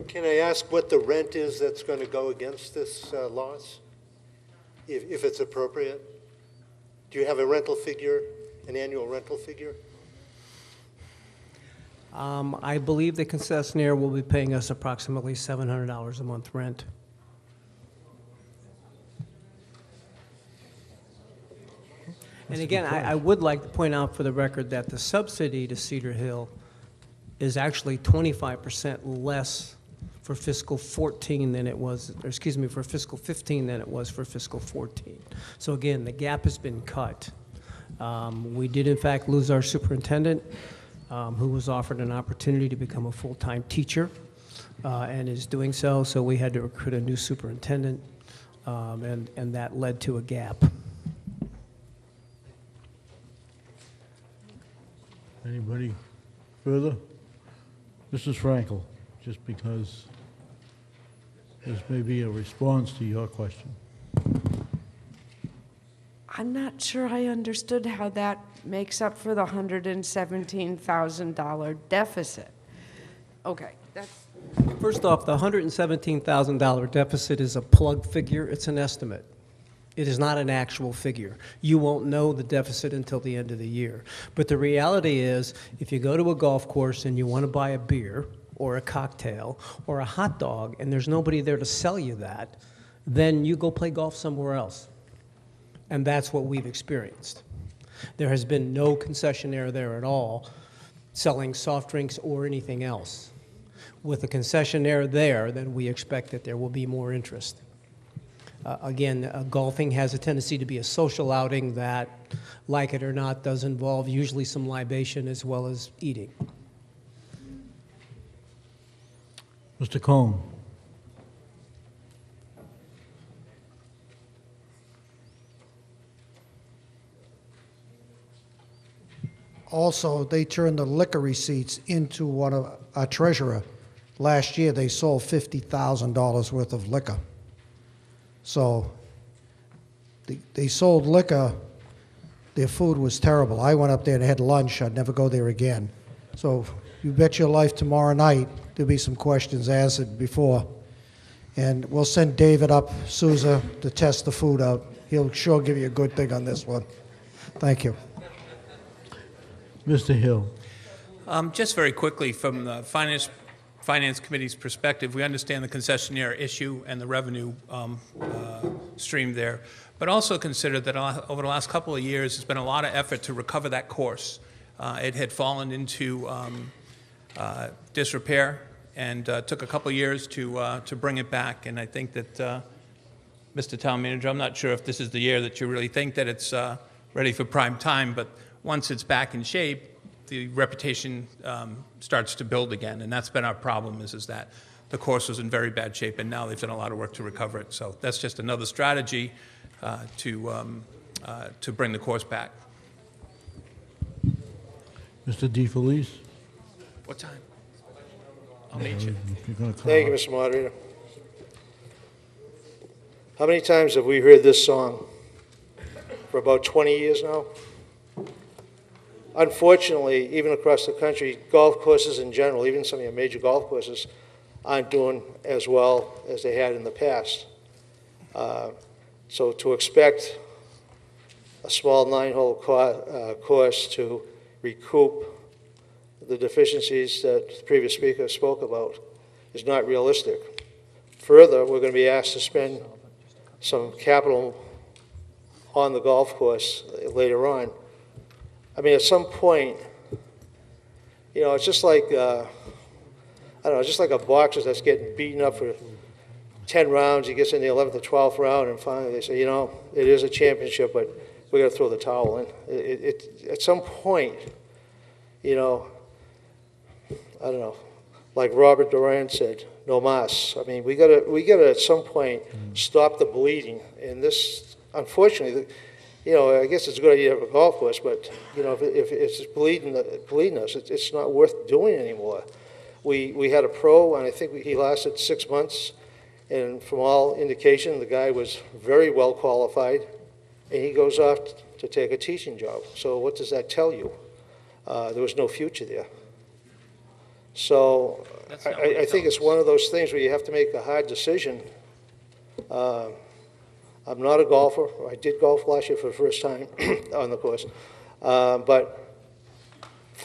Can I ask what the rent is that's going to go against this loss, if it's appropriate? Do you have a rental figure, an annual rental figure? I believe the concessionaire will be paying us approximately $700 a month rent. And again, I would like to point out for the record that the subsidy to Cedar Hill is actually 25% less for fiscal 14 than it was, or excuse me, for fiscal 15 than it was for fiscal 14. So again, the gap has been cut. We did in fact lose our superintendent, who was offered an opportunity to become a full-time teacher, and is doing so. So we had to recruit a new superintendent, and that led to a gap. Anybody further? Mrs. Frankel, just because this may be a response to your question. I'm not sure I understood how that makes up for the $117,000 deficit. Okay, that's... First off, the $117,000 deficit is a plug figure. It's an estimate. It is not an actual figure. You won't know the deficit until the end of the year. But the reality is, if you go to a golf course and you want to buy a beer or a cocktail or a hot dog and there's nobody there to sell you that, then you go play golf somewhere else. And that's what we've experienced. There has been no concessionaire there at all selling soft drinks or anything else. With a concessionaire there, then we expect that there will be more interest. Again, golfing has a tendency to be a social outing that, like it or not, does involve usually some libation as well as eating. Mr. Cohn. Also, they turned the liquor receipts into one of our treasurer. Last year, they sold $50,000 worth of liquor. So they sold liquor. Their food was terrible. I went up there and had lunch. I'd never go there again. So you bet your life tomorrow night there'll be some questions answered before. And we'll send David up, Souza, to test the food out. He'll sure give you a good thing on this one. Thank you. Mr. Hill. Just very quickly, from the Finance Committee's perspective, we understand the concessionaire issue and the revenue stream there, but also consider that over the last couple of years, there's been a lot of effort to recover that course. It had fallen into disrepair and took a couple of years to bring it back. And I think that, Mr. Town Manager, I'm not sure if this is the year that you really think that it's ready for prime time, but once it's back in shape, the reputation starts to build again, and that's been our problem, is that the course was in very bad shape, and now they've done a lot of work to recover it. So that's just another strategy to bring the course back. Mr. DeFelice. What time? I'll meet you. Thank you, Mr. Moderator. How many times have we heard this song? For about 20 years now? Unfortunately, even across the country, golf courses in general, even some of your major golf courses, aren't doing as well as they had in the past. So to expect a small 9-hole course to recoup the deficiencies that the previous speaker spoke about is not realistic. Further, we're going to be asked to spend some capital on the golf course later on. I mean, at some point, you know, it's just like, I don't know, it's just like a boxer that's getting beaten up for 10 rounds. He gets in the 11th or 12th round, and finally they say, you know, it is a championship, but we got to throw the towel in. At some point, you know, I don't know, like Robert Durant said, no mas. I mean, we got to at some point stop the bleeding, and this, unfortunately, I guess it's a good idea to have a golf course, but, if it's bleeding us, it's not worth doing anymore. We had a pro, and I think he lasted 6 months, and from all indication, the guy was very well qualified, and he goes off to take a teaching job. So what does that tell you? There was no future there. So I think it's one of those things where you have to make a hard decision. I'm not a golfer. I did golf last year for the first time on the course. But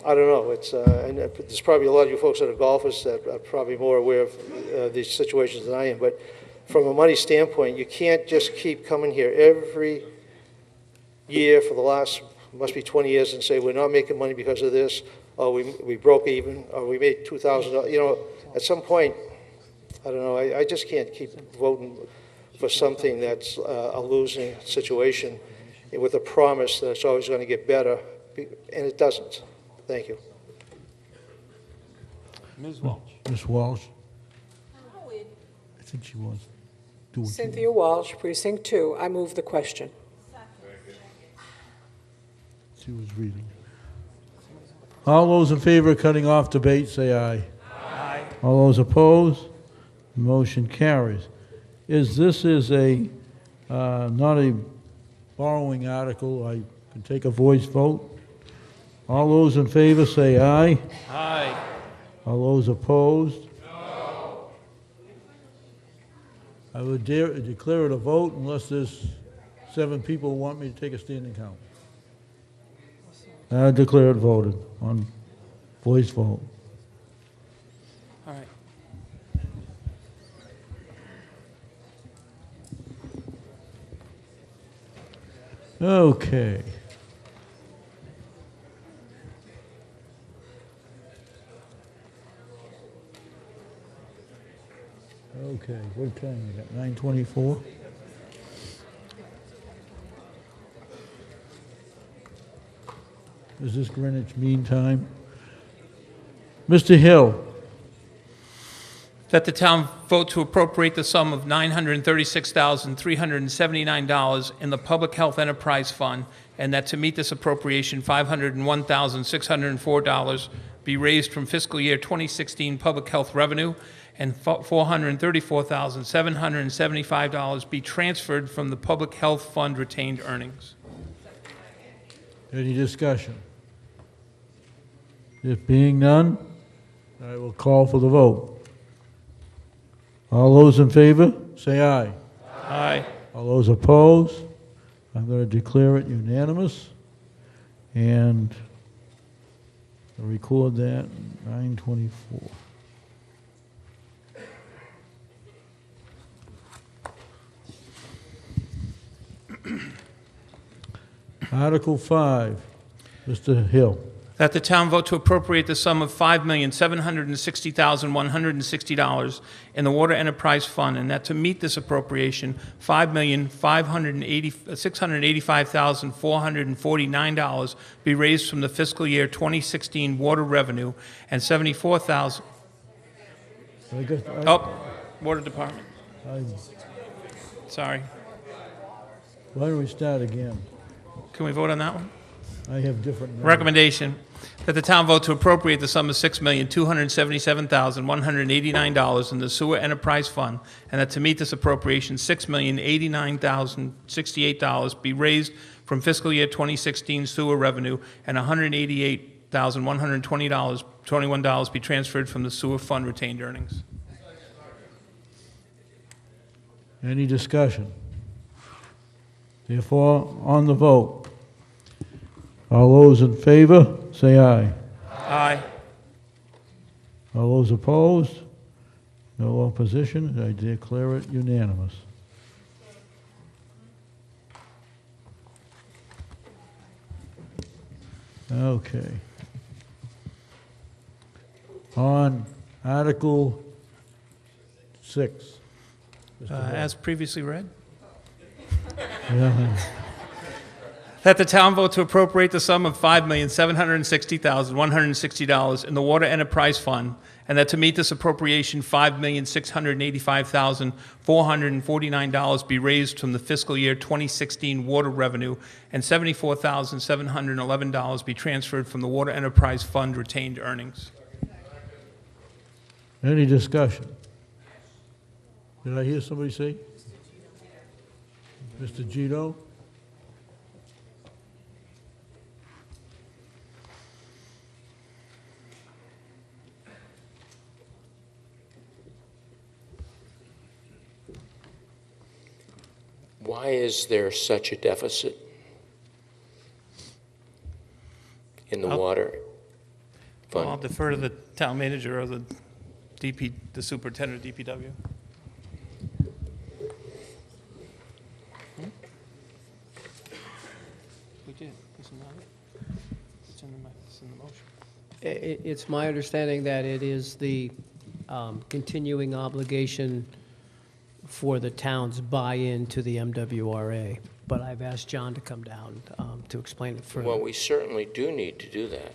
I don't know. And there's probably a lot of you folks that are golfers that are probably more aware of these situations than I am. But from a money standpoint, you can't just keep coming here every year for the last, must be 20 years, and say we're not making money because of this, or we broke even, or we made $2,000. At some point, I don't know. I just can't keep voting for something that's a losing situation with a promise that it's always going to get better, and it doesn't. Thank you. Ms. Walsh. Ms. Walsh. I think she was doing. Cynthia Walsh, Precinct 2. I move the question. She was reading. All those in favor of cutting off debate, say aye. Aye. All those opposed, the motion carries. This is not a borrowing article. I can take a voice vote. All those in favor say aye. Aye. All those opposed? No. I would declare it a vote unless there's 7 people who want me to take a standing count. I declare it voted on voice vote. All right. Okay. Okay, what time we got? 9:24? Is this Greenwich Mean Time? Mr. Hill. That the town vote to appropriate the sum of $936,379 in the Public Health Enterprise Fund, and that to meet this appropriation, $501,604 be raised from fiscal year 2016 public health revenue, and $434,775 be transferred from the Public Health Fund retained earnings. Any discussion? There being none, I will call for the vote. All those in favor, say aye. Aye. All those opposed, I'm going to declare it unanimous, and I'll record that, 9:24. Article 5, Mr. Hill. That the town vote to appropriate the sum of $5,760,160 in the Water Enterprise Fund, and that to meet this appropriation, $5,685,449 be raised from the fiscal year 2016 water revenue, and $74,000. Water Department. Sorry. Why don't we start again? Can we vote on that one? I have different numbers. Recommendation that the town vote to appropriate the sum of $6,277,189 in the Sewer Enterprise Fund, and that to meet this appropriation, $6,089,068 be raised from fiscal year 2016 sewer revenue, and $188,121 be transferred from the sewer fund retained earnings. Any discussion? Therefore, on the vote. All those in favor, say aye. Aye. All those opposed? No opposition. I declare it unanimous. Okay. On Article 6. As previously read. Yeah. That the town vote to appropriate the sum of $5,760,160 in the Water Enterprise Fund, and that to meet this appropriation, $5,685,449 be raised from the fiscal year 2016 water revenue, and $74,711 be transferred from the Water Enterprise Fund retained earnings. Any discussion? Did I hear somebody say? Mr. Gito? Why is there such a deficit in the water fund? I'll defer to the town manager or the superintendent of DPW. We did. Isn't that it? It's in the motion. It's my understanding that it is the continuing obligation for the town's buy-in to the MWRA, but I've asked John to come down to explain it further. Well, we certainly do need to do that,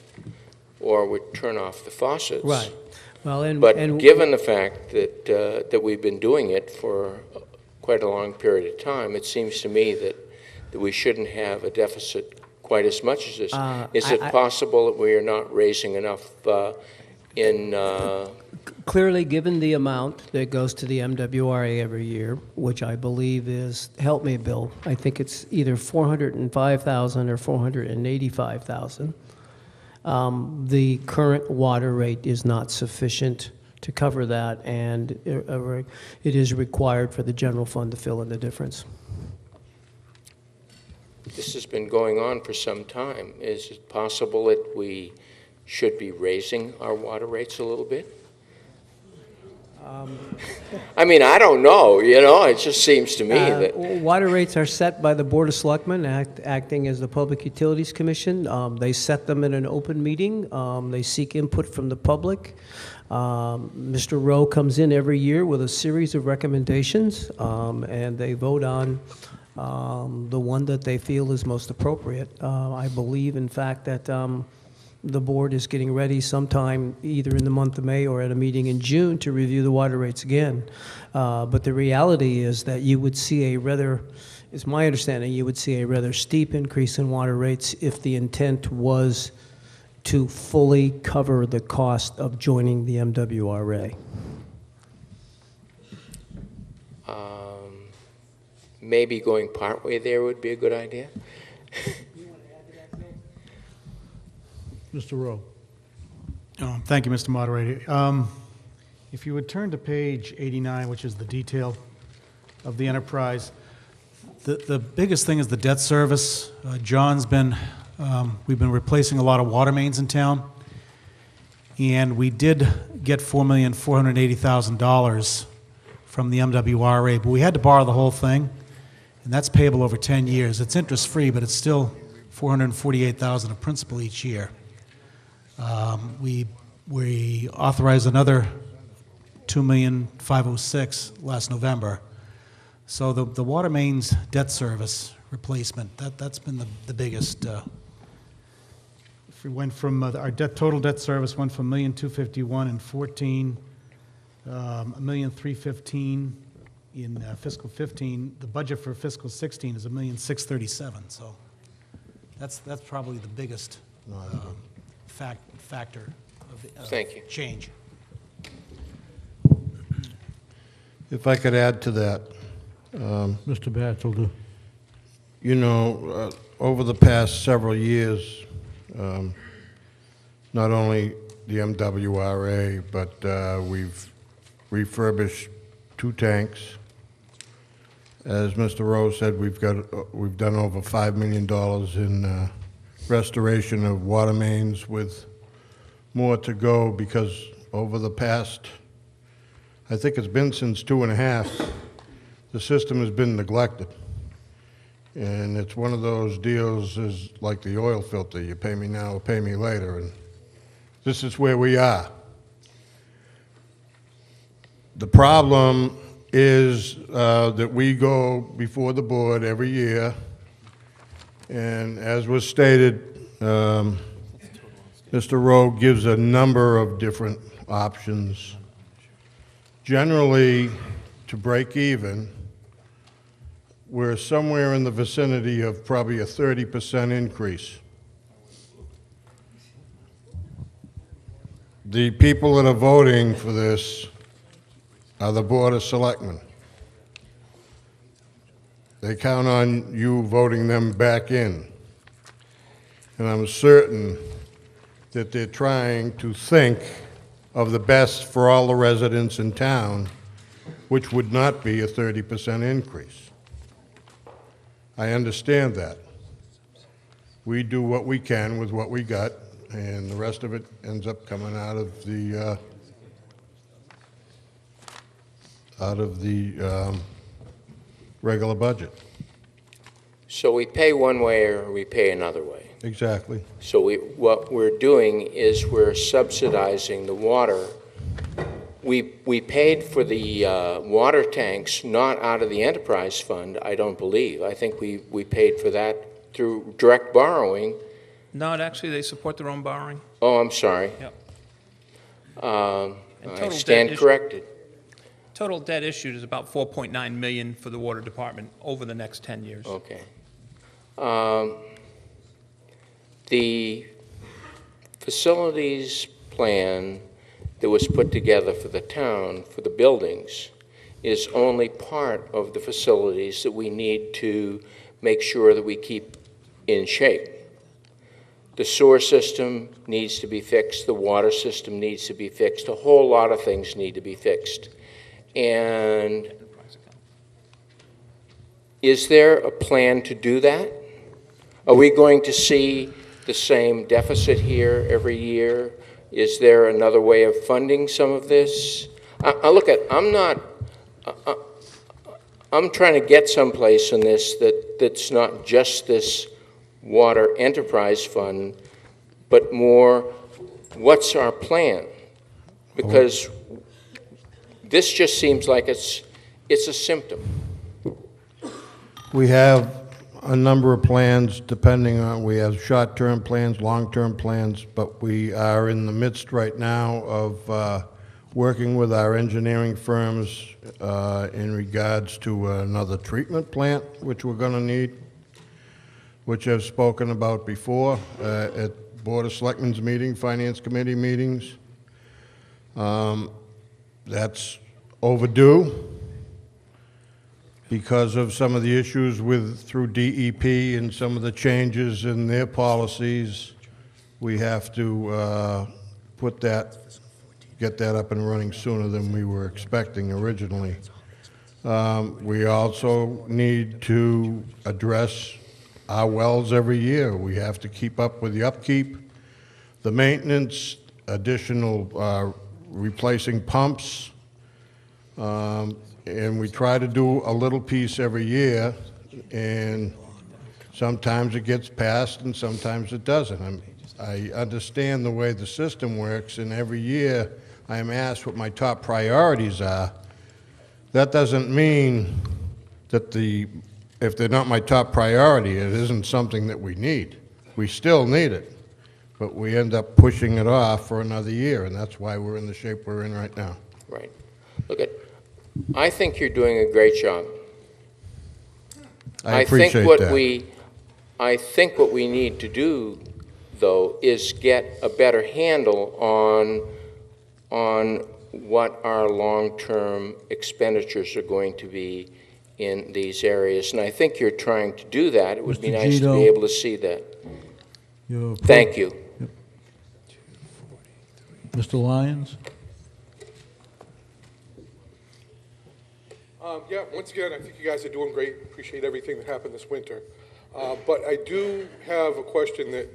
or we turn off the faucets. Right. Well, but given the fact that that we've been doing it for quite a long period of time, it seems to me that we shouldn't have a deficit quite as much as this. Is it possible that we are not raising enough in? Clearly, given the amount that goes to the MWRA every year, which I believe is, help me, Bill, I think it's either $405,000 or $485,000. The current water rate is not sufficient to cover that, and it is required for the general fund to fill in the difference. This has been going on for some time. Is it possible that we should be raising our water rates a little bit? I mean, I don't know, it just seems to me that... Water rates are set by the Board of Selectmen, acting as the Public Utilities Commission. They set them in an open meeting. They seek input from the public. Mr. Rowe comes in every year with a series of recommendations, and they vote on the one that they feel is most appropriate. I believe, in fact, that the board is getting ready sometime either in the month of May or at a meeting in June to review the water rates again. But the reality is that you would see it's my understanding, you would see a rather steep increase in water rates if the intent was to fully cover the cost of joining the MWRA. Maybe going partway there would be a good idea. Mr. Rowe. Thank you, Mr. Moderator. If you would turn to page 89, which is the detail of the enterprise, the biggest thing is the debt service. John's been, we've been replacing a lot of water mains in town, and we did get $4,480,000 from the MWRA, but we had to borrow the whole thing, and that's payable over 10 years. It's interest-free, but it's still $448,000 of principal each year. We authorized another $2,506,000 last November. So the water mains debt service replacement, that's been the biggest. If we went from our total debt service went from $1,251,000 in 14, $1,315,000 in fiscal 15. The budget for fiscal 16 is $1,637,000. So that's probably the biggest factor of the Thank you. change. If I could add to that. Mr. Batchelder. Over the past several years, not only the MWRA, but we've refurbished 2 tanks. As Mr. Rose said, we've done over $5 million in restoration of water mains, with more to go, because over the past, I think it's been since 2.5, the system has been neglected. And it's one of those deals is like the oil filter, you pay me now or pay me later, and this is where we are. The problem is that we go before the board every year And as was stated, Mr. Rowe gives a number of different options. Generally, to break even, we're somewhere in the vicinity of probably a 30% increase. The people that are voting for this are the Board of Selectmen. They count on you voting them back in. And I'm certain that they're trying to think of the best for all the residents in town, which would not be a 30% increase. I understand that. We do what we can with what we got, and the rest of it ends up coming out of the regular budget. So we pay one way or we pay another way. Exactly. So what we're doing is we're subsidizing the water. We paid for the water tanks not out of the enterprise fund, I don't believe. I think we paid for that through direct borrowing. No, actually, they support their own borrowing. Oh, I'm sorry. Yep. I stand corrected. Total debt issued is about $4.9 million for the water department over the next 10 years. Okay. The facilities plan that was put together for the town, for the buildings, is only part of the facilities that we need to make sure that we keep in shape. The sewer system needs to be fixed, the water system needs to be fixed, a whole lot of things need to be fixed. And is there a plan to do that? Are we going to see the same deficit here every year? Is there another way of funding some of this? I'm trying to get someplace in this that's not just this water enterprise fund, but more, what's our plan? Because this just seems like it's a symptom. We have a number of plans depending on, we have short-term plans, long-term plans, but we are in the midst right now of working with our engineering firms in regards to another treatment plant, which we're going to need, which I've spoken about before at Board of Selectmen's meeting, Finance Committee meetings. That's overdue because of some of the issues through DEP and some of the changes in their policies. We have to get that up and running sooner than we were expecting originally. We also need to address our wells every year. We have to keep up with the upkeep, the maintenance, additional replacing pumps, and we try to do a little piece every year, and sometimes it gets passed and sometimes it doesn't. I understand the way the system works, and every year I am asked what my top priorities are. That doesn't mean that if they're not my top priority, it isn't something that we need. We still need it, but we end up pushing it off for another year, and that's why we're in the shape we're in right now. Right. I think you're doing a great job. I appreciate that. I think what we need to do, though, is get a better handle on what our long-term expenditures are going to be in these areas. And I think you're trying to do that. It would be nice to be able to see that. Thank you. Yep. Mr. Lyons? Yeah, once again, I think you guys are doing great. Appreciate everything that happened this winter. But I do have a question that,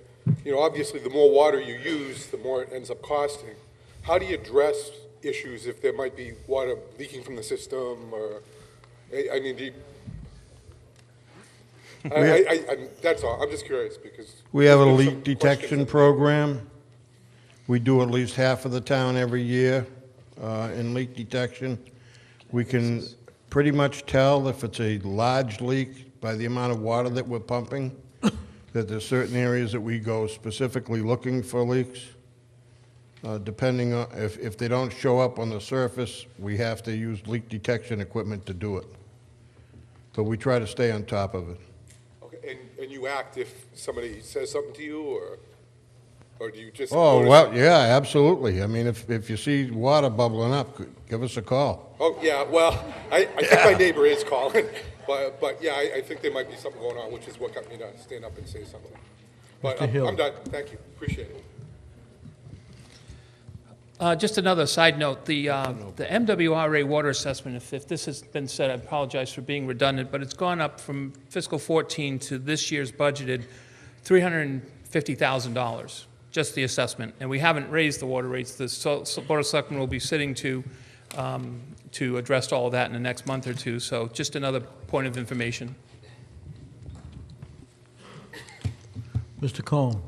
obviously the more water you use, the more it ends up costing. How do you address issues if there might be water leaking from the system, or, that's all. I'm just curious because we have a leak detection program. We do at least half of the town every year in leak detection. We can pretty much tell if it's a large leak by the amount of water that we're pumping. that there's certain areas that we go specifically looking for leaks. Depending on, if they don't show up on the surface, we have to use leak detection equipment to do it. But we try to stay on top of it. Okay, and you act if somebody says something to you, or do you just? Oh, notice well, it? yeah, absolutely. I mean, if you see water bubbling up, give us a call. Oh, yeah, well, I think my neighbor is calling, but yeah, I think there might be something going on, which is what got me to stand up and say something. But Mr. Hill. I'm done, thank you, appreciate it. Just another side note, the MWRA water assessment, if this has been said, I apologize for being redundant, but it's gone up from fiscal 14 to this year's budgeted $350,000, just the assessment. And we haven't raised the water rates. The Board of Selectmen will be sitting to address all of that in the next month or two. So just another point of information. Mr. Cohen.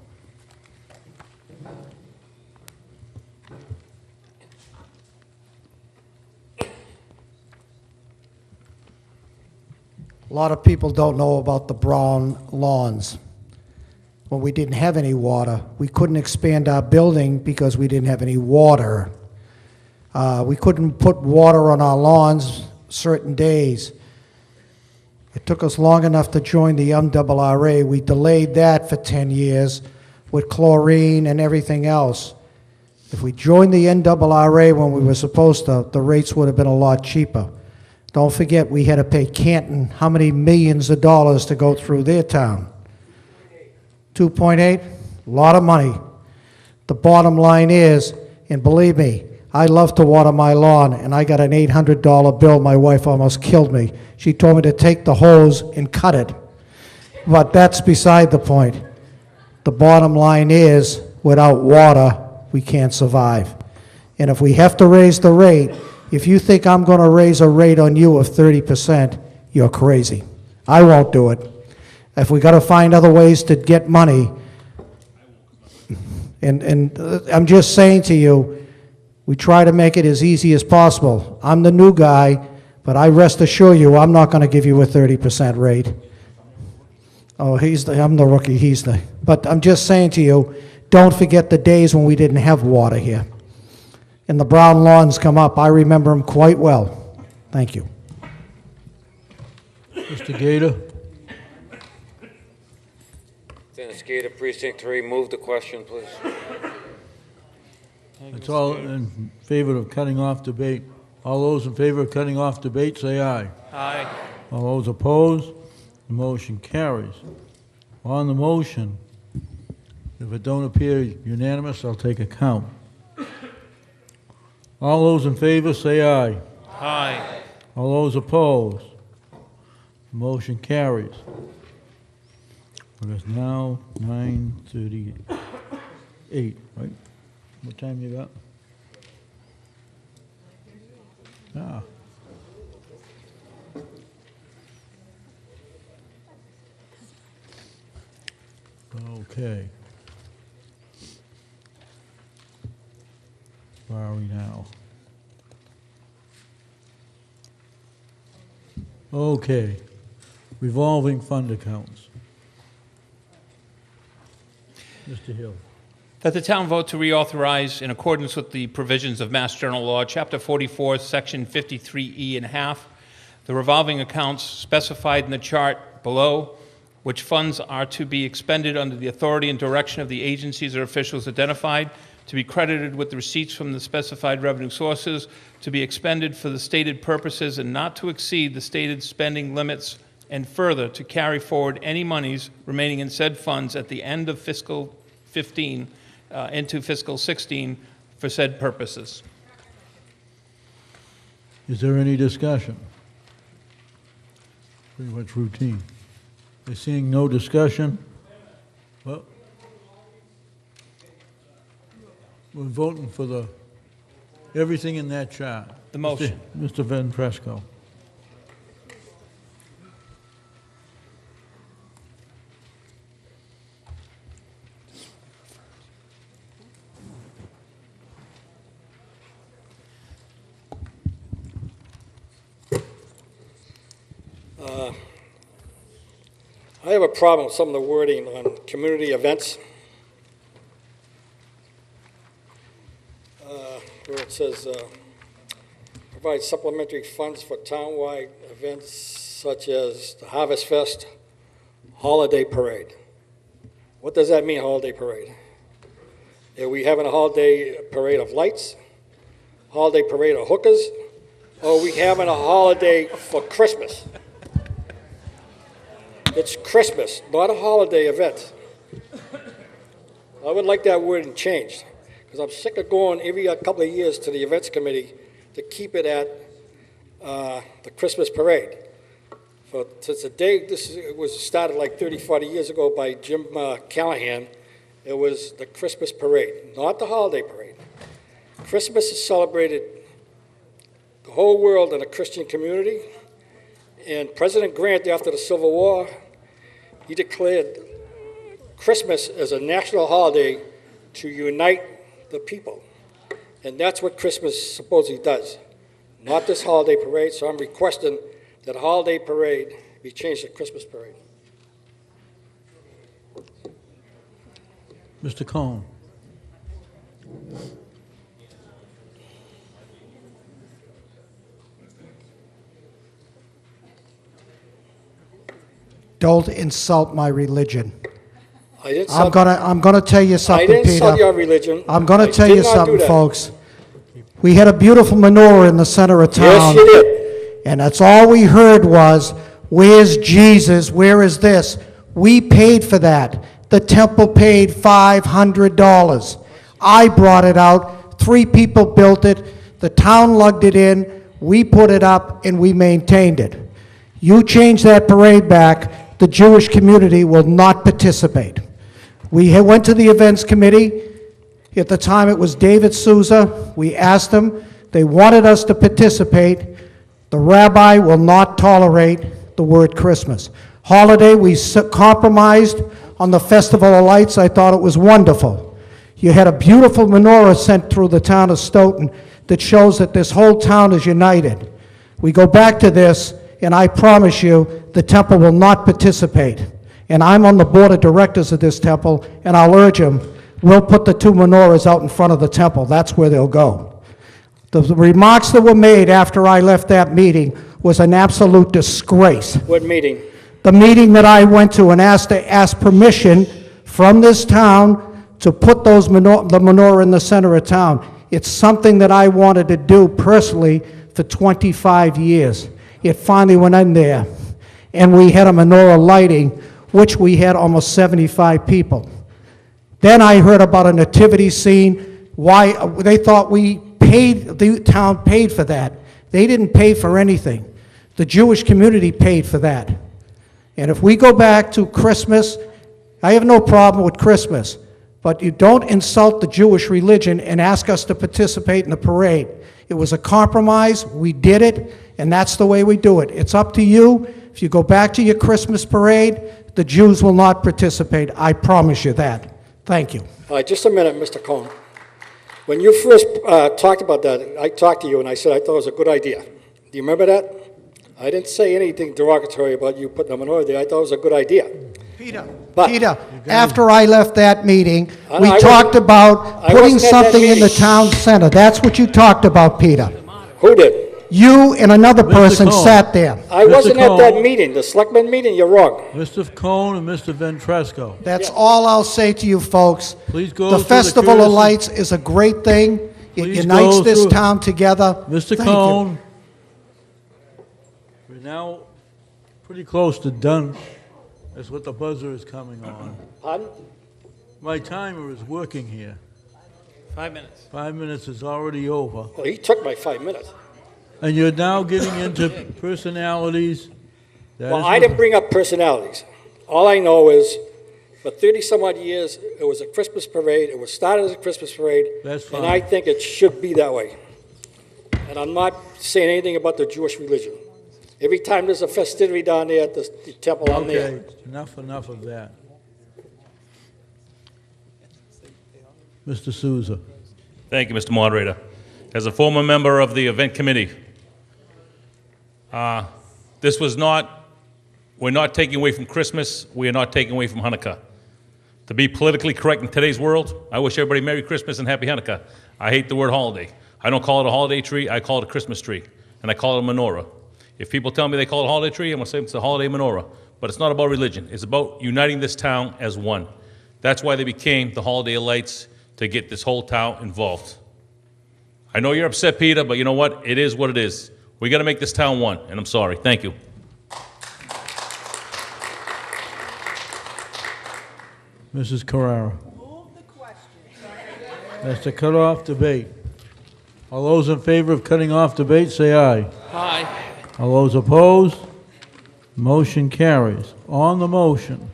A lot of people don't know about the brown lawns. When we didn't have any water, we couldn't expand our building because we didn't have any water. We couldn't put water on our lawns certain days. It took us long enough to join the MRRA. We delayed that for 10 years with chlorine and everything else. If we joined the NRRA when we were supposed to, the rates would have been a lot cheaper. Don't forget, we had to pay Canton how many millions of dollars to go through their town? 2.8? A lot of money. The bottom line is, and believe me, I love to water my lawn, and I got an $800 bill. My wife almost killed me. She told me to take the hose and cut it. But that's beside the point. The bottom line is, without water, we can't survive. And if we have to raise the rate, if you think I'm going to raise a rate on you of 30%, you're crazy. I won't do it. If we got to find other ways to get money, and I'm just saying to you, we try to make it as easy as possible. I'm the new guy, but I rest assure you, I'm not going to give you a 30% rate. Oh, I'm the rookie, he's the. But I'm just saying to you, don't forget the days when we didn't have water here. And the brown lawns come up. I remember them quite well. Thank you. Mr. Gator. Dennis Gator, Precinct 3. Move the question, please. It's all in favor of cutting off debate. All those in favor of cutting off debate, say aye. Aye. All those opposed, the motion carries. On the motion, if it don't appear unanimous, I'll take a count. All those in favor, say aye. Aye. All those opposed, the motion carries. It is now 9:38, right? What time you got? Ah. Okay. Where are we now? Okay. Revolving fund accounts. Mr. Hill. That the town vote to reauthorize, in accordance with the provisions of Mass General Law, Chapter 44, Section 53E and a half, the revolving accounts specified in the chart below, which funds are to be expended under the authority and direction of the agencies or officials identified, to be credited with the receipts from the specified revenue sources, to be expended for the stated purposes and not to exceed the stated spending limits, and further, to carry forward any monies remaining in said funds at the end of fiscal 15 into fiscal 16 for said purposes. Is there any discussion? Pretty much routine. They're seeing no discussion. Well, we're voting for everything in that chart. The motion. Mr. Van Fresco. I have a problem with some of the wording on community events. Where it says, provide supplementary funds for townwide events such as the Harvest Fest, Holiday Parade. What does that mean, holiday parade? Are we having a holiday parade of lights, holiday parade of hookers, or are we having a holiday for Christmas? It's Christmas, not a holiday event. I would like that wording changed, because I'm sick of going every couple of years to the events committee to keep it at the Christmas parade. Since the day this was started like 30, 40 years ago by Jim Callahan, it was the Christmas parade, not the holiday parade. Christmas is celebrated the whole world in a Christian community, and President Grant, after the Civil War, he declared Christmas as a national holiday to unite the people. And that's what Christmas supposedly does, not this holiday parade. So I'm requesting that holiday parade be changed to Christmas parade. Mr. Cohn. Don't insult my religion. I didn't I'm gonna tell you something, Peter. I didn't insult your religion. I'm gonna tell did you not do something, that. folks. We had a beautiful menorah in the center of town. Yes, you did. And that's all we heard was, where's Jesus? Where is this? We paid for that. The temple paid $500. I brought it out. 3 people built it. The town lugged it in. We put it up and we maintained it. You change that parade back, the Jewish community will not participate. We went to the events committee. At the time it was David Souza. We asked them. They wanted us to participate. The rabbi will not tolerate the word Christmas. Holiday, we compromised on the Festival of Lights. I thought it was wonderful. You had a beautiful menorah sent through the town of Stoughton that shows that this whole town is united. We go back to this, and I promise you, the temple will not participate. And I'm on the board of directors of this temple, and I'll urge them, we'll put the 2 menorahs out in front of the temple. That's where they'll go. The remarks that were made after I left that meeting was an absolute disgrace. What meeting? The meeting that I went to and asked permission from this town to put the menorah in the center of town. It's something that I wanted to do personally for 25 years. It finally went in there, and we had a menorah lighting, which we had almost 75 people. Then I heard about a nativity scene. Why they thought the town paid for that. They didn't pay for anything. The Jewish community paid for that. And if we go back to Christmas, I have no problem with Christmas, but you don't insult the Jewish religion and ask us to participate in the parade. It was a compromise, we did it, and that's the way we do it. It's up to you. If you go back to your Christmas parade, the Jews will not participate. I promise you that. Thank you. All right, just a minute, Mr. Cohn. When you first talked about that, I talked to you and I said I thought it was a good idea. Do you remember that? I didn't say anything derogatory about you putting a menorah there. I thought it was a good idea. Peter, But Peter, after I left that meeting, I we wasn't- talked about I putting wasn't at that something in the meeting. town center. That's what you talked about, Peter. Who did? You and another person Cohn. sat there. I Mr. wasn't at that Cohn. meeting, the selectmen meeting, you're wrong. Mr. Cohn and Mr. Ventresco. That's all I'll say to you folks. Please go The through Festival of courtesy- Lights is a great thing. It Please unites go this through- town together. Mr. Thank you. Cohn, we're now pretty close to done. That's what the buzzer is coming on. Pardon? My timer is working here. 5 minutes. 5 minutes is already over. Well, he took my 5 minutes. And you're now getting into personalities. That Well, is I what- didn't bring up personalities. All I know is, for 30-some-odd years, it was a Christmas parade. It was started as a Christmas parade. That's And I fine. think it should be that way. And I'm not saying anything about the Jewish religion. Every time there's a festivity down there at the temple, I'm there. Okay, enough of that. Mr. Souza. Thank you, Mr. Moderator. As a former member of the event committee, this was not We're not taking away from Christmas. We are not taking away from Hanukkah. To be politically correct in today's world, I wish everybody Merry Christmas and Happy Hanukkah. I hate the word holiday. I don't call it a holiday tree. I call it a Christmas tree, and I call it a menorah. If people tell me they call it a holiday tree, I'm going to say it's a holiday menorah. But it's not about religion. It's about uniting this town as one. That's why they became the Holiday of Lights, to get this whole town involved. I know you're upset, Peter, but you know what? It is what it is. We got to make this town one, and I'm sorry. Thank you. Mrs. Carrara. That's to cut off debate. All those in favor of cutting off debate, say aye. Aye. All those opposed? Motion carries. On the motion,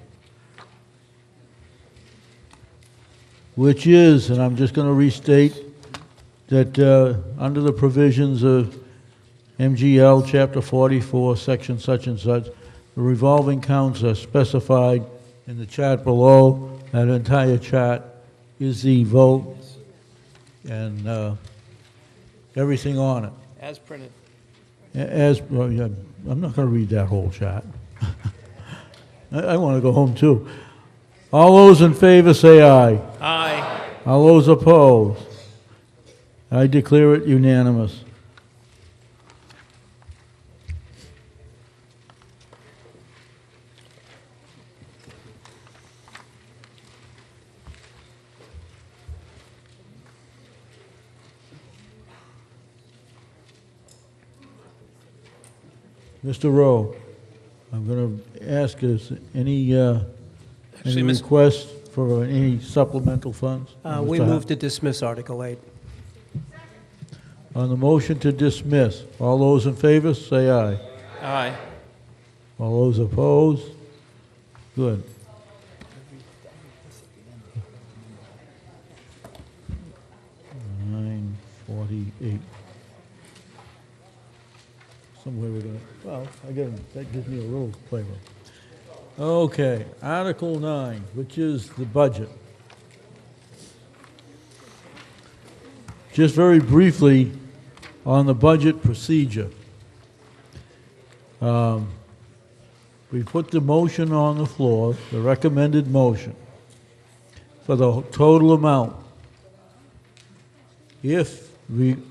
which is, and I'm just going to restate, that under the provisions of MGL Chapter 44, Section such and such, the revolving counts are specified in the chart below. That entire chart is the vote and everything on it. As printed. As, well, yeah, I'm not going to read that whole chart. I want to go home too. All those in favor say aye. Aye. All those opposed? I declare it unanimous. Mr. Rowe, I'm going to ask, is any Miss- requests for any supplemental funds? We Mr. move to dismiss Article 8. On the motion to dismiss, all those in favor, say aye. Aye. All those opposed? Good. $9.48. Somewhere we're gonna, well, that gives me a little flavor. Okay, Article 9, which is the budget. Just very briefly on the budget procedure. We put the motion on the floor, the recommended motion, for the total amount.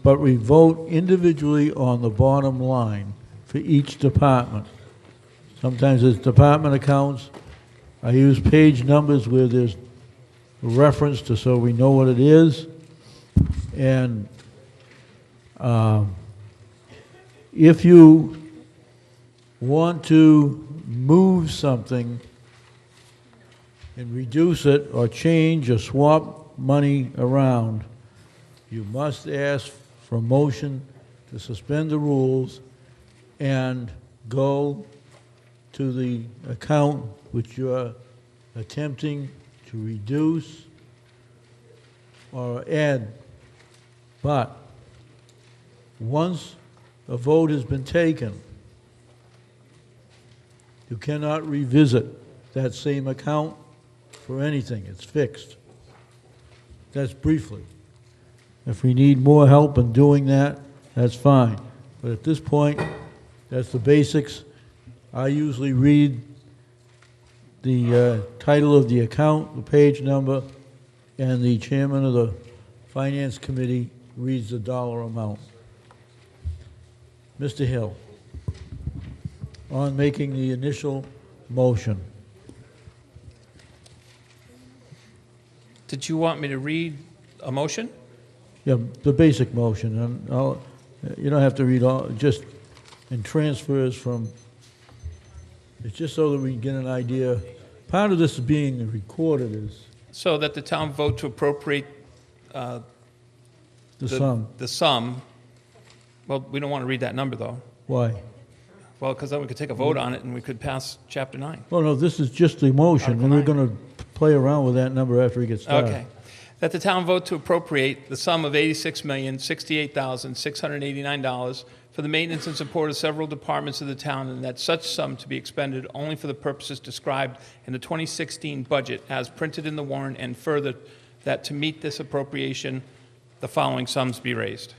But we vote individually on the bottom line for each department. Sometimes it's department accounts. I use page numbers where there's a reference to, so we know what it is. And if you want to move something and reduce it or change or swap money around, you must ask for a motion to suspend the rules and go to the account which you are attempting to reduce or add. But once a vote has been taken, you cannot revisit that same account for anything. It's fixed. That's briefly. If we need more help in doing that, that's fine. But at this point, that's the basics. I usually read the title of the account, the page number, and the chairman of the Finance Committee reads the dollar amount. Mr. Hill, on making the initial motion. Did you want me to read a motion? Yeah, the basic motion, and you don't have to read all, just in transfers from, it's just so that we can get an idea. Part of this is being recorded is So that the town vote to appropriate the sum. The sum. Well, we don't want to read that number, though. Why? Well, because then we could take a vote on it and we could pass Chapter 9. Well, no, this is just the motion, and we're going to play around with that number after we get started. Okay. That the town vote to appropriate the sum of $86,068,689 for the maintenance and support of several departments of the town, and that such sum to be expended only for the purposes described in the 2016 budget as printed in the warrant, and further, that to meet this appropriation, the following sums be raised,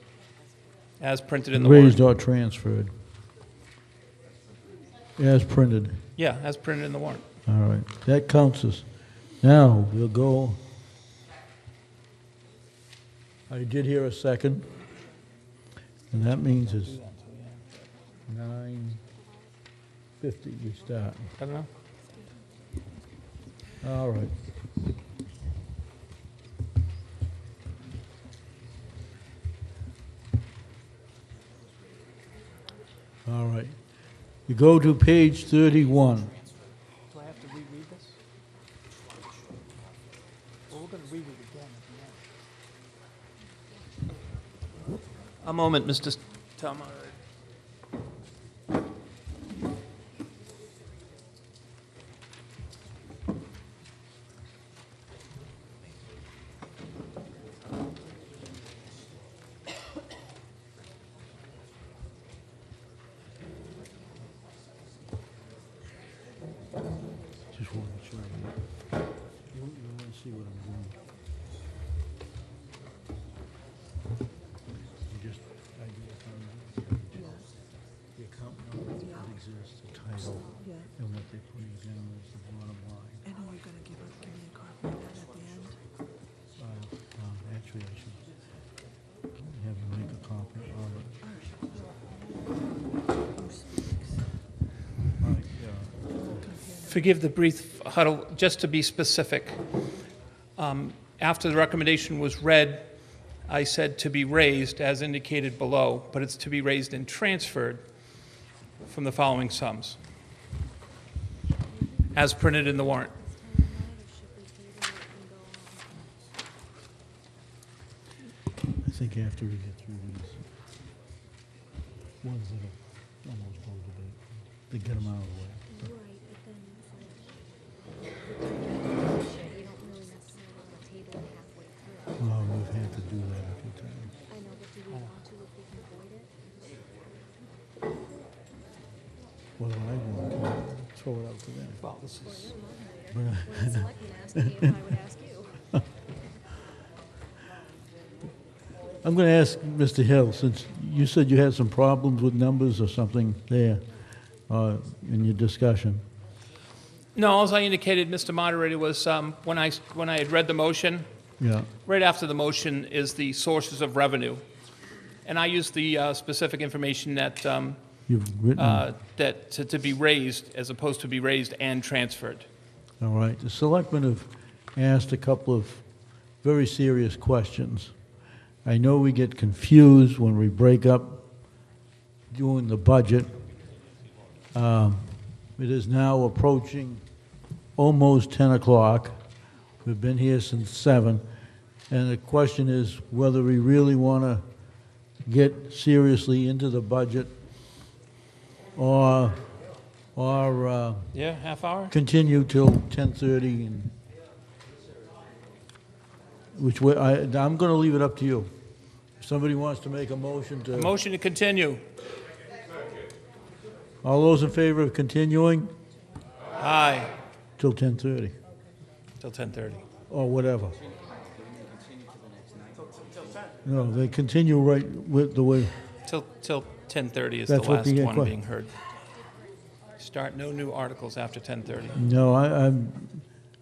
as printed in the warrant. Raised or transferred. as printed. Yeah, as printed in the warrant. All right, that counts as, now, we'll go, I did hear a second, and that means it's 9:50 we start. I don't know. All right. All right. You go to page 31. Do I have to reread this? Well, we're going to read it again at the end. A moment, Mr. Town Moderator. Just want to show you. You want to see what I'm doing. You just, I do the account number that exists, the title, and what they're putting down is the bottom line. And are you going to give me a copy of that at the end? Actually, I should have you make a copy of it. Forgive the brief huddle, just to be specific. After the recommendation was read, I said to be raised as indicated below, but it's to be raised and transferred from the following sums, as printed in the warrant. I think after we get through these ones that are almost all debate, to get them out of the way. Well, we've had to do that a few times. I know, but do we want to if we can avoid it? What do I want? Throw it out to them. Well, this is... When the selectmen asked me if I would ask you. I'm going to ask Mr. Hill, since you said you had some problems with numbers or something there in your discussion. No, all I indicated, Mr. Moderator, was when I had read the motion, Yeah. right after the motion is the sources of revenue. And I used the specific information that, You've written. that to be raised as opposed to be raised and transferred. All right. The selectmen have asked a couple of very serious questions. I know we get confused when we break up doing the budget. It is now approaching almost 10 o'clock. We've been here since 7. And the question is whether we really want to get seriously into the budget or Yeah, half hour? continue till 10:30, and which way, I'm going to leave it up to you. If somebody wants to make a motion to... A motion to continue. All those in favor of continuing Aye, till 10:30, till 10:30. or whatever? No, they continue right with the way... Till 10:30 is That's the what last the one que- being heard. Start no new articles after 10:30. No, I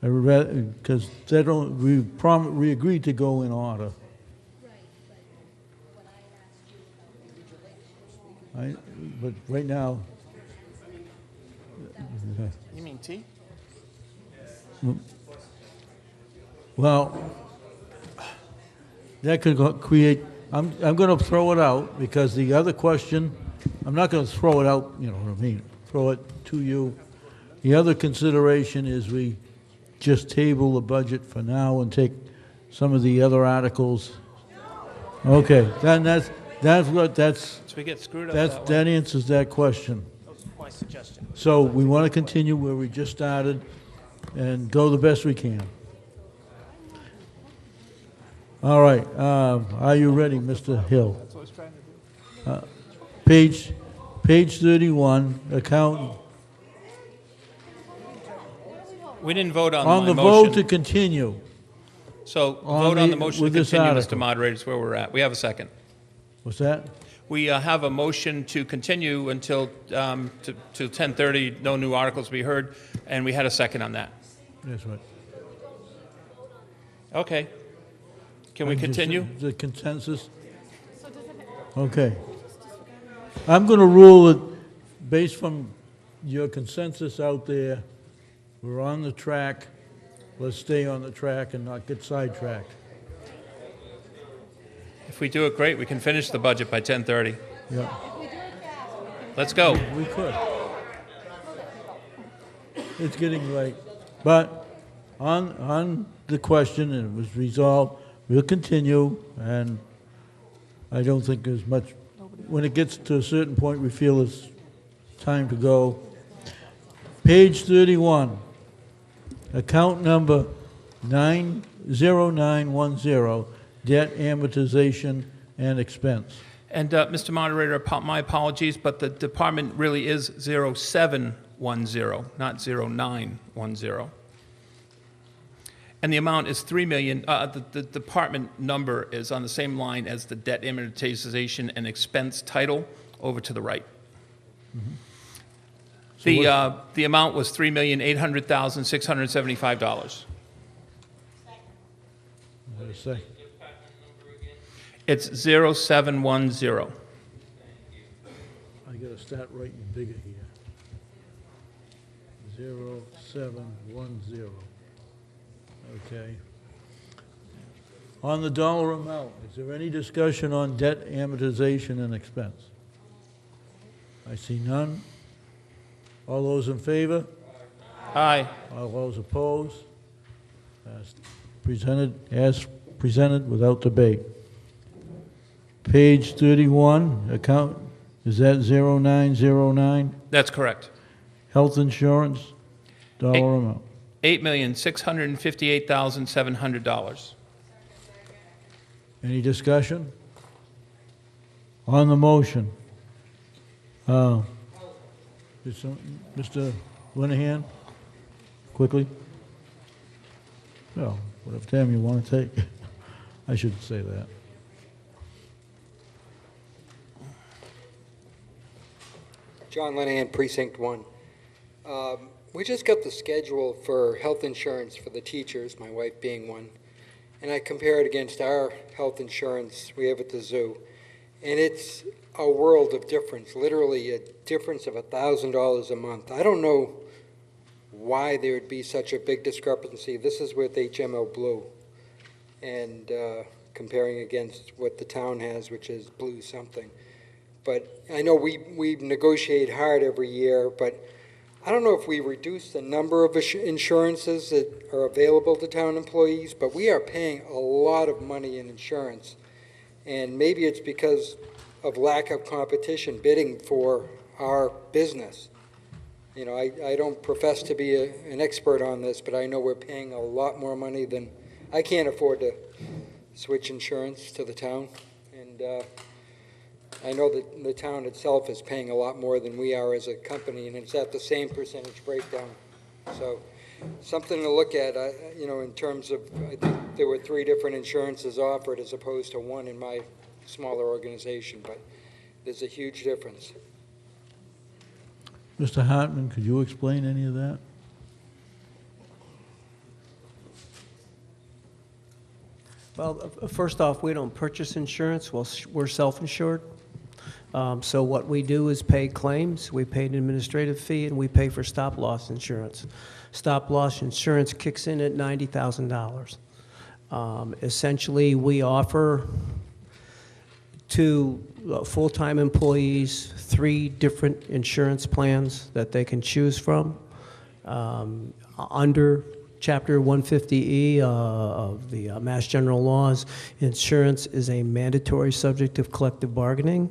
read, because they don't, we agreed to go in order. But right now... You mean tea? Well, that could create, I'm going to throw it out, because the other question, I'm not going to throw it out, you know what I mean, throw it to you. The other consideration is we just table the budget for now and take some of the other articles. Okay, that's So we get screwed up that way. that answers that question. That was my suggestion. So we want to continue where we just started and go the best we can. All right, are you ready, Mr. Hill? That's what I was trying to do. Page 31, account, We didn't vote on on my the motion. vote to continue. So on vote on the- the motion with to this continue, article. Mr. Moderator, is where we're at. We have a second. What's that? We have a motion to continue until to 10:30, no new articles be heard, and we had a second on that. That's right. Okay. Can we continue? The consensus? Okay. I'm going to rule it, based from your consensus out there, we're on the track. Let's stay on the track and not get sidetracked. If we do it great, we can finish the budget by 10:30. Yeah. Let's go. We could. It's getting late. But on the question, and it was resolved, we'll continue, and I don't think there's much, when it gets to a certain point, we feel it's time to go. Page 31, account number 90910, debt amortization and expense. And Mr. Moderator, my apologies, but the department really is 0710, not 0910. And the amount is $3 million. The department number is on the same line as the debt amortization and expense title over to the right. Mm-hmm. The amount was $3,800,675. What did I say? It's 0710. I got to start writing bigger here. 0710. Okay. On the dollar amount, is there any discussion on debt amortization and expense? I see none. All those in favor? Aye. All those opposed? As presented without debate. Page 31, account, is that 0909? That's correct. Health insurance, dollar amount. $8,658,700. Any discussion? On the motion. Mr. Linehan, quickly. Well, whatever time you want to take. I shouldn't say that. John Linehan, Precinct 1. We just got the schedule for health insurance for the teachers, my wife being one, and I compare it against our health insurance we have at the zoo, and it's a world of difference, literally a difference of $1,000 a month. I don't know why there would be such a big discrepancy. This is with HMO Blue, and comparing against what the town has, which is Blue something. But I know we negotiate hard every year, but I don't know if we reduce the number of insurances that are available to town employees, but we are paying a lot of money in insurance. And maybe it's because of lack of competition bidding for our business. You know, I don't profess to be an expert on this, but I know we're paying a lot more money than, I can't afford to switch insurance to the town. And I know that the town itself is paying a lot more than we are as a company, and it's at the same percentage breakdown. So something to look at, you know, in terms of, I think there were 3 different insurances offered as opposed to 1 in my smaller organization, but there's a huge difference. Mr. Hartman, could you explain any of that? Well, first off, we don't purchase insurance. Well, we're self-insured. So what we do is pay claims, we pay an administrative fee, and we pay for stop-loss insurance. Stop-loss insurance kicks in at $90,000. Essentially, we offer to full-time employees 3 different insurance plans that they can choose from. Under Chapter 150E of the Mass General Laws, insurance is a mandatory subject of collective bargaining.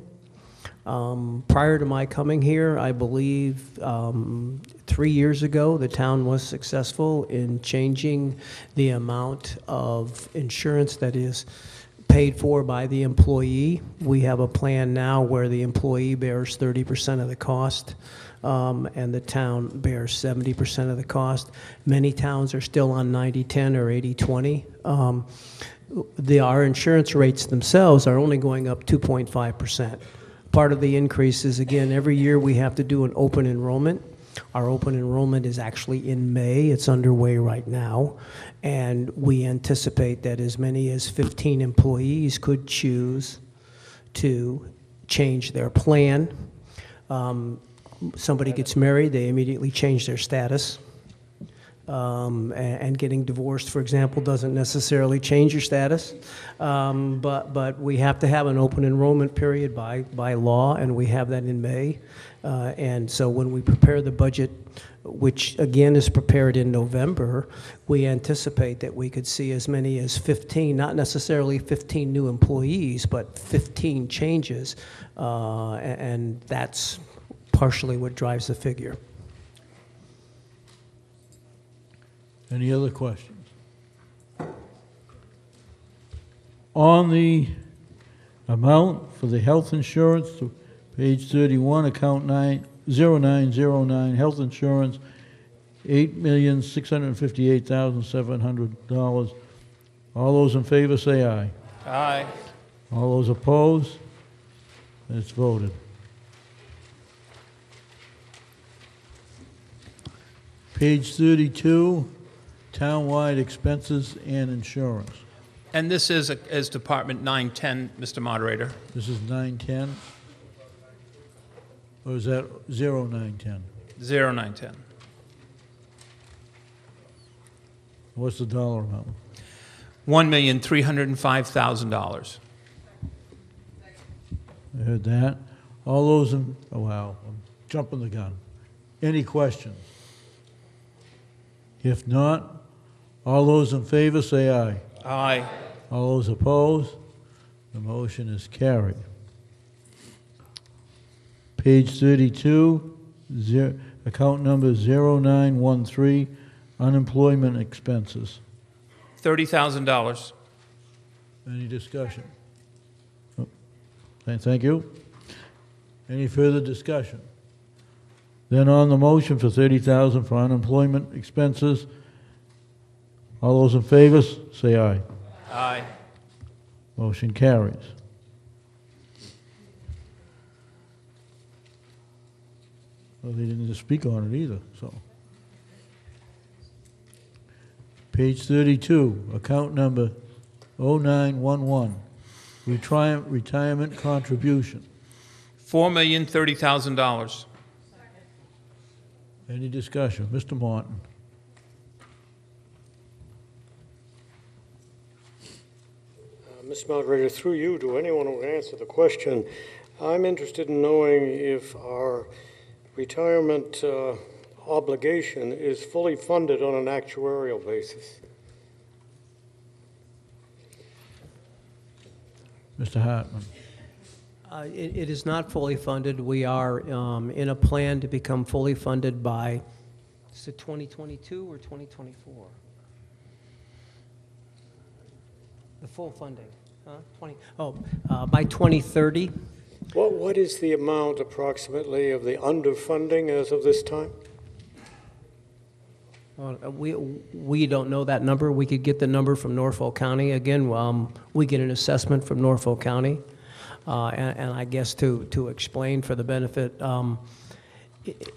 Prior to my coming here, I believe 3 years ago, the town was successful in changing the amount of insurance that is paid for by the employee. We have a plan now where the employee bears 30% of the cost, and the town bears 70% of the cost. Many towns are still on 90-10 or 80-20. Our insurance rates themselves are only going up 2.5%. part of the increase is, again, every year we have to do an open enrollment. Our open enrollment is actually in May. It's underway right now. And we anticipate that as many as 15 employees could choose to change their plan. Somebody gets married, they immediately change their status. And getting divorced, for example, doesn't necessarily change your status. But we have to have an open enrollment period by law, and we have that in May. And so when we prepare the budget, which again is prepared in November, we anticipate that we could see as many as 15, not necessarily 15 new employees, but 15 changes. And that's partially what drives the figure. Any other questions? On the amount for the health insurance, to page 31, account 0909, health insurance, $8,658,700. All those in favor say aye. Aye. All those opposed? It's voted. Page 32, townwide expenses and insurance. And this is Department 910, Mr. Moderator. This is 910? Or is that 0910? 0910. What's the dollar amount? $1,305,000. I heard that. All those in, oh wow, I'm jumping the gun. Any questions? If not, all those in favor say aye. Aye. All those opposed? The motion is carried. Page 32, account number 0913, unemployment expenses. $30,000. Any discussion? Oh, thank you. Any further discussion? Then on the motion for $30,000 for unemployment expenses, all those in favor say aye. Aye. Motion carries. Well, they didn't speak on it either, so. Page 32, account number 0911, retirement contribution. $4,030,000. Any discussion? Mr. Martin. Mr. Moderator, through you to anyone who will answer the question, I'm interested in knowing if our retirement obligation is fully funded on an actuarial basis. Mr. Hartman. It is not fully funded. We are in a plan to become fully funded by, is it 2022 or 2024? The full funding, huh? By 2030. What is the amount approximately of the underfunding as of this time? We don't know that number. We could get the number from Norfolk County. Again, we get an assessment from Norfolk County. And I guess to explain for the benefit,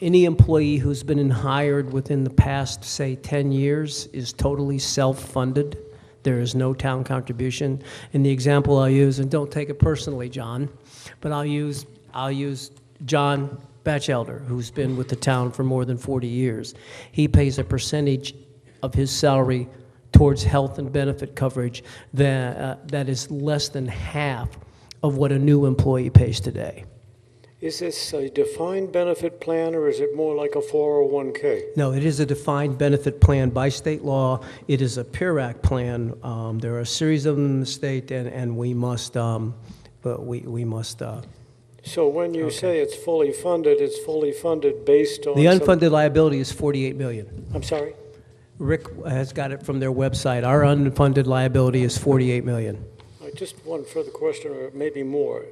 any employee who's been hired within the past, say, 10 years is totally self-funded. There is no town contribution. And the example I'll use, and don't take it personally, John, but I'll use John Batchelder, who's been with the town for more than 40 years. He pays a percentage of his salary towards health and benefit coverage that is less than half of what a new employee pays today. Is this a defined benefit plan, or is it more like a 401k? No, it is a defined benefit plan by state law. It is a PEER Act plan. There are a series of them in the state, and we must, So when you say it's fully funded based on... The unfunded liability is $48 million. I'm sorry? Rick has got it from their website. Our unfunded liability is $48 million. Just one further question, or maybe more.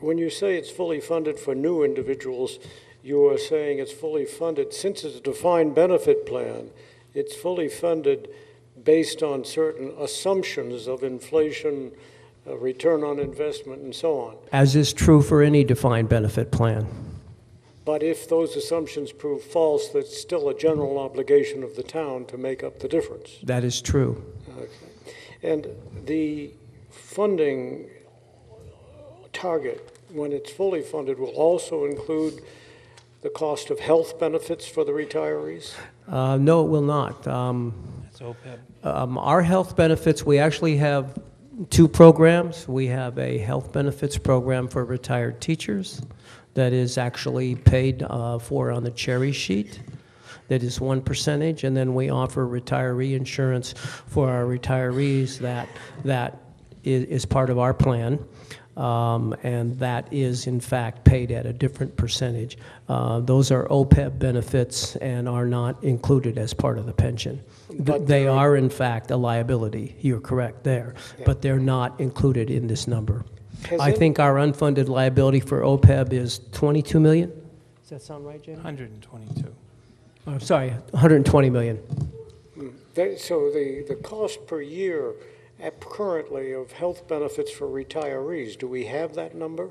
When you say it's fully funded for new individuals, you are saying it's fully funded, since it's a defined benefit plan, it's fully funded based on certain assumptions of inflation return on investment, and so on. As is true for any defined benefit plan. But if those assumptions prove false, that's still a general obligation of the town to make up the difference. That is true. Okay. And the funding target, when it's fully funded, will also include the cost of health benefits for the retirees? No, it will not. That's OPEB. Our health benefits, we actually have two programs. We have a health benefits program for retired teachers that is actually paid for on the cherry sheet. That is one percentage, and then we offer retiree insurance for our retirees that is part of our plan. And that is, in fact, paid at a different percentage. Those are OPEB benefits and are not included as part of the pension. They are, in fact, a liability. You're correct there. Yeah. But they're not included in this number. Has I it- think our unfunded liability for OPEB is $22 million. Does that sound right, Jamie? 122. Oh, sorry, 120 million. So the cost per year currently of health benefits for retirees, do we have that number?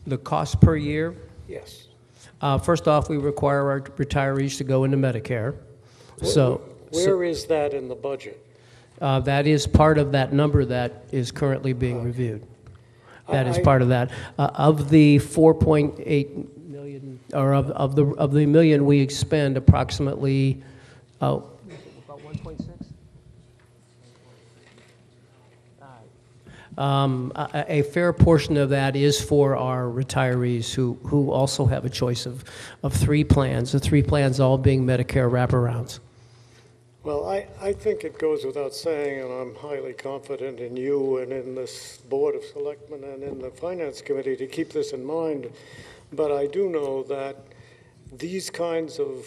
The cost per year? Yes. First off, we require our retirees to go into Medicare. So Where is that in the budget? that is part of that number that is currently being reviewed. That is part of that. Of the 4.8 million, or of the million, we expend approximately, about 1.6? A fair portion of that is for our retirees who also have a choice of three plans, the three plans all being Medicare wraparounds. Well, I think it goes without saying, and I'm highly confident in you and in this Board of Selectmen and in the Finance Committee to keep this in mind, but I do know that these kinds of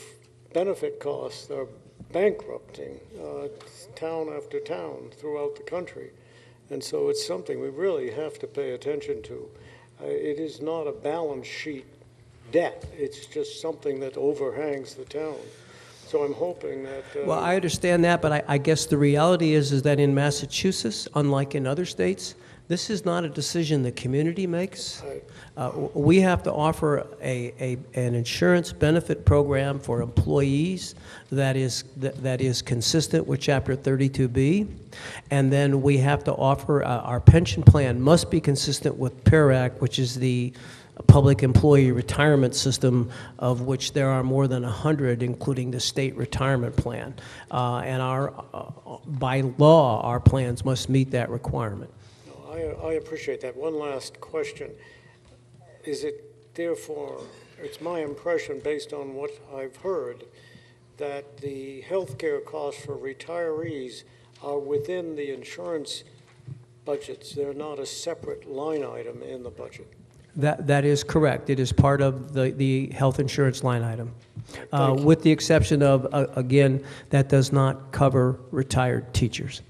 benefit costs are bankrupting town after town throughout the country. And so it's something we really have to pay attention to. It is not a balance sheet debt. It's just something that overhangs the town. So I'm hoping that... Well, I understand that, but I guess the reality is that in Massachusetts, unlike in other states, this is not a decision the community makes. We have to offer an insurance benefit program for employees that is consistent with Chapter 32B, and then we have to offer our pension plan must be consistent with PERAC, which is the public employee retirement system, of which there are more than 100, including the state retirement plan. And by law, our plans must meet that requirement. I appreciate that. One last question. Is it therefore, it's my impression based on what I've heard, that the health care costs for retirees are within the insurance budgets. They're not a separate line item in the budget. That is correct. It is part of the health insurance line item. Thank you. With the exception of, again, that does not cover retired teachers.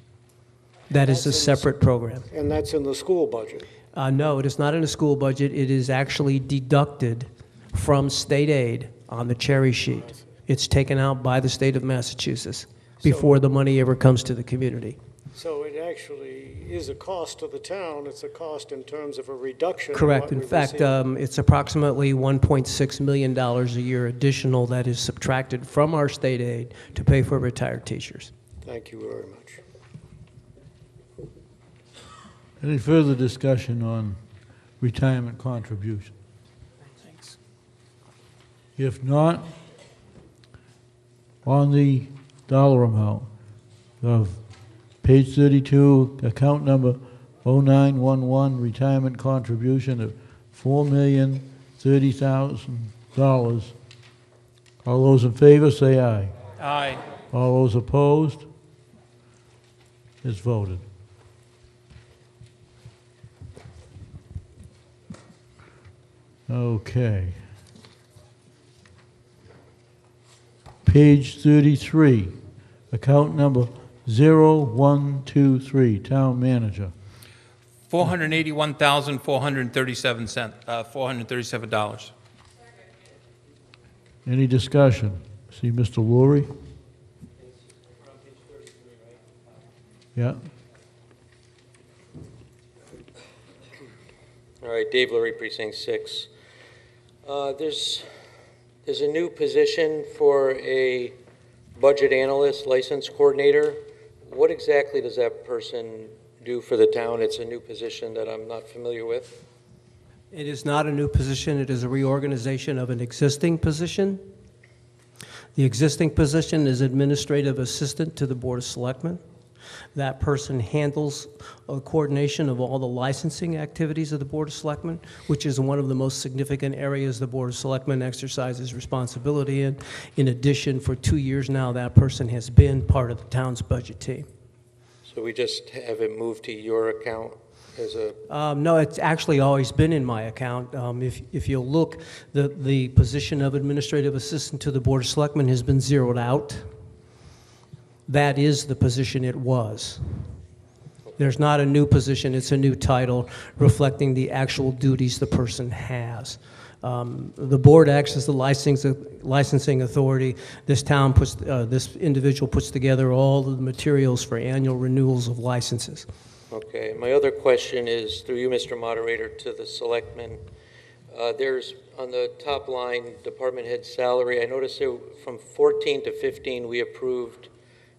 That is a separate program. And that's in the school budget. No, it is not in the school budget. It is actually deducted from state aid on the cherry sheet. It's taken out by the state of Massachusetts before the money ever comes to the community. So it actually is a cost to the town. It's a cost in terms of a reduction. Correct. what In we fact, receive. it's approximately $1.6 million a year additional that is subtracted from our state aid to pay for retired teachers. Thank you very much. Any further discussion on retirement contribution? Thanks. If not, on the dollar amount of page 32, account number 0911, retirement contribution of $4,030,000. All those in favor, say aye. Aye. All those opposed? It's voted. Okay. Page 33, account number 0123, town manager. $481,437. Any discussion? See Mr. Lurie? Yeah. All right, Dave Lurie, Precinct 6. There's a new position for a budget analyst, license coordinator. What exactly does that person do for the town? It's a new position that I'm not familiar with. It is not a new position. It is a reorganization of an existing position. The existing position is administrative assistant to the Board of Selectmen. That person handles a coordination of all the licensing activities of the Board of Selectmen, which is one of the most significant areas the Board of Selectmen exercises responsibility in. In addition, for 2 years now, that person has been part of the town's budget team. So we just have it moved to your account as a... No, it's actually always been in my account. If you'll look, the position of administrative assistant to the Board of Selectmen has been zeroed out. That is the position it was. There's not a new position, it's a new title reflecting the actual duties the person has. The board acts as the licensing authority. This individual puts together all of the materials for annual renewals of licenses. Okay, my other question is, through you, Mr. Moderator, to the selectmen. There's, on the top line, department head salary, I noticed that from 14 to 15, we approved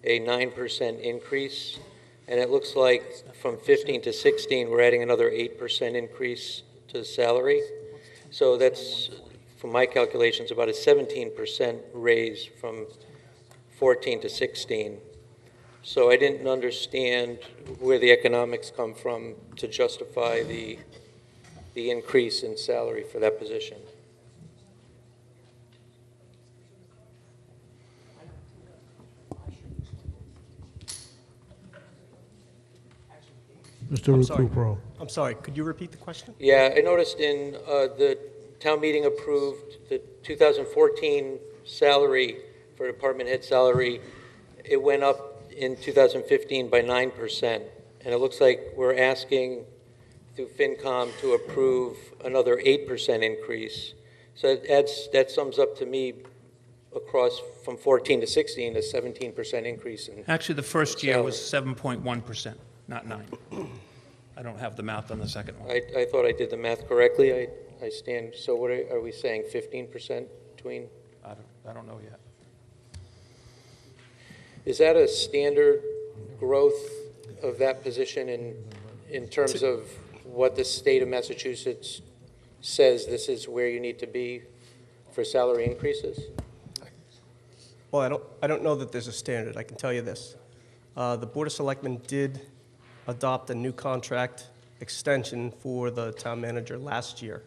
a 9% increase, and it looks like from 15 to 16, we're adding another 8% increase to the salary. So that's, from my calculations, about a 17% raise from 14 to 16. So I didn't understand where the economics come from to justify the increase in salary for that position. Mr. Recupero. I'm sorry, could you repeat the question? Yeah, I noticed in the town meeting approved the 2014 salary for department head salary. It went up in 2015 by 9%. And it looks like we're asking through FinCom to approve another 8% increase. So that sums up to me across from 14 to 16, a 17% increase in Actually, the first year was 7.1%, not 9. I don't have the math on the second one. I thought I did the math correctly. I stand, so what are we saying, 15% between? I don't know yet. Is that a standard growth of that position in terms of what the state of Massachusetts says this is where you need to be for salary increases? Well, I don't know that there's a standard. I can tell you this. The Board of Selectmen did adopt a new contract extension for the town manager last year,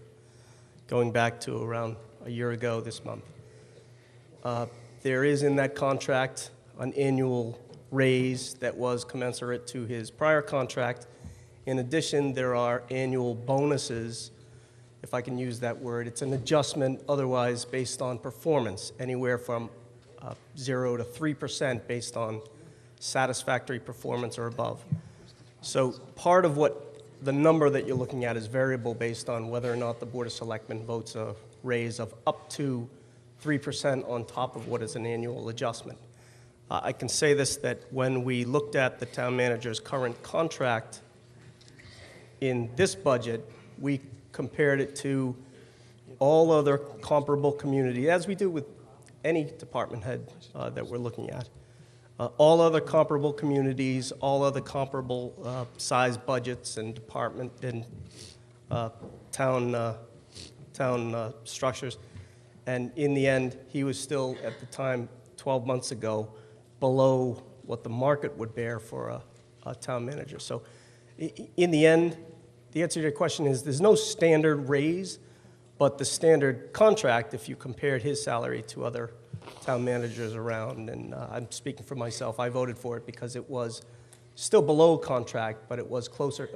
going back to around a year ago this month. There is in that contract an annual raise that was commensurate to his prior contract. In addition, there are annual bonuses, if I can use that word. It's an adjustment otherwise based on performance, anywhere from 0 to 3% based on satisfactory performance or above. So part of what the number that you're looking at is variable based on whether or not the Board of Selectmen votes a raise of up to 3% on top of what is an annual adjustment. I can say this, that when we looked at the town manager's current contract in this budget, we compared it to all other comparable community, as we do with any department head that we're looking at. All other comparable communities, all other comparable size budgets and department and town structures. And in the end, he was still, at the time, 12 months ago, below what the market would bear for a town manager. So in the end, the answer to your question is there's no standard raise, but the standard contract, if you compared his salary to other town managers around, and I'm speaking for myself, I voted for it because it was still below contract, but it was closer,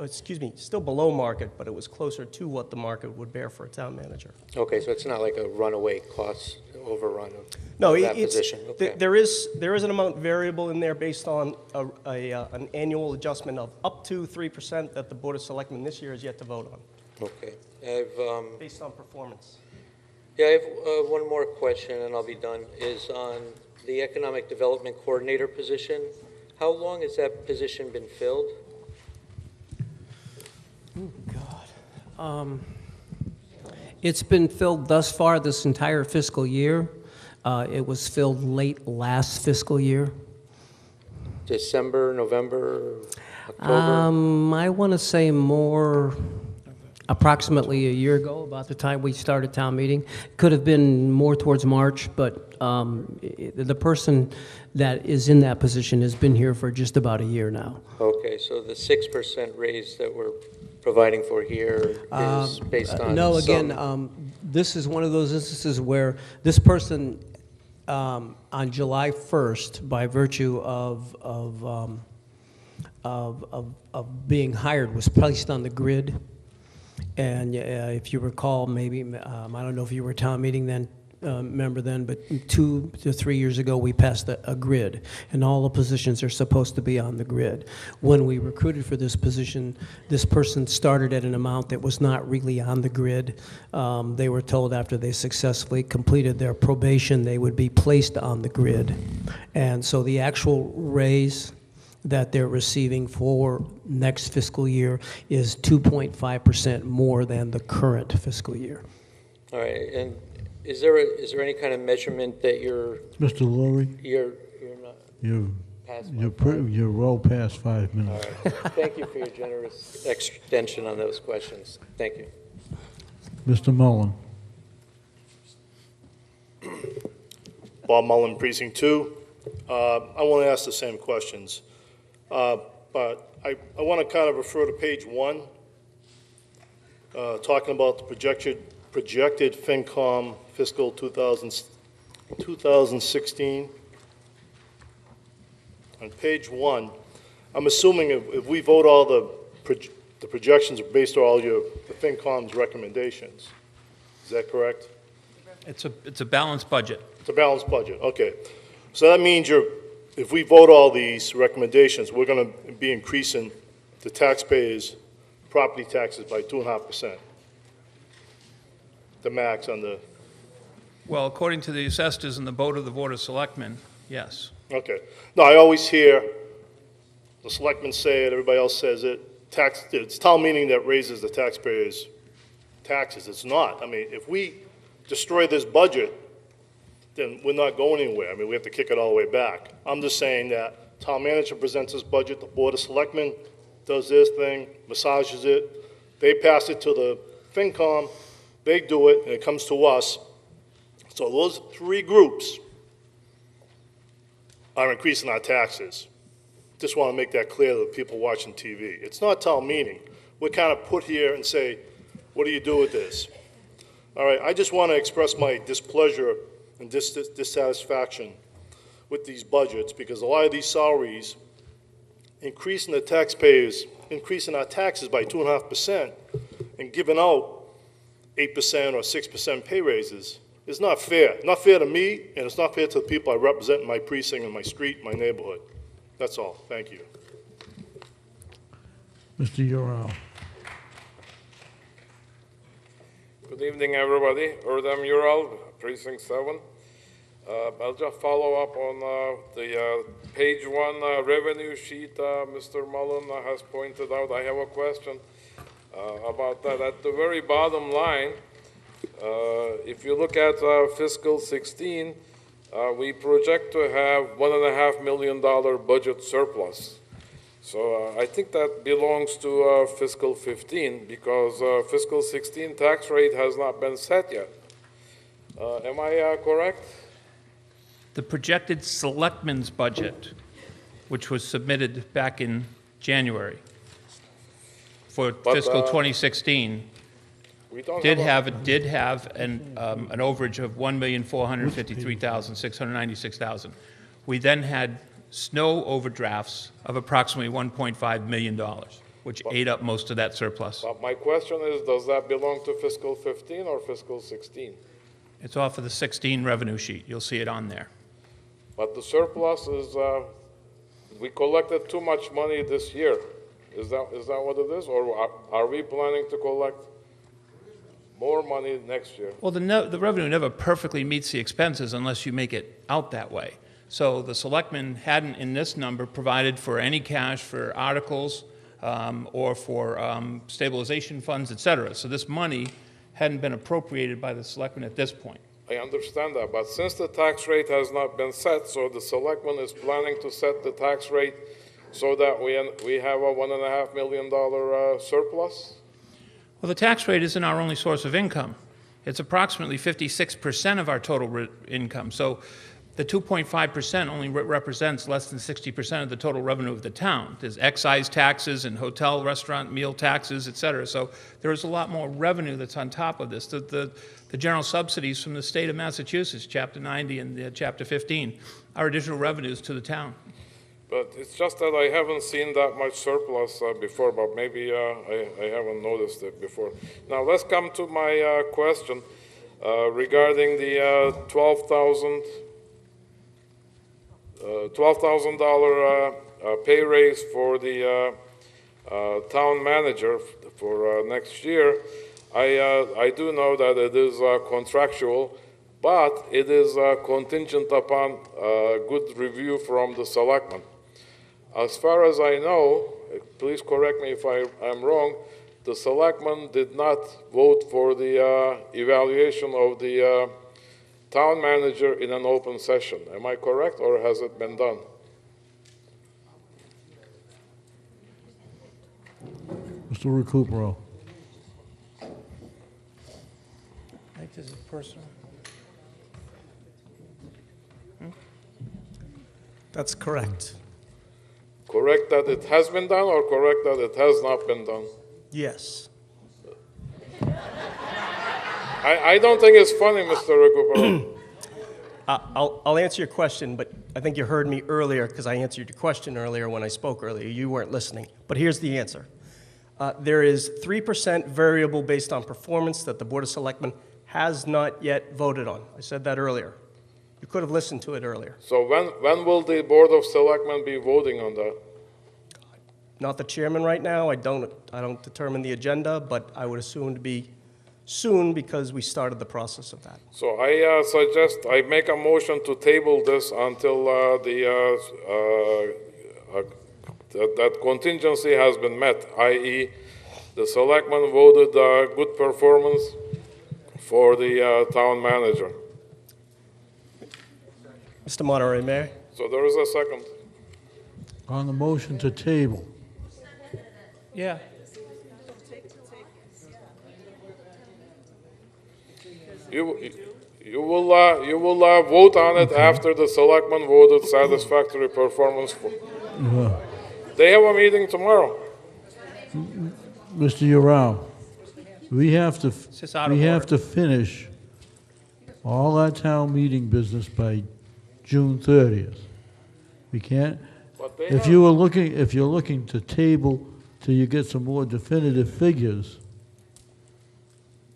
still below market, but it was closer to what the market would bear for a town manager. Okay, so it's not like a runaway cost overrun of No, that position. Okay. there is an amount variable in there based on an annual adjustment of up to 3% that the Board of Selectmen this year is yet to vote on. Okay. Based on performance. Yeah, I have one more question, and I'll be done, is on the Economic Development Coordinator position. How long has that position been filled? Oh, It's been filled thus far this entire fiscal year. It was filled late last fiscal year. December, November, October? I want to say more approximately a year ago, about the time we started town meeting. Could have been more towards March, but the person that is in that position has been here for just about a year now. Okay, so the 6% raise that we're providing for here is based on No, some- again, this is one of those instances where this person, on July 1st, by virtue of being hired, was placed on the grid. And if you recall, maybe, I don't know if you were at town meeting then, member then, but 2 to 3 years ago, we passed a grid, and all the positions are supposed to be on the grid. When we recruited for this position, this person started at an amount that was not really on the grid. They were told after they successfully completed their probation, they would be placed on the grid. And so the actual raise that they're receiving for next fiscal year is 2.5% more than the current fiscal year. All right, and is there any kind of measurement that you're Mr. Laurie, you're not past my you're well past 5 minutes. All right. Thank you for your generous extension on those questions. Thank you. Mr. Mullen. Bob Mullen, Precinct 2. I want to ask the same questions, but I want to kind of refer to page 1, talking about the projected FinCom fiscal 2016. On page 1, I'm assuming if we vote all the projections are based on all the FinCom's recommendations. Is that correct? It's a balanced budget. It's a balanced budget, okay. So that means if we vote all these recommendations, we're going to be increasing the taxpayers' property taxes by 2.5%. The max on the... Well, according to the assessors and the vote of the Board of Selectmen, yes. Okay. No, I always hear the selectmen say it, everybody else says it. It's town meeting that raises the taxpayers' taxes. It's not. I mean, if we destroy this budget, then we're not going anywhere. I mean, we have to kick it all the way back. I'm just saying that town manager presents his budget, the Board of Selectmen does this thing, massages it, they pass it to the FinCom, they do it, and it comes to us. So those 3 groups are increasing our taxes. Just want to make that clear to the people watching TV. It's not town meeting. We're kind of put here and say, what do you do with this? All right, I just want to express my displeasure and dissatisfaction with these budgets, because a lot of these salaries, increasing our taxes by 2.5% and giving out 8% or 6% pay raises is not fair. Not fair to me, and it's not fair to the people I represent in my precinct, in my street, my neighborhood. That's all. Thank you. Mr. Ural. Good evening, everybody. Erdem Ural, Precinct 7. I'll just follow up on the page 1 revenue sheet Mr. Mullen has pointed out. I have a question about that. At the very bottom line, if you look at fiscal 16, we project to have $1.5 million budget surplus. So I think that belongs to fiscal 15, because fiscal 16 tax rate has not been set yet. Am I correct? The projected selectmen's budget, which was submitted back in January for fiscal 2016, did have an overage of $1,453,696. We then had snow overdrafts of approximately $1.5 million, which ate up most of that surplus. My question is, does that belong to fiscal 15 or fiscal 16? It's off of the 16 revenue sheet. You'll see it on there. But the surplus is, we collected too much money this year. Is that what it is? Or are we planning to collect more money next year? Well, the revenue never perfectly meets the expenses unless you make it out that way. So the selectmen hadn't, in this number, provided for any cash for articles, or for stabilization funds, et cetera. So this money hadn't been appropriated by the selectmen at this point. I understand that, but since the tax rate has not been set, so the selectman is planning to set the tax rate so that we have a $1.5 million surplus? Well, the tax rate isn't our only source of income. It's approximately 56% of our total income. So the 2.5% only represents less than 60% of the total revenue of the town. There's excise taxes and hotel, restaurant, meal taxes, et cetera. So there is a lot more revenue that's on top of this. The general subsidies from the state of Massachusetts, Chapter 90 and Chapter 15, are additional revenues to the town. But it's just that I haven't seen that much surplus before, but maybe I haven't noticed it before. Now let's come to my question regarding the $12,000 pay raise for the town manager for next year. I do know that it is contractual, but it is contingent upon good review from the selectmen. As far as I know, please correct me if I'm wrong, the selectmen did not vote for the evaluation of the town manager in an open session. Am I correct, or has it been done? Mr. Recupero. I think this is personal. That's correct. Correct that it has been done, or correct that it has not been done? Yes. I don't think it's funny, Mr. Recupero. I'll answer your question, but I think you heard me earlier because I answered your question earlier when I spoke earlier. You weren't listening. But here's the answer. There is 3% variable based on performance that the Board of Selectmen has not yet voted on. I said that earlier. You could have listened to it earlier. So when will the Board of Selectmen be voting on that? Not the chairman right now. I don't determine the agenda, but I would assume to be soon because we started the process of that. So I suggest I make a motion to table this until that contingency has been met, i.e. the selectmen voted good performance for the town manager. Mr. Moderator, may I? So there is a second. On the motion to table. Yeah. You will vote on it after the selectmen voted satisfactory performance. They have a meeting tomorrow. Mr. Urao, we have just out of to finish all our town meeting business by June 30th. We can't. If you're looking to table till you get some more definitive figures,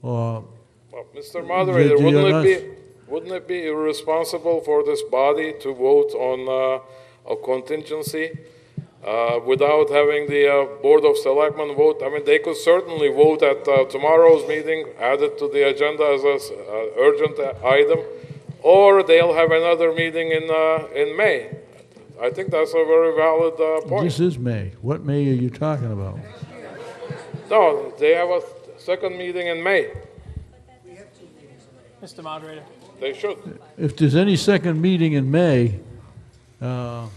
or Well, Mr. Moderator, wouldn't it be irresponsible for this body to vote on a contingency without having the Board of Selectmen vote? I mean, they could certainly vote at tomorrow's meeting, add it to the agenda as an urgent item, or they'll have another meeting in May. I think that's a very valid point. this is May. What May are you talking about? No, they have a second meeting in May. Mr. Moderator. They should. If there's any second meeting in May, I'm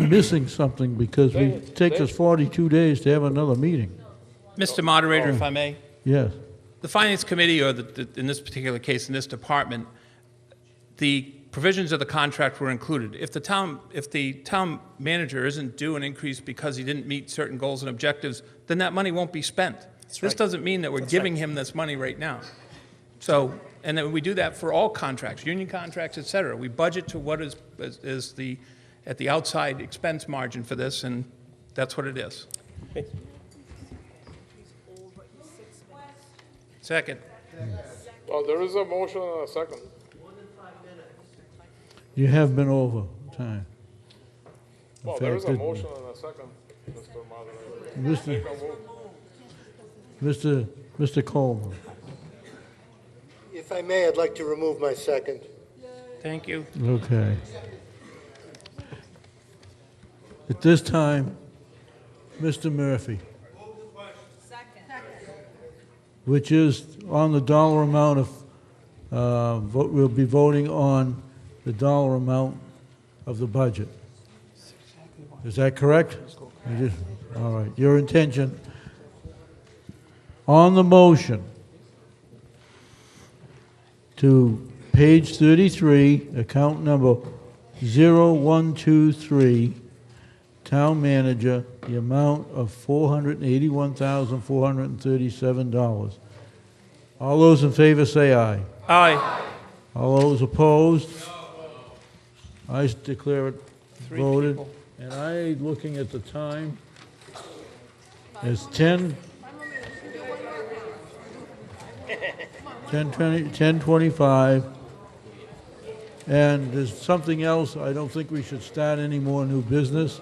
missing something because it takes us 42 days to have another meeting. Mr. Moderator, if I may. Yes. The Finance Committee, or in this particular case, in this department, the provisions of the contract were included. If the town manager isn't due an increase because he didn't meet certain goals and objectives, then that money won't be spent. This doesn't mean that we're giving him this money right now. So, and then we do that for all contracts, union contracts, et cetera. We budget to what is at the outside expense margin for this, and that's what it is. Second. Well, there is a motion and a second. You have been over time. Well, there is a motion and a second, Mr. Moderator. Mr. Coleman. If I may, I'd like to remove my second. Thank you. Okay. At this time, Mr. Murphy. Which is on the dollar amount of, we'll be voting on the dollar amount of the budget. Is that correct? All right, your intention. On the motion to page 33, account number 0123, town manager, the amount of $481,437. All those in favor say aye. Aye. All those opposed? I declare it Three voted. people. And I, looking at the time, is 10:25. And there's something else, I don't think we should start any more new business.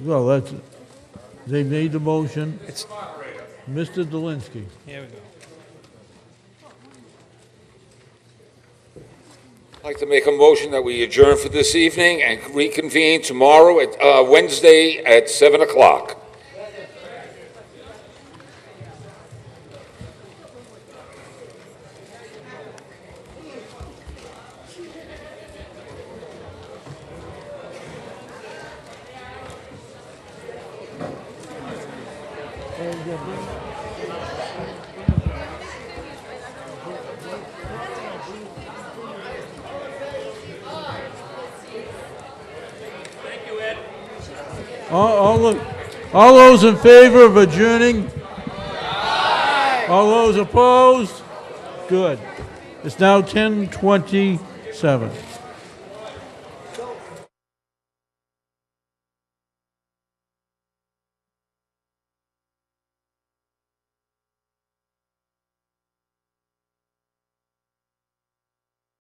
Well, that's, they made the motion. Mr. Delinsky. Here we go. I'd like to make a motion that we adjourn for this evening and reconvene tomorrow at Wednesday at 7 o'clock. All those in favor of adjourning? All those opposed? Good. It's now 10:27.